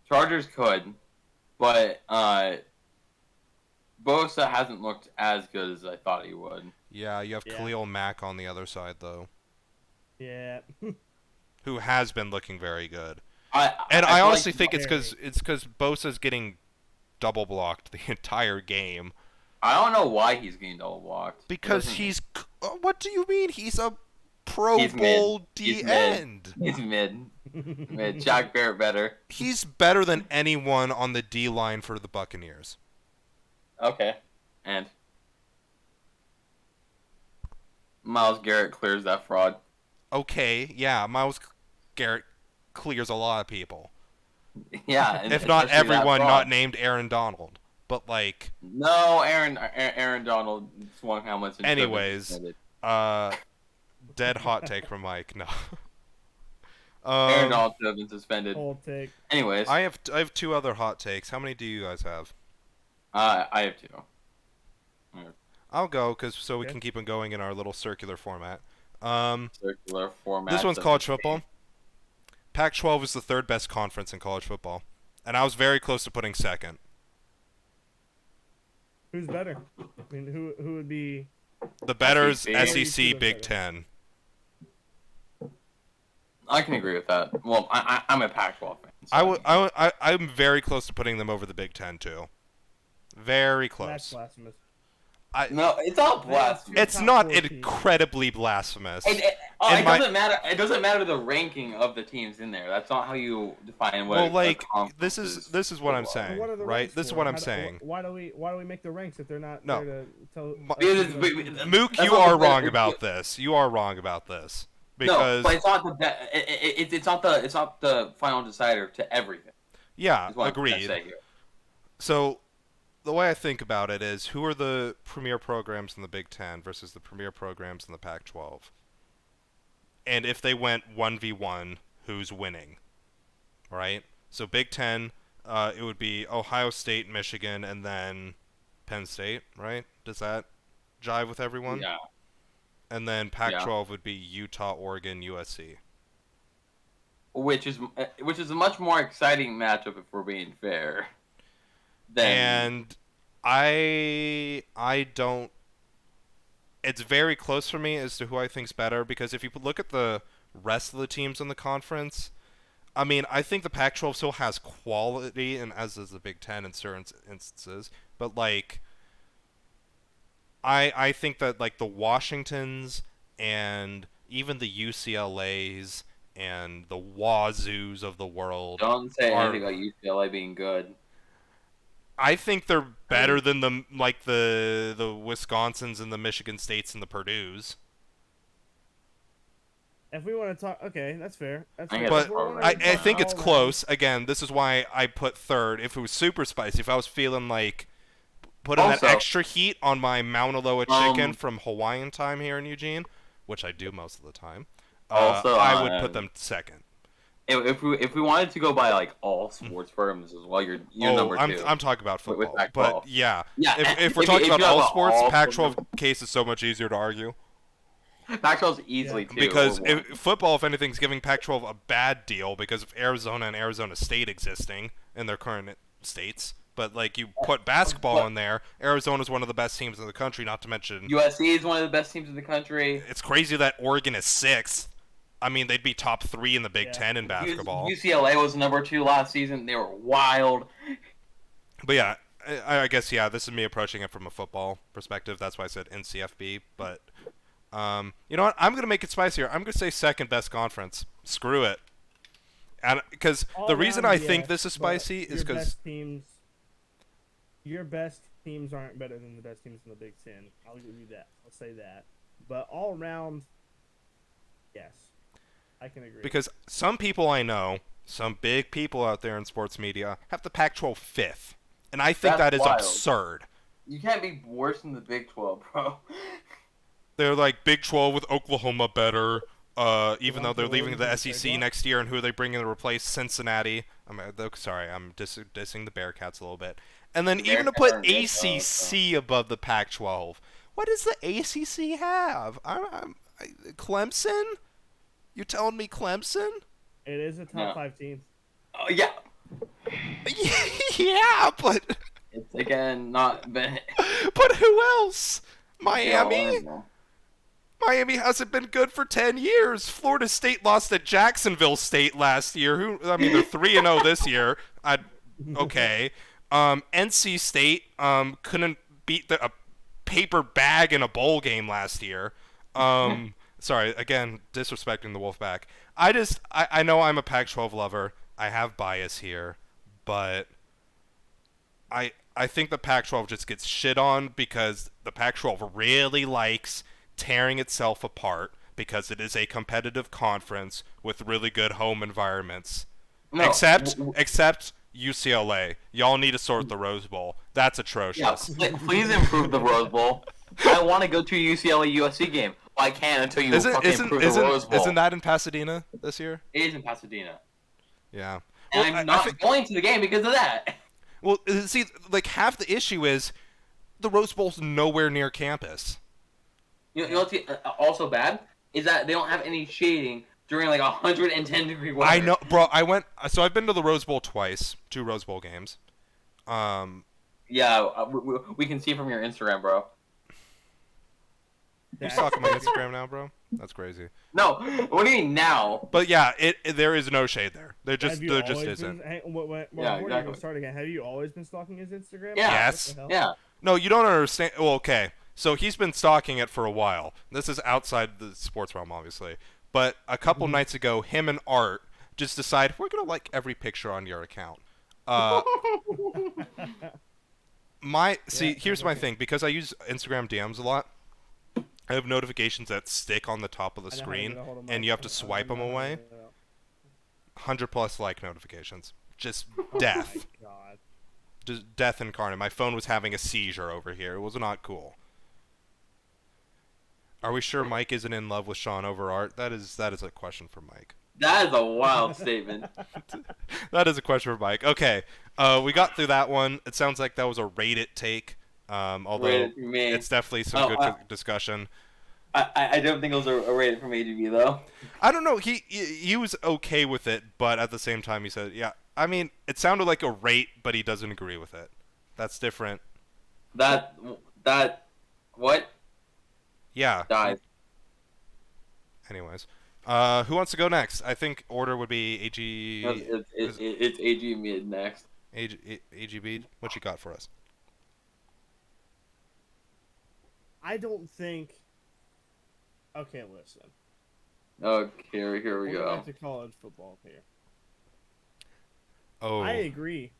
Chargers could, but Bosa hasn't looked as good as I thought he would. Yeah, you have Yeah. Khalil Mack on the other side though, Yeah. who has been looking very good. I I feel honestly like- think it's because Bosa's getting double blocked the entire game. I don't know why he's getting double blocked. Because Doesn't- he's what do you mean? He's a Pro He's mid. Bowl He's D mid. end. he's mid. Jack Barrett better. He's better than anyone on the D line for the Buccaneers. Okay, and Miles Garrett clears that fraud. Okay, yeah, Miles Garrett clears a lot of people. Yeah, and If not especially that everyone fraud. not named Aaron Donald. But, like, No, Aaron Donald swung helmets. And anyways, dead hot take from Mike. No. Aaron Donald should have been suspended. Cold take. Anyways, I have 2 other hot takes. How many do you guys have? I have 2. I'll go, so we Okay. can keep it going in our little circular format. Circular format. This one's college football. Pac-12 is the 3rd best conference in college football, and I was very close to putting 2nd. Who's better? I mean, who would be? The better's SEC. SEC Big Ten. I can agree with that. Well, I'm a Pac-12 fan. So I'm very close to putting them over the Big Ten too. Very That's close. blasphemous. No, it's all blasphemy. It's Top not 4 teams. incredibly blasphemous. It in my- doesn't matter. It doesn't matter the ranking of the teams in there. That's not how you define what. Well, a like conference this is what I'm football. saying, What are the right? ranks This is for? what I'm How do- saying. Why do we make the ranks if they're not No. there to tell? Because us it's- who- Mook, That's you not are the- wrong about this. You are wrong about this because No, but it's not it's not the final decider to everything. yeah, Is what I'm trying to agreed. say here. So the way I think about it is, who are the premier programs in the Big Ten versus the premier programs in the Pac-12? And if they went 1v1, who's winning? Right? So Big Ten, it would be Ohio State, Michigan, and then Penn State, right? Does that jive with everyone? Yeah. And then Pac-12 would be Utah, Oregon, USC. Which is a much more exciting matchup if we're being fair. Than And I don't. It's very close for me as to who I think's better, because if you look at the rest of the teams in the conference, I mean, I think the Pac-12 still has quality, and as does the Big Ten in certain instances. But like, I think that like the Washingtons and even the UCLA's and the Wazoos of the world, don't say are- anything about UCLA being good. I think they're better than the Wisconsins and the Michigan States and the Purdue's. If we want to talk, okay, that's fair. That's I fair. guess But If we're wanting I to talk think it's all close. Again, this is why I put 3rd. If it was super spicy, if I was feeling like putting Also- that extra heat on my Mauna Loa chicken Um, from Hawaiian time here in Eugene, which I do most of the time, Also, I would put them 2nd. If we wanted to go by like all sports firms as well, you're number 2. I'm talking about With football. Pac-12. But yeah, Yeah, if we're if talking you about have all a sports, all Pac-12 case is so much easier to argue. Pac-12's easily Yeah. 2. Because or 1. football, if anything, is giving Pac-12 a bad deal because of Arizona and Arizona State existing in their current states. But like, you put basketball in there, Arizona's one of the best teams in the country. Not to mention, USC is one of the best teams in the country. it's crazy that Oregon is 6th. I mean, they'd be top 3 in the Big Yeah. Ten in basketball. UCLA was number 2 last season. They were wild. But yeah, I guess this is me approaching it from a football perspective. That's why I said NCFB. But you know what? I'm gonna make it spicier. I'm gonna say 2nd best conference. Screw it. And because all the reason around, I think yes, this is but spicy is your because best teams, your best teams aren't better than the best teams in the Big Ten. I'll give you that. I'll say that. But all around, yes, I can agree. because some people I know, some big people out there in sports media, have the Pac-12 5th, and I think That's that is wild. absurd. You can't be worse than the Big 12, bro. They're like Big 12 with Oklahoma better, even though they're Oklahoma leaving the is the SEC big next year, and who are they bringing to replace Cincinnati? I'm dissing the Bearcats a little bit. And then even to Bearcats put aren't good, ACC above the Pac-12, what does the ACC have? Clemson? You telling me Clemson? it is a top No. 5 team. Oh, yeah. Yeah, but It's, again, not been... who else? Miami? Miami hasn't been good for 10 years. Florida State lost to Jacksonville State last year. They're 3-0 this year. Okay. NC State couldn't beat a paper bag in a bowl game last year. Sorry, again, disrespecting the Wolfpack. I know I'm a Pac-12 lover. I have bias here, but I think the Pac-12 just gets shit on because the Pac-12 really likes tearing itself apart because it is a competitive conference with really good home environments. No, Except UCLA. Y'all need to sort the Rose Bowl. That's yeah, atrocious. please improve the Rose Bowl. I want to go to a UCLA USC game. Well, I can't until you fucking improve the Rose Bowl. Isn't that in Pasadena this year? It is in Pasadena. Yeah. And I'm not going to the game because of that. Well, see, like half the issue is the Rose Bowl's nowhere near campus. You know what's also bad is that they don't have any shading during like 110-degree weather. I know, bro. I've been to the Rose Bowl twice, 2 Rose Bowl games. Yeah, we can see from your Instagram, bro. You stalking my Instagram now, bro? That's crazy. No, what do you mean now? But yeah, there is no shade there. There just always isn't. Yeah, before exactly. you start again, have you always been stalking his Instagram? Yeah. Yes. What the hell? Yeah. No, you don't understand. Well, okay. So he's been stalking it for a while. This is outside the sports realm, obviously. But a couple nights ago, him and Art just decide we're gonna like every picture on your account. Here's my thing, because I use Instagram DMs a lot. I have notifications that stick on the top of the screen, and you have to swipe them away. 100+ like notifications, just death. God. Just death incarnate. My phone was having a seizure over here. It was not cool. Are we sure Mike isn't in love with Sean over Art? That is a question for Mike. That is a wild statement. That is a question for Mike. Okay, we got through that one. It sounds like that was a rate it take. Although Rated for me. it's definitely some good discussion. I don't think it was a rated from AGB though. I don't know. He was okay with it, but at the same time he said, yeah. I mean, it sounded like a rate, but he doesn't agree with it. That's different. That what? Yeah. Dies. Anyways, who wants to go next? I think order would be It's AG mid next. AGB. What you got for us? I don't think. Okay, listen. Okay, here we We'll go. go back to college football here. Oh. I agree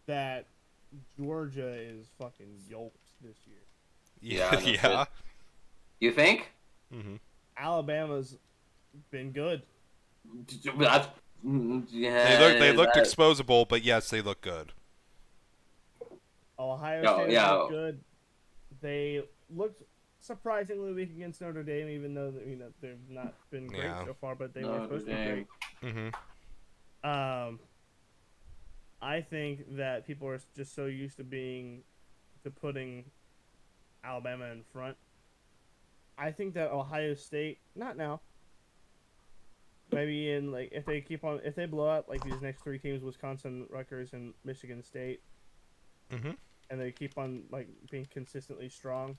that Georgia is fucking yoked this year. Yeah. Yeah, Yeah. You think? Mm-hmm. Alabama's been good. That's yeah. They looked exposable, but yes, they look good. Ohio Oh, State yeah. looked good. They looked surprisingly weak against Notre Dame, even though they've not been great Yeah. so far, but they Notre were supposed to be Dame. great. Mm-hmm. I think that people are just so used to putting Alabama in front. I think that Ohio State, not now, maybe in like if they blow out like these next 3 teams, Wisconsin, Rutgers, and Michigan State, Mm-hmm. and they keep on like being consistently strong.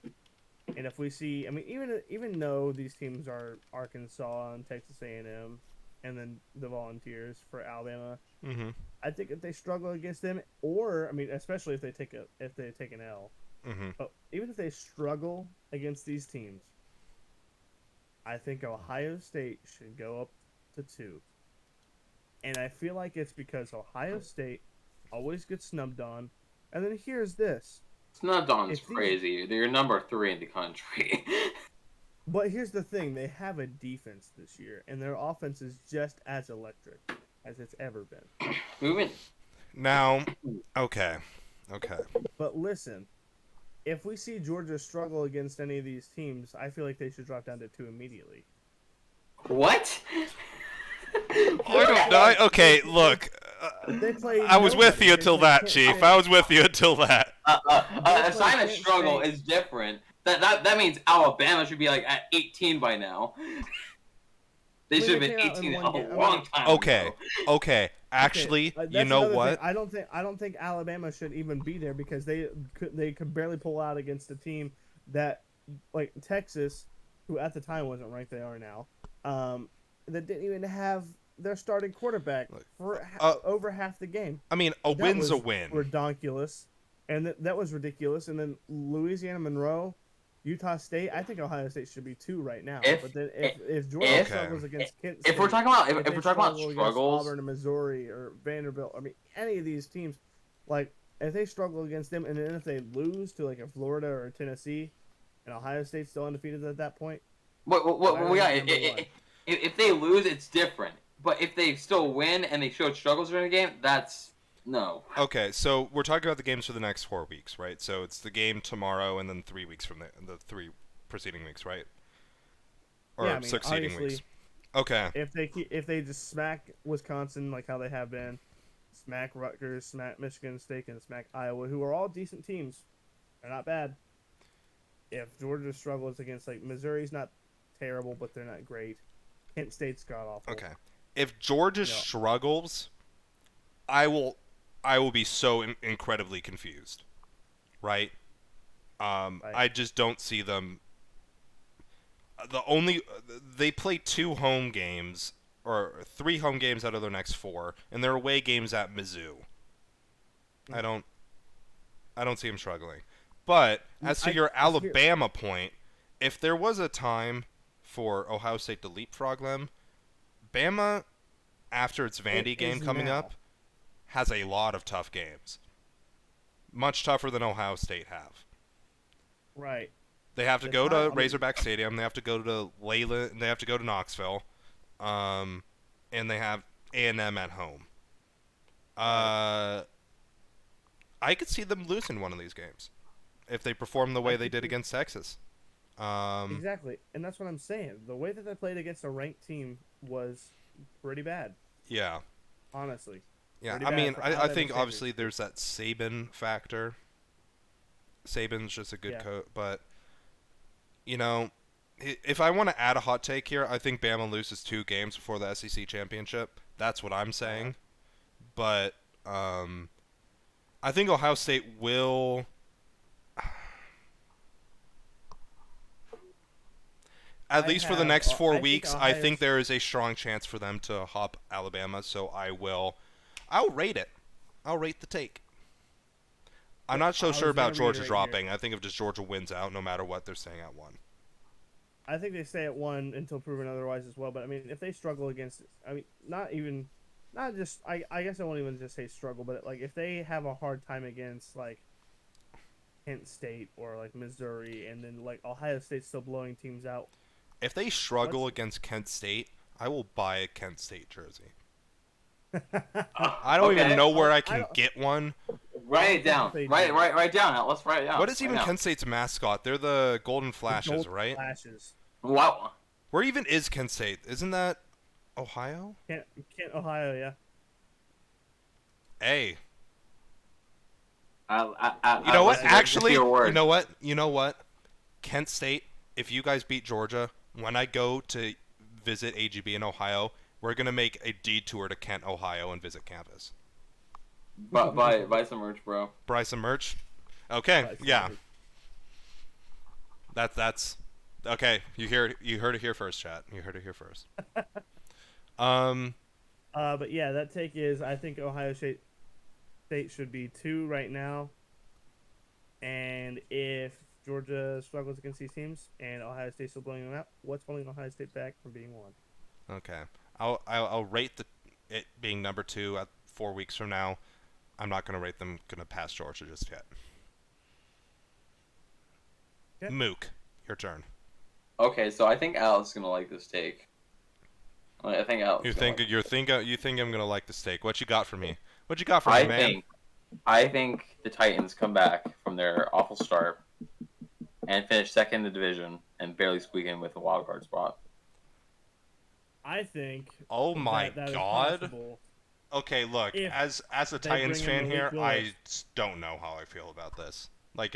And if we see, I mean, even though these teams are Arkansas and Texas A&M, and then the Volunteers for Alabama, Mm-hmm. I think if they struggle against them, or I mean, especially if they take an L, Mm-hmm. but even if they struggle against these teams, I think Ohio State should go up to 2. And I feel like it's because Ohio State always gets snubbed on. And then here's this. Snubbed on's If these- crazy. They're number 3 in the country. But here's the thing. They have a defense this year, and their offense is just as electric as it's ever been. Moving. Now, okay. But listen, if we see Georgia struggle against any of these teams, I feel like they should drop down to 2 immediately. What? I don't know. Okay, look. They play I was with nobody. you They until play that, Kent Chief. State. I was with you until that. A sign of Kent struggle State. is different. That means Alabama should be like at 18 by now. They Well, should have they been came out in 18 a one game. I long mean- time Okay. ago. Okay. Actually, Okay, you that's know another what? thing. I don't think Alabama should even be there because they could barely pull out against a team that like Texas, who at the time wasn't ranked. They are now. That didn't even have their starting quarterback for over half the game. I mean, a That win's a was win. Ridiculous, and that was ridiculous. And then Louisiana Monroe, Utah State. I think Ohio State should be 2 right now. If- but then if Georgia if- struggles against Kent If we're State, talking about if if they we're talking about struggle against struggles, Auburn and Missouri or Vanderbilt, I mean, any of these teams, like if they struggle against them, and then if they lose to like a Florida or a Tennessee, and Ohio State's still undefeated at that point, Yeah, if they lose, it's different. But if they still win and they showed struggles during the game, that's no. Okay, so we're talking about the games for the next 4 weeks, right? So it's the game tomorrow and then 3 weeks from the 3 preceding weeks, right? Or yeah, I mean, succeeding obviously, weeks. Okay. if they just smack Wisconsin like how they have been, smack Rutgers, smack Michigan State, and smack Iowa, who are all decent teams, they're not bad. If Georgia struggles against like Missouri's not terrible, but they're not great. Kent State's god awful. Okay. If Georgia struggles, I will be so incredibly confused, right? I just don't see them. They play 2 home games or 3 home games out of their next 4, and they're away games at Mizzou. I don't see them struggling. But as to your Alabama point, if there was a time for Ohio State to leapfrog them, Bama, after its Vandy game coming up, has a lot of tough games. Much tougher than Ohio State have. Right. They have to go to Razorback Stadium. They have to go to Leyland. They have to go to Knoxville. And they have A&M at home. I could see them losing one of these games if they perform the way they did against Texas. Exactly, and that's what I'm saying. The way that they played against a ranked team was pretty bad. Yeah. Honestly. Yeah, I mean, I think obviously there's that Saban factor. Saban's just a good coach, but, you know, if I want to add a hot take here, I think Bama loses 2 games before the SEC championship. That's what I'm saying. But I think Ohio State will... At least for the next 4 weeks, I think there is a strong chance for them to hop Alabama, so I'll rate it. I'll rate the take. I'm not so sure about Georgia dropping. I think if just Georgia wins out, no matter what, they're staying at 1. I think they stay at 1 until proven otherwise as well. But I mean, if they struggle against, I mean, I guess I won't even just say struggle, but like if they have a hard time against like Kent State or like Missouri, and then like Ohio State's still blowing teams out. If they struggle against Kent State, I will buy a Kent State jersey. I don't even know where I can get one. Write it down. Write it down. Let's write it down. What is even Kent State's mascot? They're the Golden Flashes, right? Flashes. Wow. Where even is Kent State? Isn't that Ohio? Kent, Ohio, yeah. Hey. You know what? Actually, you know what? Kent State, if you guys beat Georgia, when I go to visit AGB in Ohio, we're going to make a detour to Kent, Ohio, and visit campus. Buy some merch, bro. Buy some merch? Okay, yeah. That's... Okay, you heard it here first, chat. You heard it here first. But yeah, that take is, I think Ohio State should be 2 right now. And if Georgia struggles against these teams and Ohio State's still blowing them out, what's holding Ohio State back from being 1? Okay, I'll rate it being number 2 at 4 weeks from now. I'm not gonna rate them gonna pass Georgia just yet. Okay. Mook, your turn. Okay, so I think Alex is gonna like this take. I think Alex. You think I'm gonna like this take? What you got for me? What you got for me, man? I think the Titans come back from their awful start and finish second in the division and barely squeak in with a wild card spot. I think. Oh my God. Okay, look, as a Titans fan here, I don't know how I feel about this. Like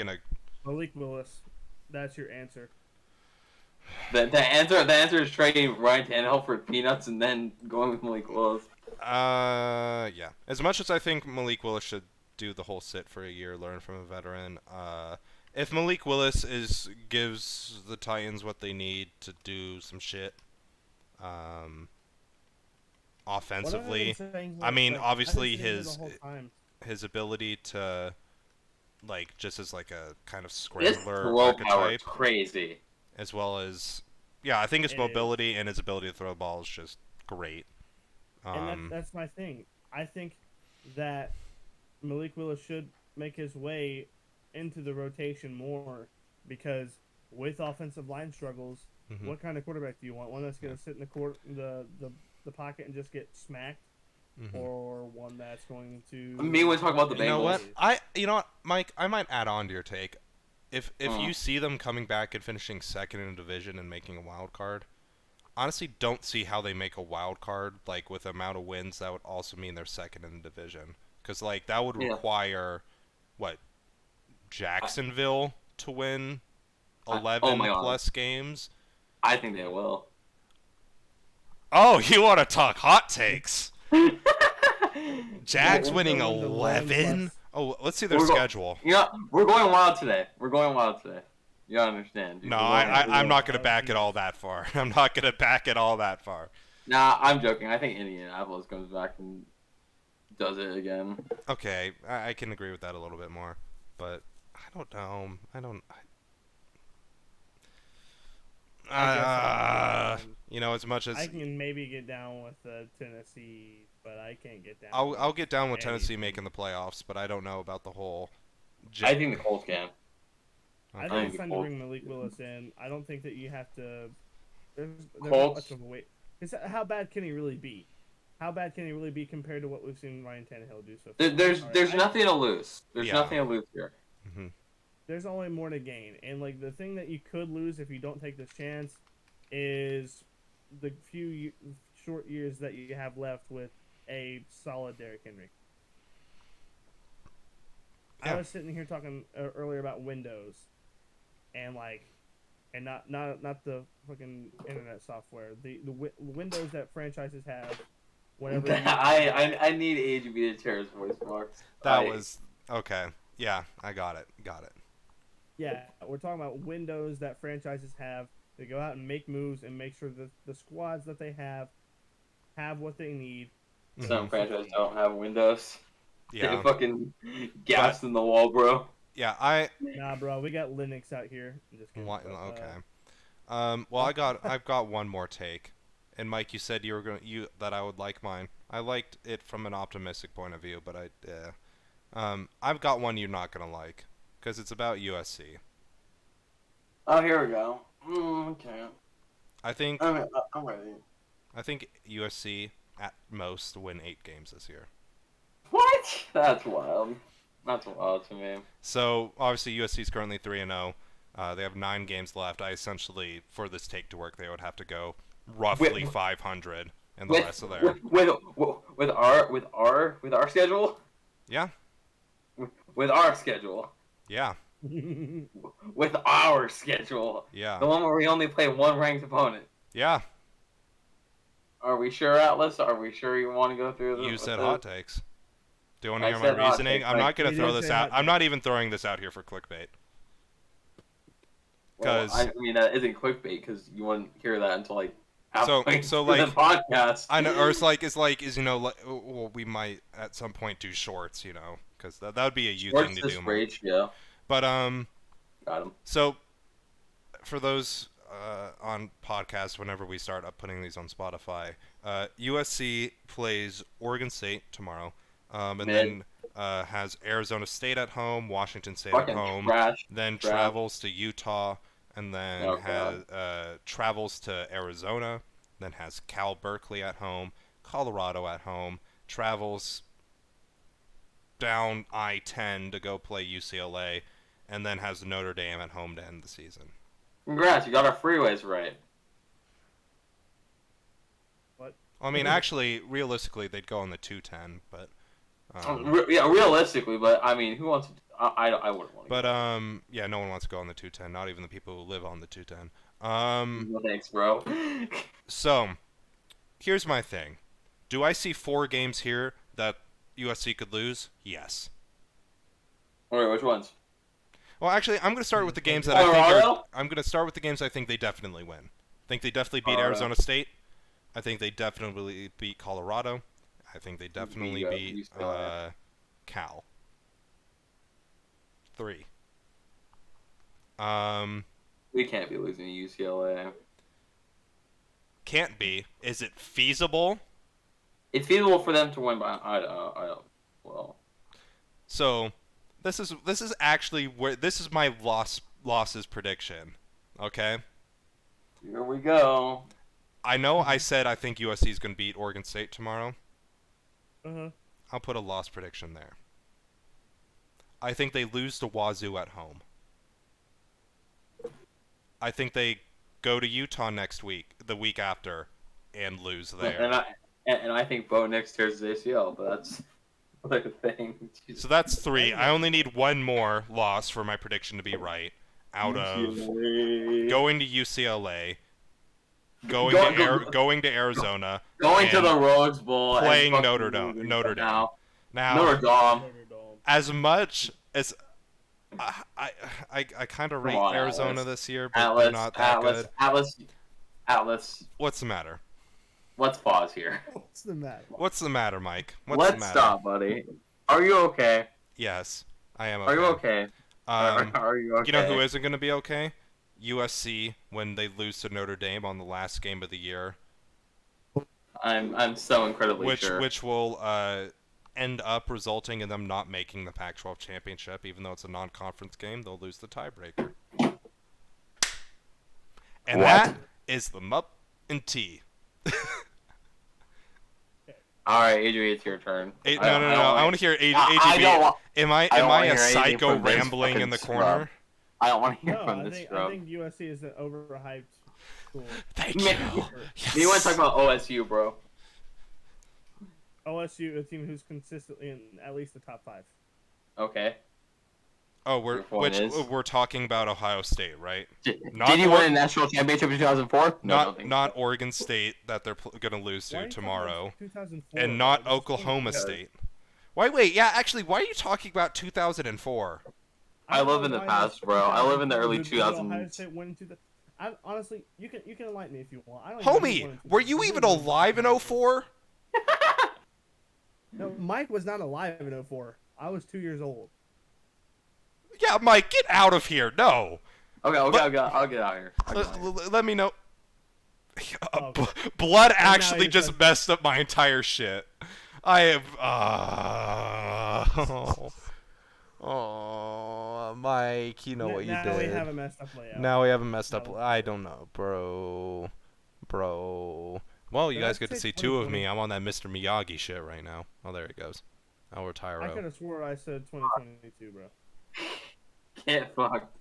Malik Willis, that's your answer. The answer is trading Ryan Tannehill for peanuts and then going with Malik Willis. Yeah. As much as I think Malik Willis should do the whole sit for a year, learn from a veteran, if Malik Willis gives the Titans what they need to do some shit, offensively, I mean, obviously his ability to, like, just as like a kind of scrambler archetype, crazy, as well as, yeah, I think his mobility and his ability to throw the ball is just great. And that's my thing. I think that Malik Willis should make his way into the rotation more because with offensive line struggles, what kind of quarterback do you want? One that's going to sit in the pocket and just get smacked, or one that's going to? Me when talk about the Bengals. You know what, Mike? I might add on to your take. If you see them coming back and finishing second in a division and making a wild card, honestly, don't see how they make a wild card like with the amount of wins. That would also mean they're second in the division because like that would require what Jacksonville to win 11 plus games. I think they will. Oh, you want to talk hot takes? Jags winning 11? Oh, let's see their schedule. We're going wild today. You gotta understand. Dude. No, I'm not going to back it all that far. I'm not going to back it all that far. Nah, I'm joking. I think Indianapolis comes back and does it again. Okay, I can agree with that a little bit more. But I don't know. As much as I can maybe get down with Tennessee, but I can't get down. I'll get down with Tennessee making the playoffs, but I don't know about the whole. I think the Colts can. I think it's time to bring Malik Willis in. I don't think that you have to. There's not much of a wait. How bad can he really be? How bad can he really be compared to what we've seen Ryan Tannehill do so far? There's nothing to lose. There's nothing to lose here. Mm-hmm. There's only more to gain, and like the thing that you could lose if you don't take this chance is the few short years that you have left with a solid Derrick Henry. Yeah. I was sitting here talking earlier about Windows, and not the fucking internet software. The Windows that franchises have. Whenever I need AJB to tear his voice box. That was okay. Yeah, I got it. Yeah, we're talking about windows that franchises have. They go out and make moves and make sure that the squads that they have what they need. Some franchises don't have windows. Yeah. They're fucking gaps in the wall, bro. Yeah, Nah, bro, we got Linux out here. I'm just kidding. Okay. Well, I've got one more take. And Mike, you said that I would like mine. I liked it from an optimistic point of view, but I've got one you're not gonna like. Because it's about USC. Oh, here we go. Okay. I think I'm ready. I think USC at most win 8 games this year. What? That's wild. That's wild to me. So obviously USC is currently 3-0. They have 9 games left. I essentially, for this take to work, they would have to go roughly 500 and the rest of their with our schedule. Yeah. With our schedule. Yeah. With our schedule. Yeah. The one where we only play one ranked opponent. Yeah. Are we sure, Atlas? Are we sure you want to go through this? You said hot takes. Do you want to hear my reasoning? I'm not going to throw this out. I'm not even throwing this out here for clickbait. Well, I mean, that isn't clickbait because you wouldn't hear that until like halfway so through like the podcast. I know, or well, we might at some point do shorts, because that would be a you thing to do. Rage, yeah. But got him. So for those on podcasts, whenever we start up putting these on Spotify, USC plays Oregon State tomorrow, and then has Arizona State at home, Washington State at home, then travels to Utah, and then travels to Arizona, then has Cal Berkeley at home, Colorado at home, travels down I-10 to go play UCLA, and then has Notre Dame at home to end the season. Congrats, you got our freeways right. What? I mean, actually, realistically, they'd go on the 210, but... realistically, but I mean, who wants to... I wouldn't want to. But, yeah, no one wants to go on the 210, not even the people who live on the 210. No thanks, bro. So, here's my thing. Do I see 4 games here that USC could lose? Yes. Alright, which ones? Well, actually, I'm going to start with the games that I'm going to start with the games I think they definitely win. I think they definitely beat Arizona State. I think they definitely beat Colorado. I think they definitely beat Cal. 3. We can't be losing to UCLA. Can't be. Is it feasible? It's feasible for them to win by I don't. Well. So This is actually where this is my losses prediction. Okay. Here we go. I know I said I think USC is going to beat Oregon State tomorrow. Uh-huh. I'll put a loss prediction there. I think they lose to Wazoo at home. I think they go to Utah next week, the week after, and lose there. And I think Bo Nix tears his ACL, but that's another thing. So that's 3. I only need one more loss for my prediction to be right. Out of going to UCLA, going to Arizona, going to and the Rose Bowl, playing and Notre Dame. Now, Now, Notre Dame. as much as I kind of rate on, Arizona Atlas. this year, but they're not that good. Atlas. What's the matter? Let's pause here. What's the matter? What's the matter, Mike? What's the Let's matter? stop, buddy. Are you okay? Yes, I am okay. Are you okay? Are you okay? You know who isn't going to be okay? USC when they lose to Notre Dame on the last game of the year. I'm so incredibly sure. Which will end up resulting in them not making the Pac-12 championship, even though it's a non-conference game. They'll lose the tiebreaker. And that is the Mup and T. All right, Adrian, it's your turn. No. I want to hear AGB. Am I a psycho rambling in the corner? I don't want to hear No, from I this think scrub. USC is an overhyped school. Thank Man, you. You want to talk about OSU, bro? OSU, a team who's consistently in at least the top 5. Okay. Oh, Your point is? we're talking about Ohio State, right? Did Not you Or- win a national championship in 2004? No, I don't think Not so. Oregon State that they're going to lose Why are to you tomorrow, talking about 2004? and not Like, Oklahoma because- State. Wait, yeah, actually, why are you talking about 2004? I live in the past, bro. I live in the early 2000s. Ohio State won in 2000. Honestly, you can enlighten me if you want. I don't even know who Homie, won in were you 2000. even alive in 04? No, Mike was not alive in 04. I was 2 years old. Yeah, Mike, get out of here. No. Okay, But- I'll get out of here. Let me know. Oh. Blood now actually you're just done. messed up my entire shit. I have. Mike, you know what you Now did. we have a messed up layout. Now we haven't messed up. No. I don't know, bro. Well, you Did I guys get to say see 2 of 2020? me. I'm on that Mr. Miyagi shit right now. Oh, there he goes. I'll retire. I could have swore I said 2022, bro. Get fucked.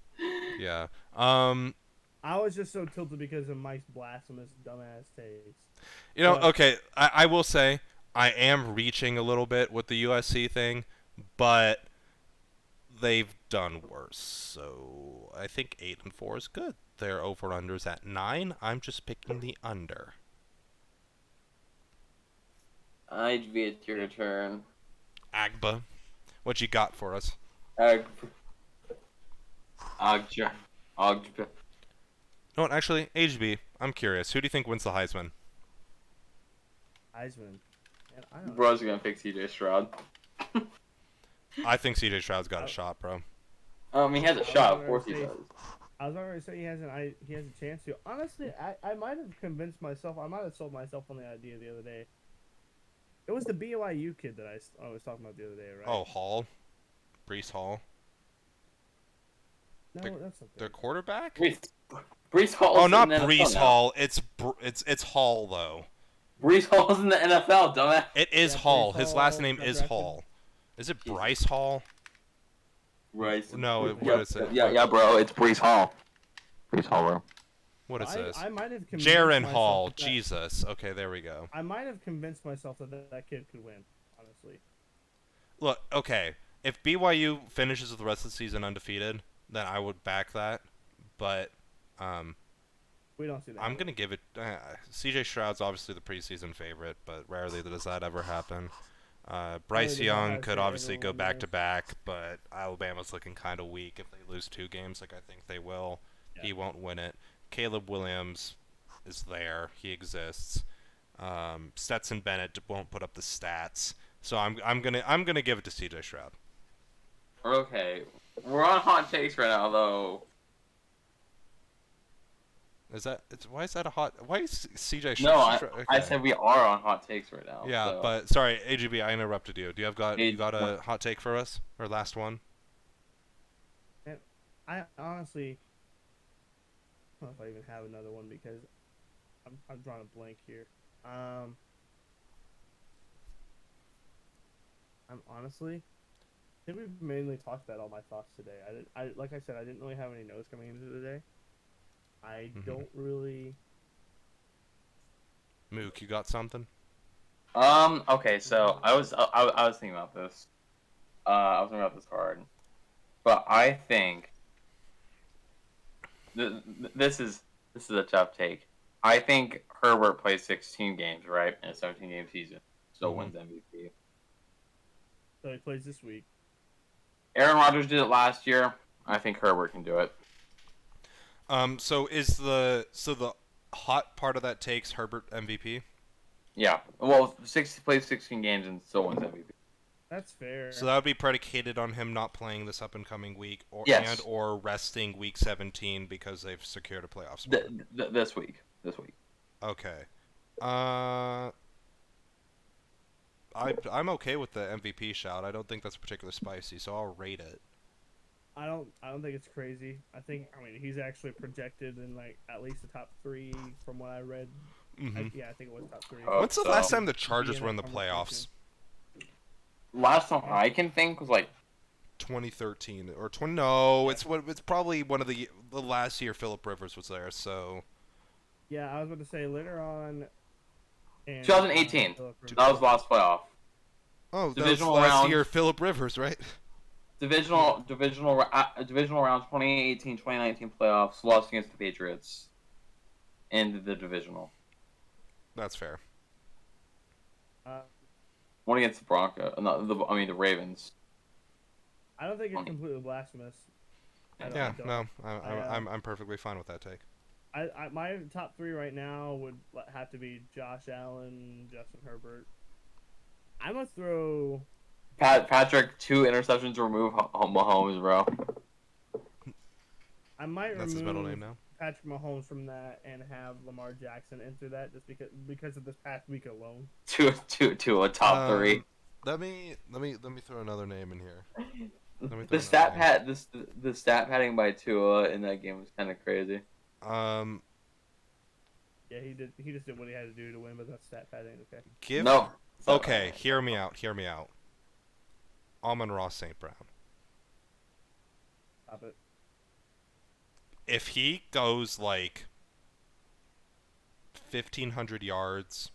Yeah. I was just so tilted because of Mike's blasphemous, dumbass takes. You know, But- okay, I will say I am reaching a little bit with the USC thing, but they've done worse. So I think 8-4 is good. Their over/unders at 9. I'm just picking the under. HB, it's your turn. Agba, what you got for us? Agja. No, actually, HB, I'm curious. Who do you think wins the Heisman? Heisman. Man, I don't know. Bro's gonna pick CJ Stroud. I think CJ Stroud's got a shot, bro. He has a shot. Of course he does. I was already say he has a chance to. Honestly, I might have convinced myself. I might have sold myself on the idea the other day. It was the BYU kid that I was talking about the other day, right? Oh, Hall? Brees Hall? no, that's not Their quarterback? Brees Hall. Oh, not Brees Hall. It's Hall, though. Brees Hall's in the NFL, dumbass. It is Yeah, Hall. Brees His Hall last name got is drafted. Hall. Is it Bryce Hall? Right. No, what yeah, is it? Yeah, bro. It's Brees Hall. Brees Hall, bro. What is this? I might have convinced Jaron myself Hall. that- Jesus. Okay, there we go. I might have convinced myself that kid could win. Honestly. Look, okay. If BYU finishes the rest of the season undefeated, then I would back that. But We don't see that. I'm gonna give it. CJ Stroud's obviously the preseason favorite, but rarely does that ever happen. Bryce does Young Ohio could State obviously go everyone back to knows. back, but Alabama's looking kind of weak if they lose 2 games, like I think they will. Yeah. He won't win it. Caleb Williams is there. He exists. Stetson Bennett won't put up the stats, so I'm gonna give it to CJ Stroud. Okay. We're on hot takes right now, though. Why is that a hot? Why is CJ No, Stroud? I okay. said we are on hot takes right now. Yeah, so. but sorry, AGB, I interrupted you. Do you got a It- hot take for us or last one? honestly, I don't know if I even have another one because I'm drawing a blank here. I'm honestly, I think we've mainly talked about all my thoughts today. Like I said, I didn't really have any notes coming into the day. I don't really. Mook, you got something? Okay, so I was thinking about this. I was thinking about this card, but I think this is a tough take. I think Herbert plays 16 games, right, in a 17-game season, still wins MVP. So he plays this week. Aaron Rodgers did it last year. I think Herbert can do it. So is the hot part of that takes Herbert MVP? Yeah. Well, plays 16 games and still wins MVP. That's fair. So that would be predicated on him not playing this up and coming week, Yes. or resting week 17 because they've secured a playoff spot. This week. Okay. I'm okay with the MVP shout. I don't think that's particularly spicy, so I'll rate it. I don't think it's crazy. I mean he's actually projected in like at least the top 3 from what I read. Mm-hmm. I think it was top 3. When's the last time the Chargers were in the playoffs? Last time I can think was like 2013 or 20. No, it's probably one of the last year Philip Rivers was there. So yeah, I was about to say later on. 2018. That was last playoff. oh, that was Divisional last round. year Philip Rivers, right? Divisional rounds 2018, 2019 playoffs lost against the Patriots in the divisional. That's fair. One against the Broncos. The Ravens. I don't think it's completely blasphemous. Yeah, no, I'm perfectly fine with that take. My top 3 right now would have to be Josh Allen, Justin Herbert. I'm gonna throw Patrick 2 interceptions to remove Mahomes, bro. I might That's his middle name now. Patrick Mahomes from that and have Lamar Jackson enter that just because of this past week alone. To a top 3. Let me throw another name in here. The stat padding by Tua in that game was kind of crazy. Yeah, he did. He just did what he had to do to win, but that's stat padding. Okay. No. Okay, hear me out. Amon-Ra St. Brown. Stop it. If he goes like 1,500 yards,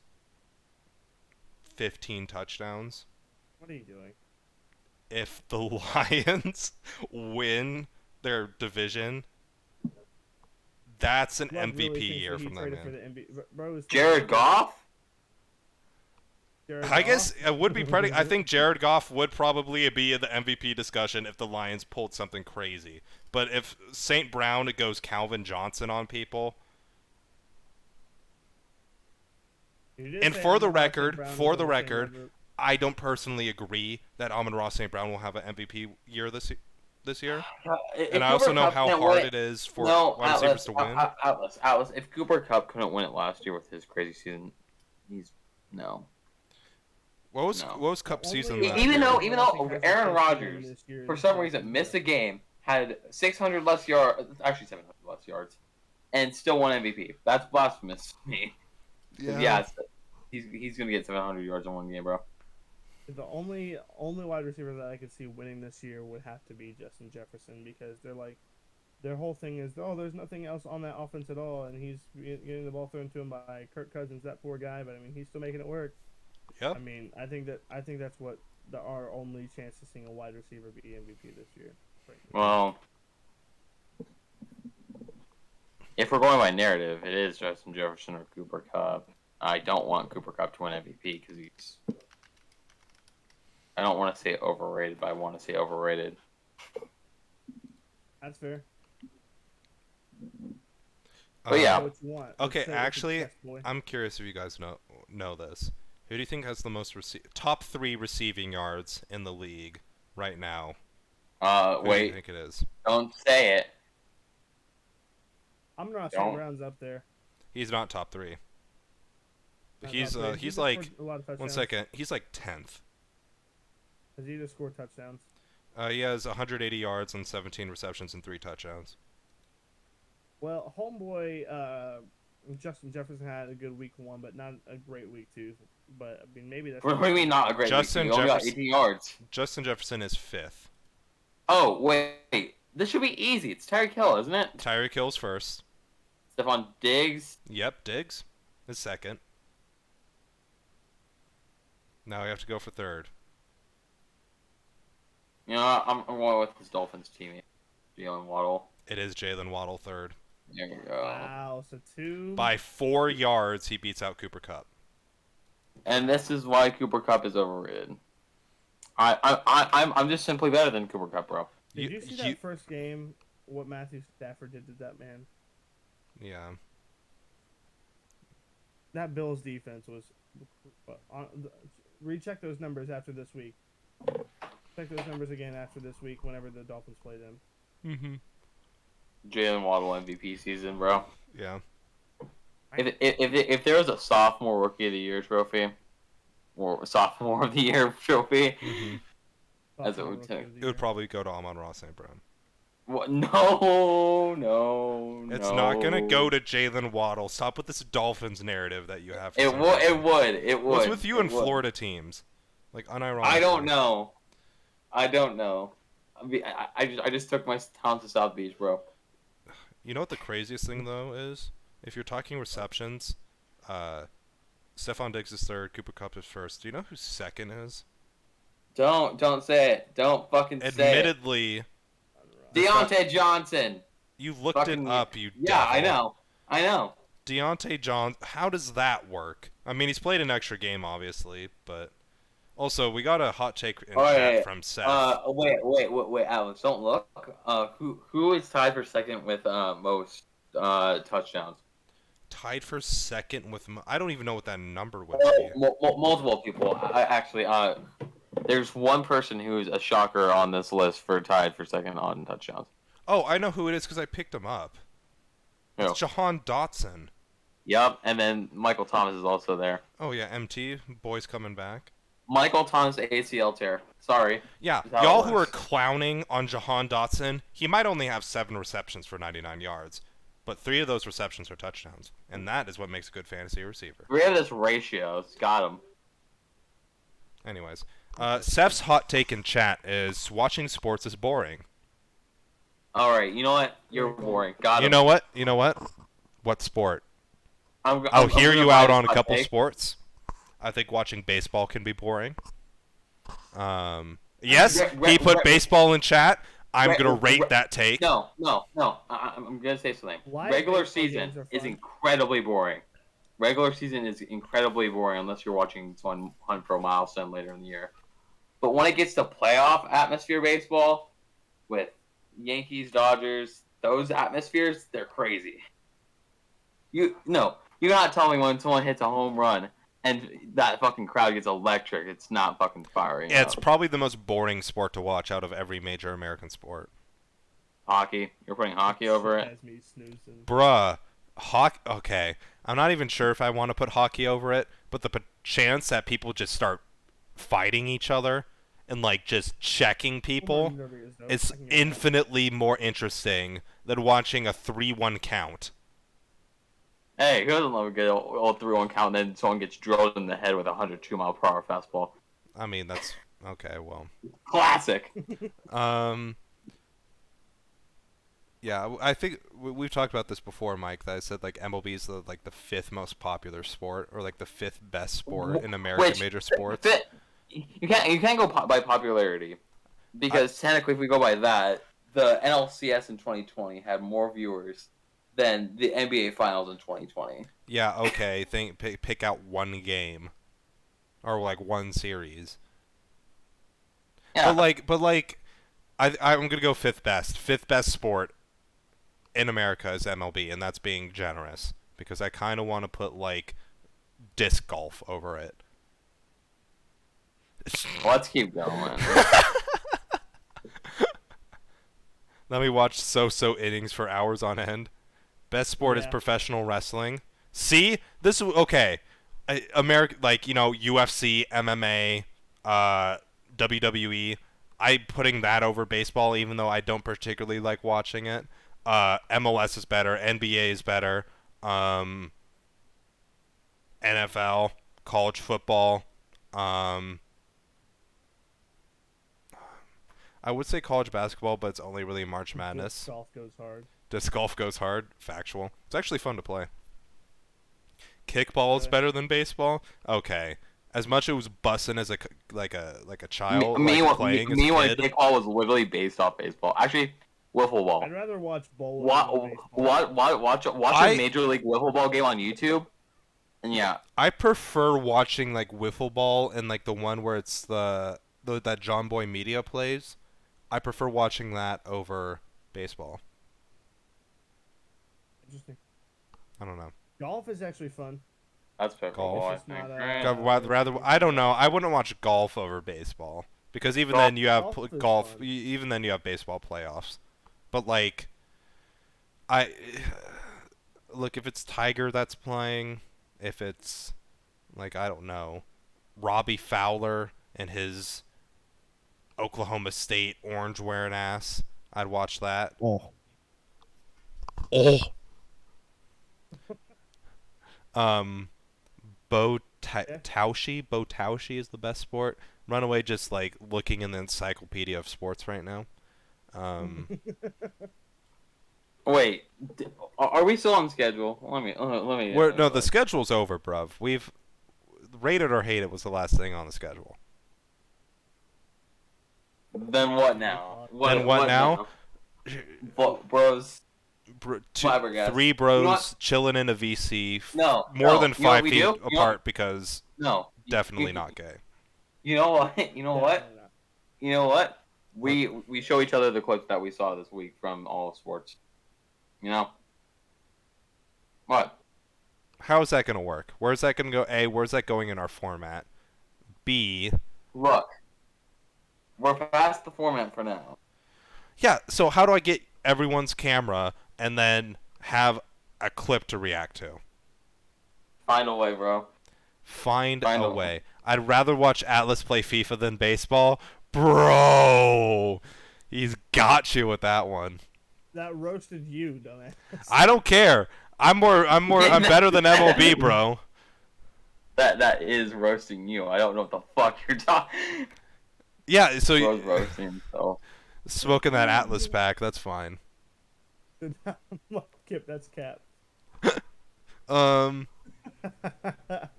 15 touchdowns. What are you doing? If the Lions win their division, that's an MVP year from that man. Jared Goff? I guess it would be pretty. I think Jared Goff would probably be in the MVP discussion if the Lions pulled something crazy. But if St. Brown goes Calvin Johnson on people, and for the record, I don't personally agree that Amon-Ra St. Brown will have an MVP year this year. And I also know how hard it is for wide receivers to win. Atlas, if Cooper Kupp couldn't win it last year with his crazy season, no. What was Kupp season? Even though Aaron Rodgers, for some reason, missed a game, had 600 less yards, actually 700 less yards, and still won MVP. That's blasphemous to me. Yeah, he's gonna get 700 yards in one game, bro. The only wide receiver that I could see winning this year would have to be Justin Jefferson because their whole thing is, there's nothing else on that offense at all, and he's getting the ball thrown to him by Kirk Cousins, that poor guy. But I mean, he's still making it work. Yep. I mean, I think that's what our only chance to seeing a wide receiver be MVP this year. Well, if we're going by narrative, it is Justin Jefferson or Cooper Kupp. I don't want Cooper Kupp to win MVP because he's. I don't want to say overrated, but I want to say overrated. That's fair. But yeah. Okay, actually, I'm curious if you guys know this. Who do you think has the most top 3 receiving yards in the league right now? Who do you think it is? Don't say it. Amon-Ra St. Brown's up there. He's not top 3. He's like 1 second. He's like 10th. Has he just scored touchdowns? He has 180 yards and 17 receptions and 3 touchdowns. Well, homeboy Justin Jefferson had a good week 1, but not a great week 2. But I mean, maybe that's. What do you mean not a great Justin week? He only got Jefferson- 18 yards. Justin Jefferson is 5th. Oh, wait. This should be easy. It's Tyreek Hill, isn't it? Tyreek Hill's first. Stephon Diggs. Yep, Diggs is second. Now we have to go for third. You know, I'm going with his Dolphins teammate, Jalen Waddle. It is Jalen Waddle third. There you go. Wow, so 2. By 4 yards, he beats out Cooper Kupp. And this is why Cooper Kupp is overrated. I'm just simply better than Cooper Kupp, bro. Did you see that first game? What Matthew Stafford did to that man? Yeah. That Bills defense was. Recheck those numbers after this week. Check those numbers again after this week. Whenever the Dolphins play them. Mm-hmm. Jalen Waddle MVP season, bro. Yeah. If there was a sophomore rookie of the year trophy, or sophomore of the year trophy, Mm-hmm. As it would take. It would probably go to Amon-Ra St. Brown. what? No. It's not gonna go to Jalen Waddle. Stop with this Dolphins narrative that you have. For It some would. reason. It would. It would. What's with you It and would. Florida teams? Like unironically. I don't know. I just took my town to South Beach, bro. You know what the craziest thing though is? If you're talking receptions, Stephon Diggs is third, Cooper Kupp is first. Do you know who second is? Don't say it. Don't fucking say it. Admittedly, Deontay Johnson. you looked Fucking- it up, you Yeah, I devil. know. Deontay Johnson, how does that work? I mean, he's played an extra game, obviously, but also we got a hot take in chat from Seth. Wait, Alex, don't look. Who is tied for second with most touchdowns? Tied for second with, I don't even know what that number would Oh, be. multiple people. There's one person who's a shocker on this list for tied for second on touchdowns. Oh, I know who it is because I picked him up. Who? It's Jahan Dotson. Yep, and then Michael Thomas is also there. Oh yeah, MT, boys coming back. Michael Thomas ACL tear. Sorry. Yeah, That's how it y'all who are works. clowning on Jahan Dotson, he might only have 7 receptions for 99 yards, but 3 of those receptions are touchdowns, and that is what makes a good fantasy receiver. We have this ratio. It's got him. Anyways, Seth's hot take in chat is watching sports is boring. All right, you know what? You're boring. Got him. You know what? You know what? What sport? I'm I'll hear gonna you buy out this on a hot couple take. sports. I think watching baseball can be boring. Yes, he put baseball in chat. I'm gonna rate that take. No. I'm gonna say something. Why Regular baseball games season are is fun? incredibly boring. Regular season is incredibly boring unless you're watching someone hunt for a milestone later in the year. But when it gets to playoff atmosphere baseball, with Yankees, Dodgers, those atmospheres, they're crazy. You're not telling me when someone hits a home run and that fucking crowd gets electric. It's not fucking firing. Yeah, it's up. probably the most boring sport to watch out of every major American sport. Hockey. You're putting hockey over it. Has me snoozing. Bruh, okay, I'm not even sure if I want to put hockey over it, but the chance that people just start fighting each other and like just checking people is infinitely more interesting than watching a 3-1 count. Hey, who doesn't love a good old 3-1 count and then someone gets drilled in the head with a 102-mile-per-hour fastball? I mean, that's okay. Well, Classic. yeah, I think we've talked about this before, Mike. That I said like MLB is the 5th most popular sport, or like the 5th best sport in American major sports. You can't go by popularity, because technically, if we go by that, the NLCS in 2020 had more viewers than the NBA Finals in 2020. Yeah, okay. Pick out one game, or like one series. Yeah. But I'm gonna go 5th best. 5th best sport in America is MLB, and that's being generous because I kind of want to put like disc golf over it. Let's keep going. Let me watch so innings for hours on end. Best sport is professional wrestling. See, this okay. America, like UFC, MMA, WWE. I'm putting that over baseball, even though I don't particularly like watching it. MLS is better. NBA is better. NFL, college football. I would say college basketball, but it's only really March Madness. Golf goes hard. Disc golf goes hard. Factual. It's actually fun to play. Kickball is Really? better than baseball. Okay. As much as it was bussin' as a child Me, like, playing as me a when kid. kickball was literally based off baseball. Actually, wiffle ball. I'd rather watch bowling. Watch a Major League Wiffle Ball game on YouTube. And yeah, I prefer watching like wiffle ball and like the one where it's that John Boy Media plays. I prefer watching that over baseball. Interesting. I don't know. Golf is actually fun. that's fair. Golf. I It's think. not, Rather, I don't know. I wouldn't watch golf over baseball because even then you have Golf is golf. fun. Even then you have baseball playoffs. But like, look, if it's Tiger that's playing, if it's like I don't know, Robbie Fowler and his Oklahoma State orange wearing ass, I'd watch that. Oh. Bo Taoshi is the best sport. Runaway just like looking in the encyclopedia of sports right now. Wait, are we still on schedule? Let me. No, the schedule's over, bruv. We've Rate It or Hate It was the last thing on the schedule. Then what now? Then what now? Bros. Flabbergasted. 3 bros You know what? chilling in a VC. No. More no, than you know what 5 we feet do? apart because No. definitely not gay. You know what? You know what? No. You know what? We show each other the clips that we saw this week from all sports. You know? What? How is that going to work? Where's that going to go? A, where's that going in our format? B, Look. We're past the format for now. yeah, so how do I get everyone's camera and then have a clip to react to? Find a way, bro. Find Find a a- way. I'd rather watch Atlas play FIFA than baseball. Bro! He's got you with that one. That roasted you, dumbass. I don't care. I'm better than MLB, bro. That is roasting you. I don't know what the fuck you're talking. Yeah, so Bro's roasting himself. smoking that Atlas pack, that's fine. Kip, that's Cap.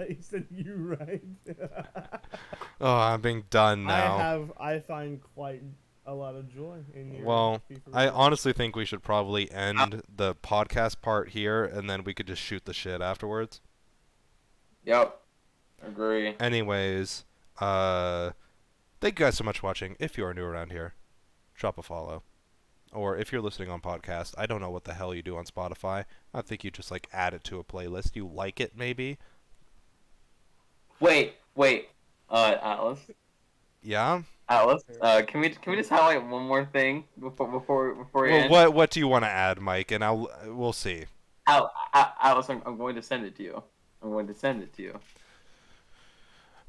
He said you right. Oh, I'm being done now. I find quite a lot of joy in your Well, FIFA I results. honestly think we should probably end the podcast part here, and then we could just shoot the shit afterwards. Yep. Agree. Anyways, thank you guys so much for watching. If you are new around here, drop a follow. Or if you're listening on podcast, I don't know what the hell you do on Spotify. I think you just like add it to a playlist. You like it maybe. Wait. Atlas. Yeah. Atlas. Can we just highlight one more thing before we Well, end? what do you want to add, Mike? And we'll see. Atlas, I'm going to send it to you.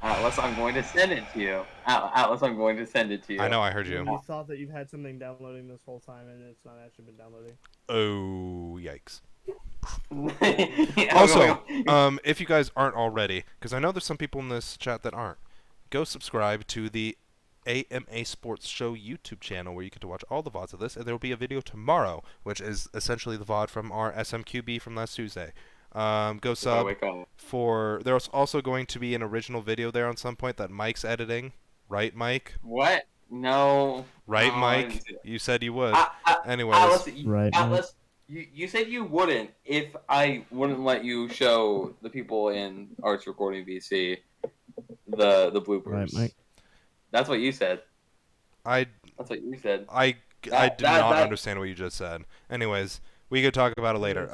Atlas, I'm going to send it to you. Atlas, I'm going to send it to you. I know I heard you. You thought that you've had something downloading this whole time, and it's not actually been downloading. Oh, yikes. Yeah, Also, if you guys aren't already, because I know there's some people in this chat that aren't, go subscribe to the AMA Sports Show YouTube channel where you get to watch all the VODs of this, and there will be a video tomorrow, which is essentially the VOD from our SMQB from last Tuesday. Go sub wake up. for... There's also going to be an original video there on some point that Mike's editing. Right, Mike? What? No. Right, No, I Mike? didn't say that. You said you would. Atlas, Anyways, Right, Atlas, you said you wouldn't if I wouldn't let you show the people in Arts Recording VC the bloopers. Right, Mike. That's what you said. I That's what you said. did not understand what you just said. Anyways, we could talk about it later.